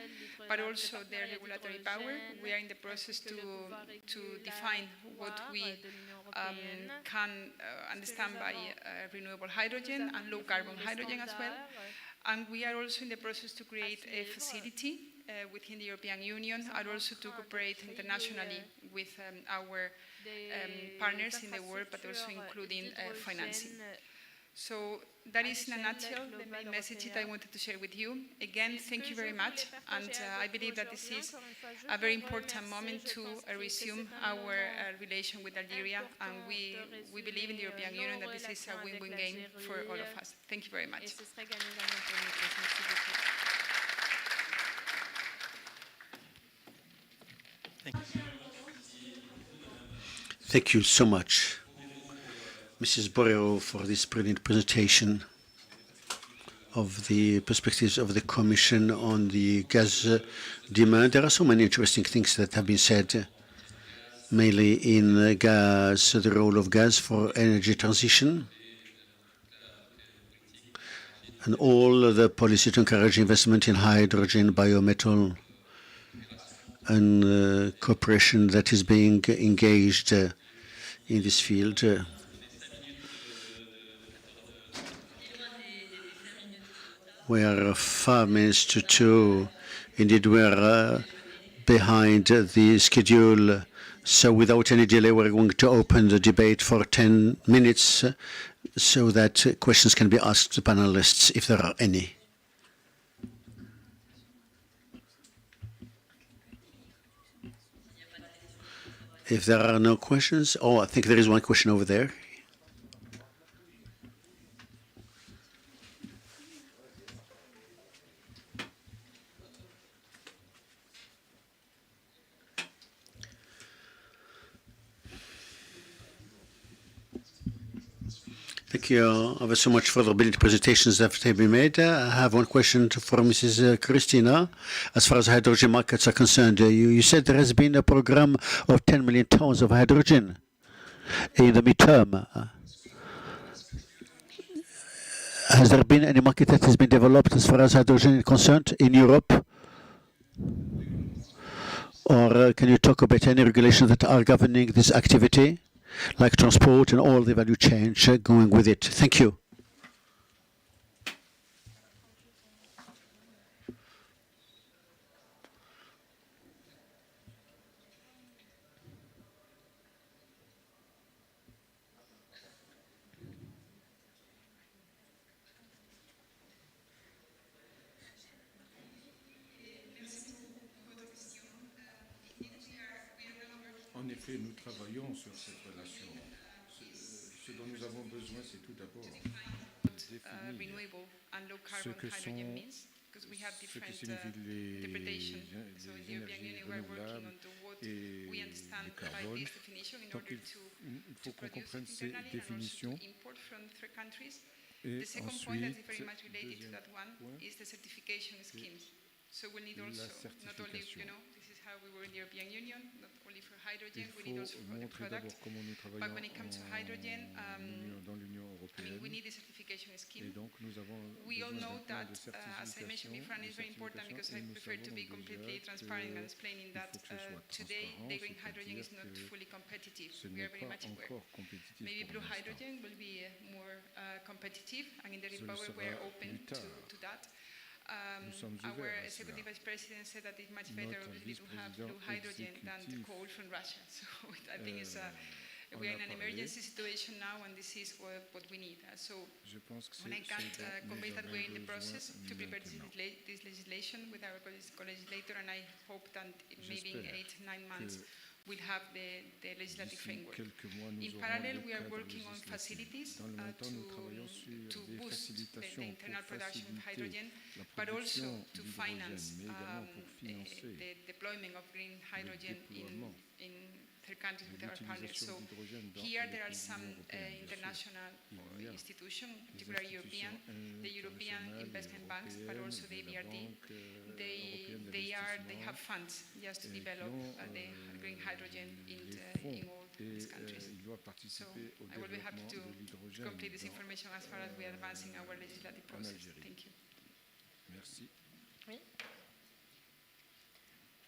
but also the regulatory power. We are in the process to define what we can understand by renewable hydrogen and low carbon hydrogen as well. And we are also in the process to create a facility within the European Union, and also to cooperate internationally with our partners in the world, but also including financing. So that is in a nutshell the main message that I wanted to share with you. Again, thank you very much, and I believe that this is a very important moment to resume our relation with Algeria, and we believe in the European Union that this is a win-win game for all of us. Thank you very much. Thank you so much, Mrs. Borrero, for this brilliant presentation of the perspectives of the Commission on the gas demand. There are so many interesting things that have been said, mainly in gas, the role of gas for energy transition, and all the policy to encourage investment in hydrogen, biometal, and cooperation that is being engaged in this field. We are 5 minutes to 2. Indeed, we are behind the schedule. So without any delay, we're going to open the debate for 10 minutes so that questions can be asked to panelists, if there are any. If there are no questions, I think there is one question over there. Thank you ever so much for the brilliant presentations that have been made. I have one question for Mrs. Christina. As far as hydrogen markets are concerned, you said there has been a program of 10 million tons of hydrogen in the midterm. Has there been any market that has been developed as far as hydrogen is concerned in Europe? Or can you talk about any regulations that are governing this activity, like transport and all the value chain going with it? Thank you. En effet, nous travaillons sur cette relation. Ce dont nous avons besoin, c'est tout d'abord définir ce que signifient les énergies renouvelables et le carbone. Donc il faut qu'on comprenne ces définitions. Et ensuite, deuxième point, So we need also, not only, this is how we were in the European Union, not only for hydrogen, we need also for the product. But when it comes to hydrogen, we need a certification scheme. We all know that, as I mentioned before, and it's very important because I prefer to be completely transparent and explaining that today the green hydrogen is not fully competitive. We are very much aware. Maybe blue hydrogen will be more competitive, and in the REPower we're open to that. Our executive vice president said that it's much better obviously to have blue hydrogen than the coal from Russia. So I think it's we are in an emergency situation now, and this is what we need. So when I can't convey that we're in the process to prepare this legislation with our co-legislator, and I hope that maybe in 8-9 months will have the legislative framework. In parallel, we are working on facilities to boost the internal production of hydrogen, but also to finance the deployment of green hydrogen in third countries with our partners. So here there are some international institutions, particularly European, the European investment banks, but also the EBRD. They have funds just to develop the green hydrogen in all these countries. So I will be happy to complete this information as far as we are advancing our legislative process. Thank you. Merci. Oui.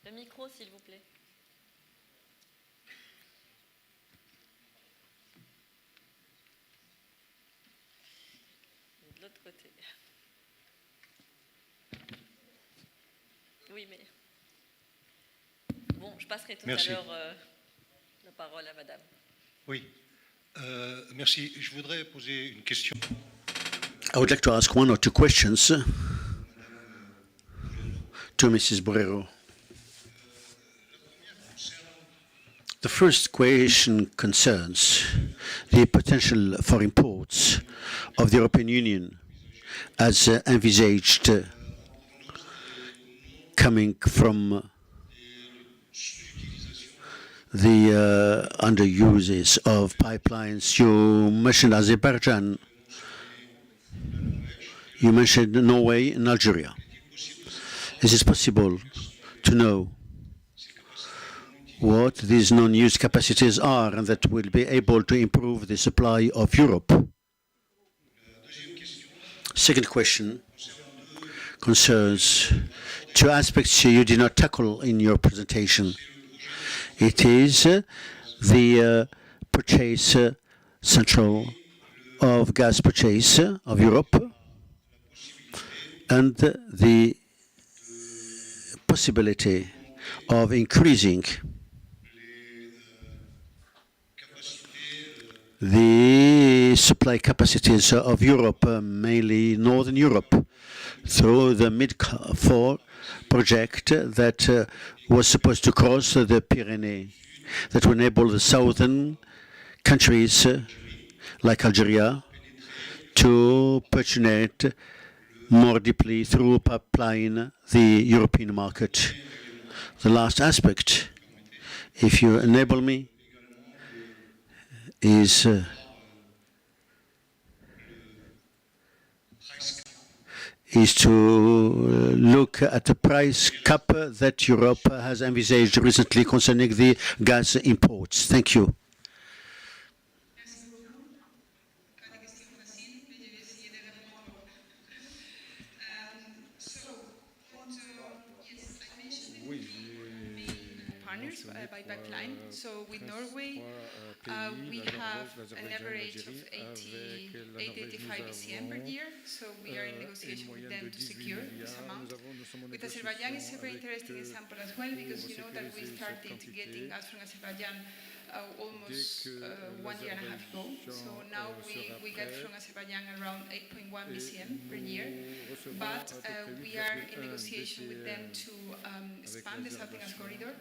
Le micro, s'il vous plaît. De l'autre côté. Oui, mais... Bon, je passerai tout Merci. à l'heure la parole à madame. Oui, merci. Je voudrais poser une question. I would like to ask one or two questions to Mrs. Borrero. The first question concerns the potential for imports of the European Union as envisaged coming from the underuses of pipelines. You mentioned Azerbaijan, you mentioned Norway and Algeria. Is it possible to know what these non-used capacities are and that will be able to improve the supply of Europe? Second question concerns two aspects you did not tackle in your presentation. It is the purchase central of gas purchase of Europe and the possibility of increasing the supply capacities of Europe, mainly Northern Europe, through the Mid-4 project that was supposed to cross the Pyrenees, that will enable the southern countries like Algeria to penetrate more deeply through pipeline the European market. The last aspect, if you enable me, is to look at the price cap that Europe has envisaged recently concerning the gas imports. Thank you. Partners by pipeline. So with Norway, we have an average of 80-85 BCM per year. So we are in negotiation with them to secure this amount. With Azerbaijan, it's a very interesting example as well, because you know that we started getting gas from Azerbaijan almost 1 year and a half ago. So now we get from Azerbaijan around 8.1 BCM per year. But we are in negotiation with them to expand the Southern Gas Corridor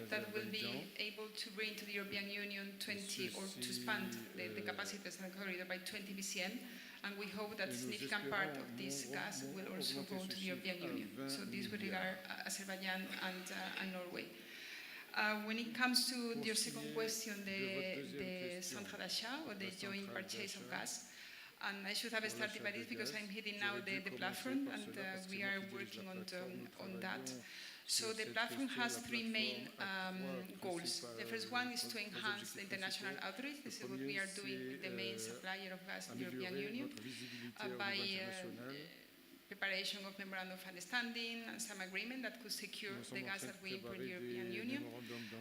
that will be able to bring to the European Union 20, or to expand the capacity of the Southern Corridor by 20 BCM. And we hope that a significant part of this gas will also go to the European Union. So this will regard Azerbaijan and Norway. When it comes to your second question, the central d'achat, or the joint purchase of gas, and I should have started by this because I'm heading now the platform, and we are working on that. So the platform has three main goals. The first one is to enhance the international outreach. This is what we are doing with the main supplier of gas in the European Union by preparation of memorandum of understanding and some agreement that could secure the gas that we import in the European Union,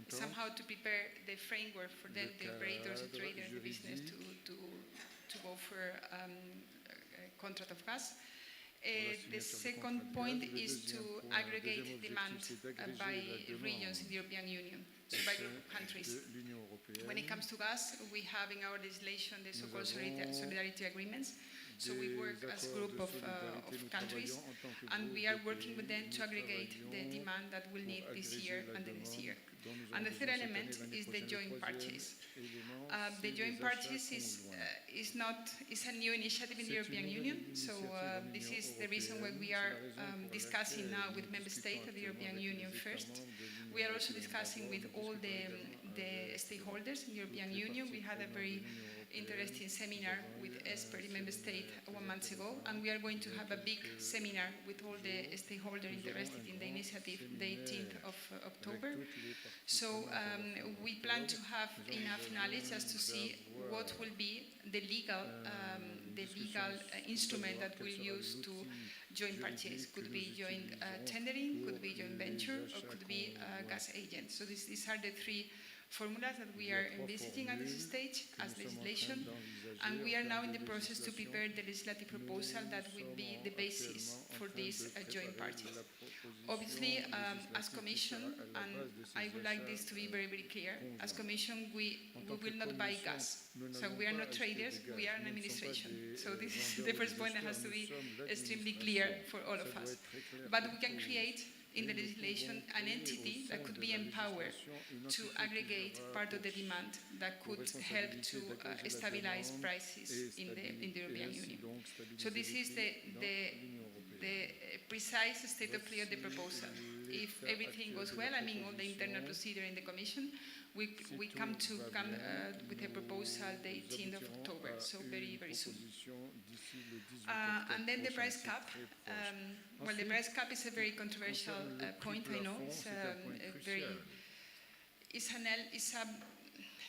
somehow to prepare the framework for them, the operators, the traders, the business to go for a contract of gas. The second point is to aggregate demand by regions in the European Union, so by group of countries. When it comes to gas, we have in our legislation the so-called solidarity agreements, So we work as a group of countries, and we are working with them to aggregate the demand that we'll need this year and the next year. And the third element is the joint purchase. The joint purchase is a new initiative in the European Union. So this is the reason why we are discussing now with member states of the European Union first. We are also discussing with all the stakeholders in the European Union. We had a very interesting seminar with experts in member states 1 month ago, and we are going to have a big seminar with all the stakeholders interested in the initiative the 18th of October. So we plan to have enough knowledge just to see what will be the legal instrument that we'll use to joint purchase. Could be joint tendering, could be joint venture, or could be gas agent. So these are the three formulas that we are envisaging at this stage as legislation, and we are now in the process to prepare the legislative proposal that will be the basis for this joint purchase. Obviously, as Commission, and I would like this to be very, very clear, as Commission, we will not buy gas. So we are not traders, we are an administration. So this is the first point that has to be extremely clear for all of us. But we can create in the legislation an entity that could be empowered to aggregate part of the demand that could help to stabilize prices in the European Union. So this is the precise state of play of the proposal. If everything goes well, I mean all the internal procedure in the Commission, we come with a proposal the 18th of October, so very, very soon. And then the price cap. Well, the price cap is a very controversial point, I know. It's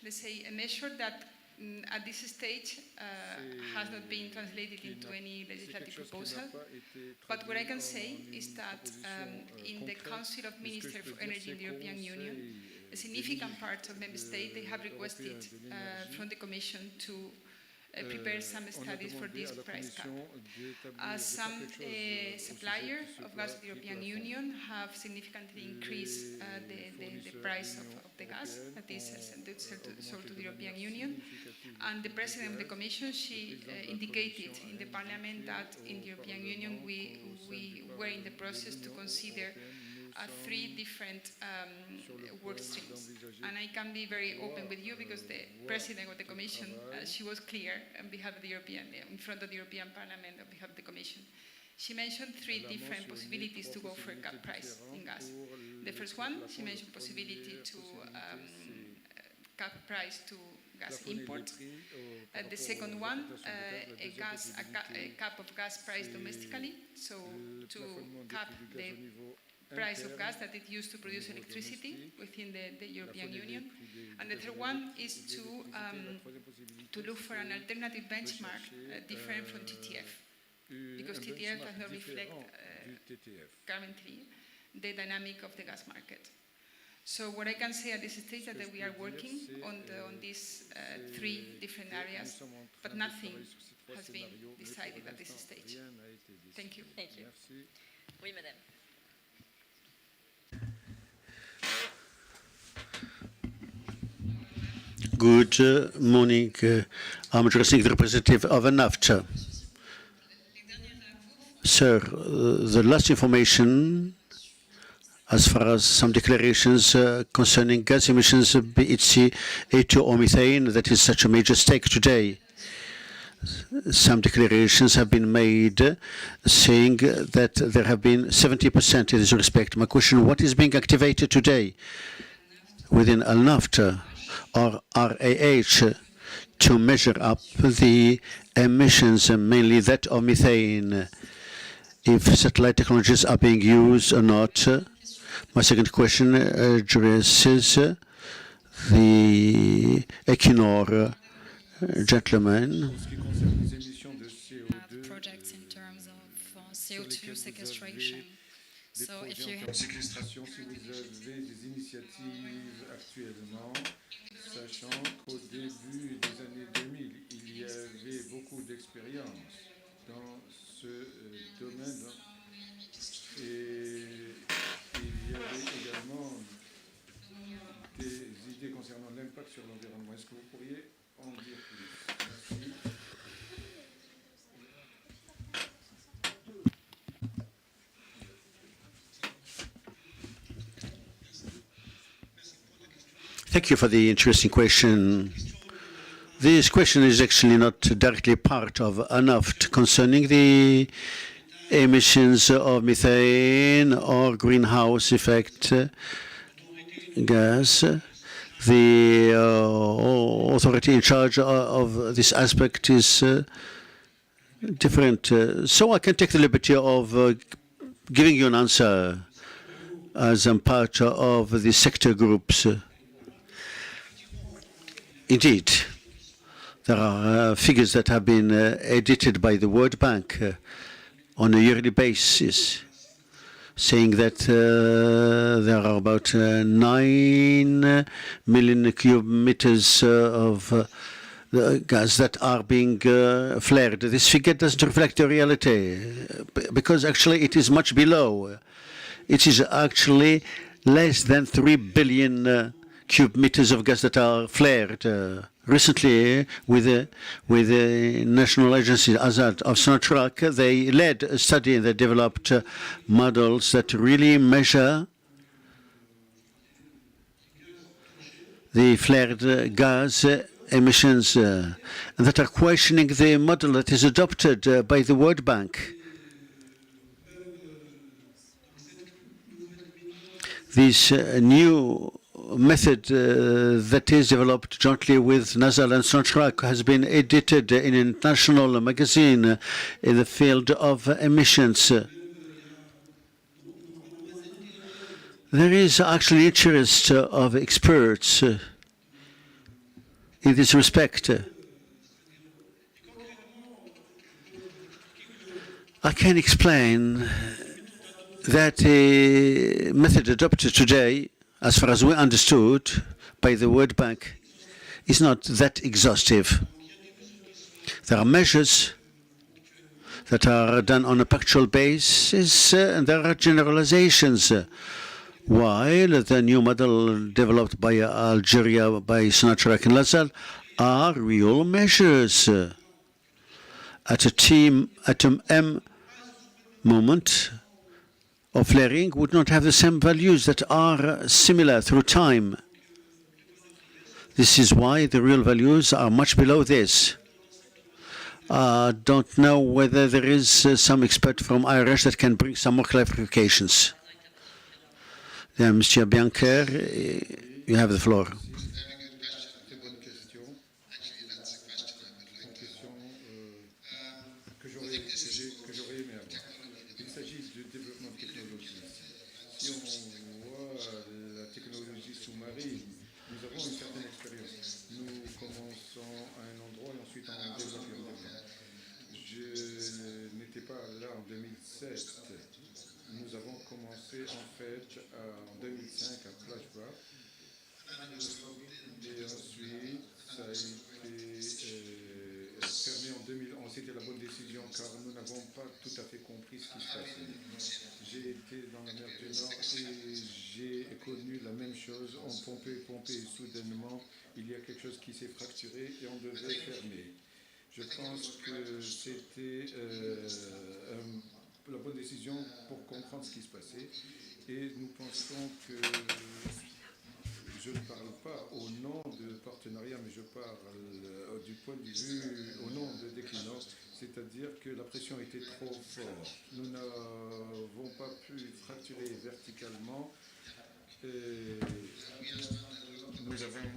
let's say, a measure that at this stage has not been translated into any legislative proposal. But what I can say is that in the Council of Ministers for Energy in the European Union, a significant part of member states, they have requested from the Commission to prepare some studies for this price cap. Some suppliers of gas of the European Union have significantly increased the price of the gas that is sold to the European Union. And the President of the Commission, she indicated in the Parliament that in the European Union we were in the process to consider 3 different work streams. And I can be very open with you because the President of the Commission, she was clear on behalf of the in front of the European Parliament on behalf of the Commission. She mentioned 3 different possibilities to go for a cap price in gas. The first one, she mentioned possibility to cap price to gas import. The second one, a cap of gas price domestically, so to cap the price of gas that it used to produce electricity within the European Union. And the third one is to look for an alternative benchmark different from TTF, because TTF does not reflect currently the dynamic of the gas market. So what I can say at this stage is that we are working on these 3 different areas, but nothing has been decided at this stage. Thank you. Thank you. Oui, madame. Good morning. I'm addressing the representative of NAFTA. Sir, the last information, as far as some declarations concerning gas emissions, be it CO2 or methane, that is such a major stake today. Some declarations have been made saying that there have been 70% in this respect. My question, what is being activated today within NAFTA or RAH to measure up the emissions, mainly that of methane, if satellite technologies are being used or not? My second question addresses the Equinor gentleman. Projects in terms of CO2 sequestration. So if you have séquestration, si vous avez des initiatives actuellement, sachant qu'au début des années 2000, il y avait beaucoup d'expérience dans ce domaine et il y avait également des idées concernant l'impact sur l'environnement. Est-ce que vous pourriez en dire plus? Merci. Thank you for the interesting question. This question is actually not directly part of UNOFT concerning the emissions of methane or greenhouse effect gas. The authority in charge of this aspect is different. So I can take the liberty of giving you an answer as I'm part of the sector groups. Indeed, there are figures that have been edited by the World Bank on a yearly basis, saying that there are about 9 million cubic meters of gas that are being flared. This figure doesn't reflect the reality, because actually it is much below. It is actually less than 3 billion cubic meters of gas that are flared. Recently, with the National Agency Azad of Sonatrach, they led a study and they developed models that really measure the flared gas emissions and that are questioning the model that is adopted by the World Bank. This new method that is developed jointly with NASA and Sonatrach has been edited in an international magazine in the field of emissions. There is actually interest of experts in this respect. I can explain that the method adopted today, as far as we understood by the World Bank, is not that exhaustive. There are measures that are done on a factual basis, and there are generalizations. While the new model developed by Algeria, by Sonatrach and LaSalle, are real measures. At atom M moment of flaring would not have the same values that are similar through time. This is why the real values are much below this. I don't know whether there is some expert from IRS that can bring some more clarifications. Mr. Biancher, you have the floor. Nous avons commencé en fait en 2005 à Flashback et ensuite ça a été fermé en 2011. C'était la bonne décision car nous n'avons pas tout à fait compris ce qui se passait. J'ai été dans la mer du Nord et j'ai connu la même chose. On pompait et soudainement il y a quelque chose qui s'est fracturé et on devait fermer. Je pense que c'était la bonne décision pour comprendre ce qui se passait. Et nous pensons que je ne parle pas au nom de partenariat, mais je parle du point de vue au nom de Déclinor, c'est-à-dire que la pression était trop forte. Nous n'avons pas pu fracturer verticalement. Et nous avons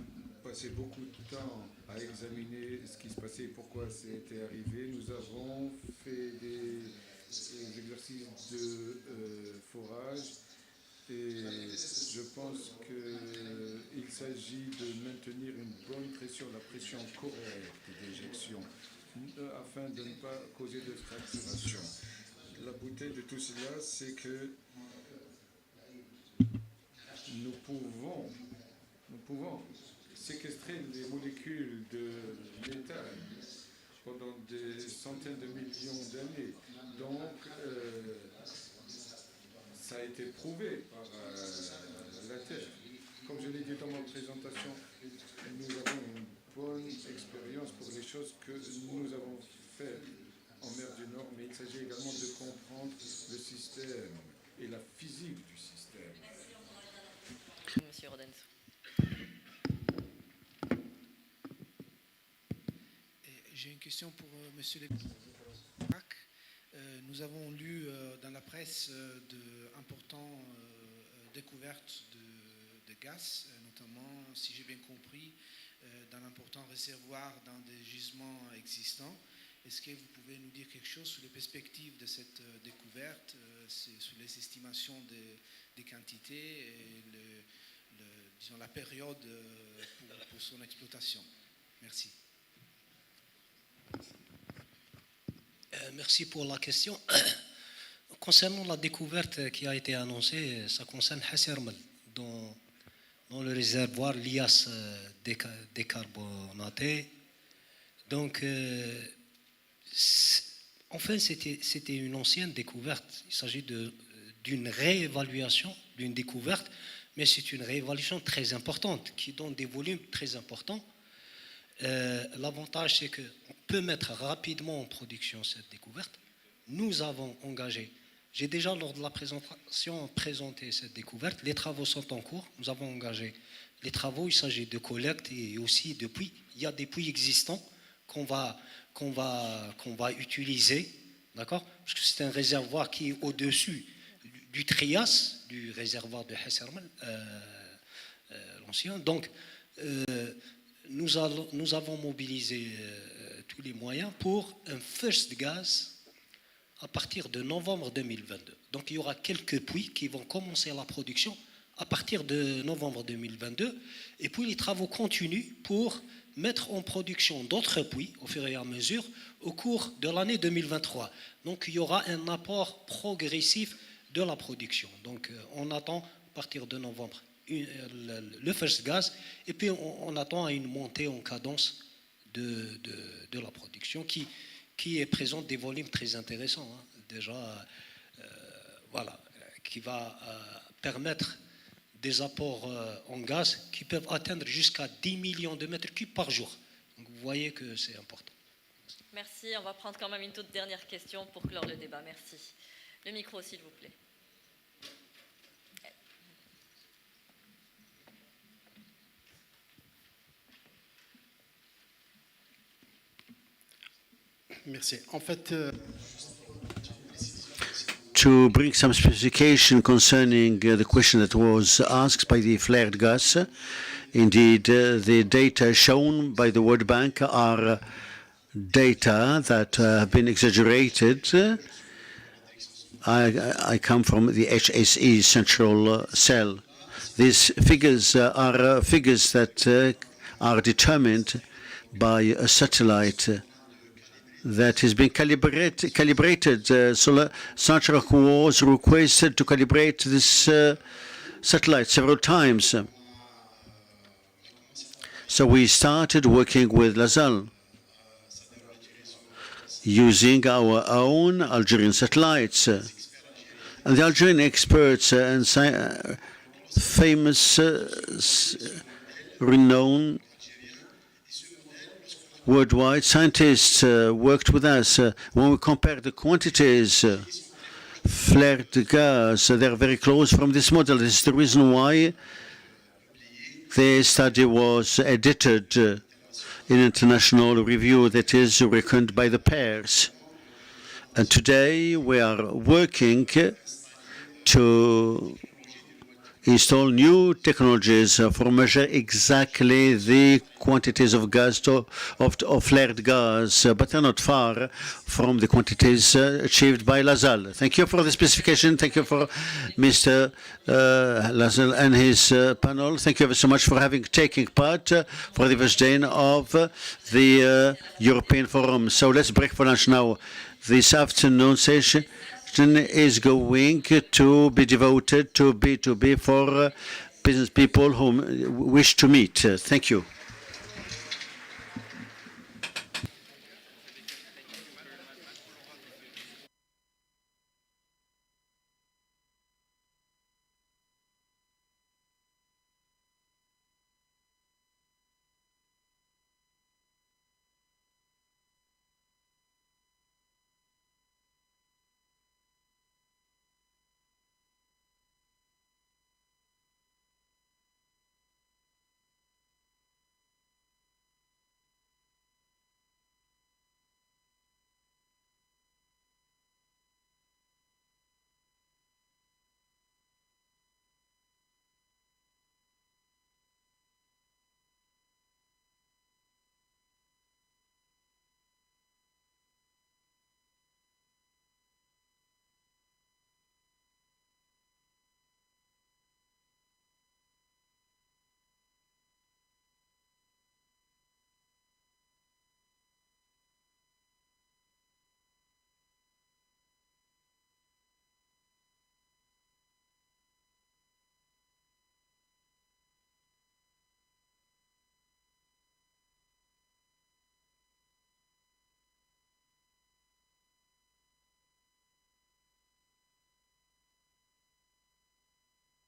passé beaucoup de temps à examiner ce qui se passait et pourquoi c'était arrivé. Nous avons fait des exercices de forage et je pense qu'il s'agit de maintenir une bonne pression, la pression correcte d'éjection afin de ne pas causer de fracturation. La beauté de tout cela, c'est que nous pouvons séquestrer les molécules de méthane pendant des centaines de millions d'années. Donc, ça a été prouvé par la Terre. Comme je l'ai dit dans ma présentation, nous avons une bonne expérience pour les choses que nous avons faites en mer du Nord, mais il s'agit également de comprendre le système et la physique du système. Monsieur Rodenso. question pour Monsieur le Nous avons lu dans la presse d'importantes découvertes de gaz, notamment, si j'ai bien compris, dans d'importants réservoirs dans des gisements existants. Est-ce que vous pouvez nous dire quelque chose sur les perspectives de cette découverte, sur les estimations des quantités et disons, la période pour son exploitation? Merci. Merci pour la question. Concernant la découverte qui a été annoncée, ça concerne Hassermel, dans le réservoir Lias décarbonaté. Donc, en fait, c'était une ancienne découverte. Il s'agit d'une réévaluation d'une découverte, mais c'est une réévaluation très importante qui donne des volumes très importants. L'avantage, c'est qu'on peut mettre rapidement en production cette découverte. Nous avons engagé, j'ai déjà lors de la présentation présenté cette découverte, les travaux sont en cours, nous avons engagé les travaux, il s'agit de collecte et aussi de puits. Il y a des puits existants qu'on va utiliser, d'accord? Parce que c'est un réservoir qui est au-dessus du Trias, du réservoir de Hassermel, l'ancien. Donc, nous avons mobilisé tous les moyens pour un first gaz à partir de novembre 2022. Donc il y aura quelques puits qui vont commencer la production à partir de novembre 2022 et puis les travaux continuent pour mettre en production d'autres puits au fur et à mesure au cours de l'année 2023. Donc il y aura un apport progressif de la production. Donc on attend à partir de novembre le first gaz, et puis on attend à une montée en cadence de la production qui est présente des volumes très intéressants, hein, déjà, voilà, qui va permettre des apports en gaz qui peuvent atteindre jusqu'à 10 millions de mètres cubes par jour. Donc vous voyez que c'est important. Merci, on va prendre quand même une toute dernière question pour clore le débat. Merci. Le micro, s'il vous plaît. Merci. En fait, to bring some specification concerning the question that was asked by the flared gas, indeed, the data shown by the World Bank are data that have been exaggerated. I come from the HSE central cell. These figures are figures that are determined by a satellite that has been calibrated. Sonatrach was requested to calibrate this satellite several times. So we started working with LaSalle, using our own Algerian satellites. And the Algerian experts and famous, renowned worldwide scientists worked with us. When we compare the quantities flared gas, they're very close from this model. This is the reason why the study was edited in international review that is reckoned by the pairs. And today we are working to install new technologies for measure exactly the quantities of gas of flared gas, but they're not far from the quantities achieved by LaSalle. Thank you for the specification. Thank you for Mr. LaSalle and his panel. Thank you so much for taking part for the first day of the European Forum. So let's break for lunch now. This afternoon session is going to be devoted to B2B for business people who wish to meet. Thank you.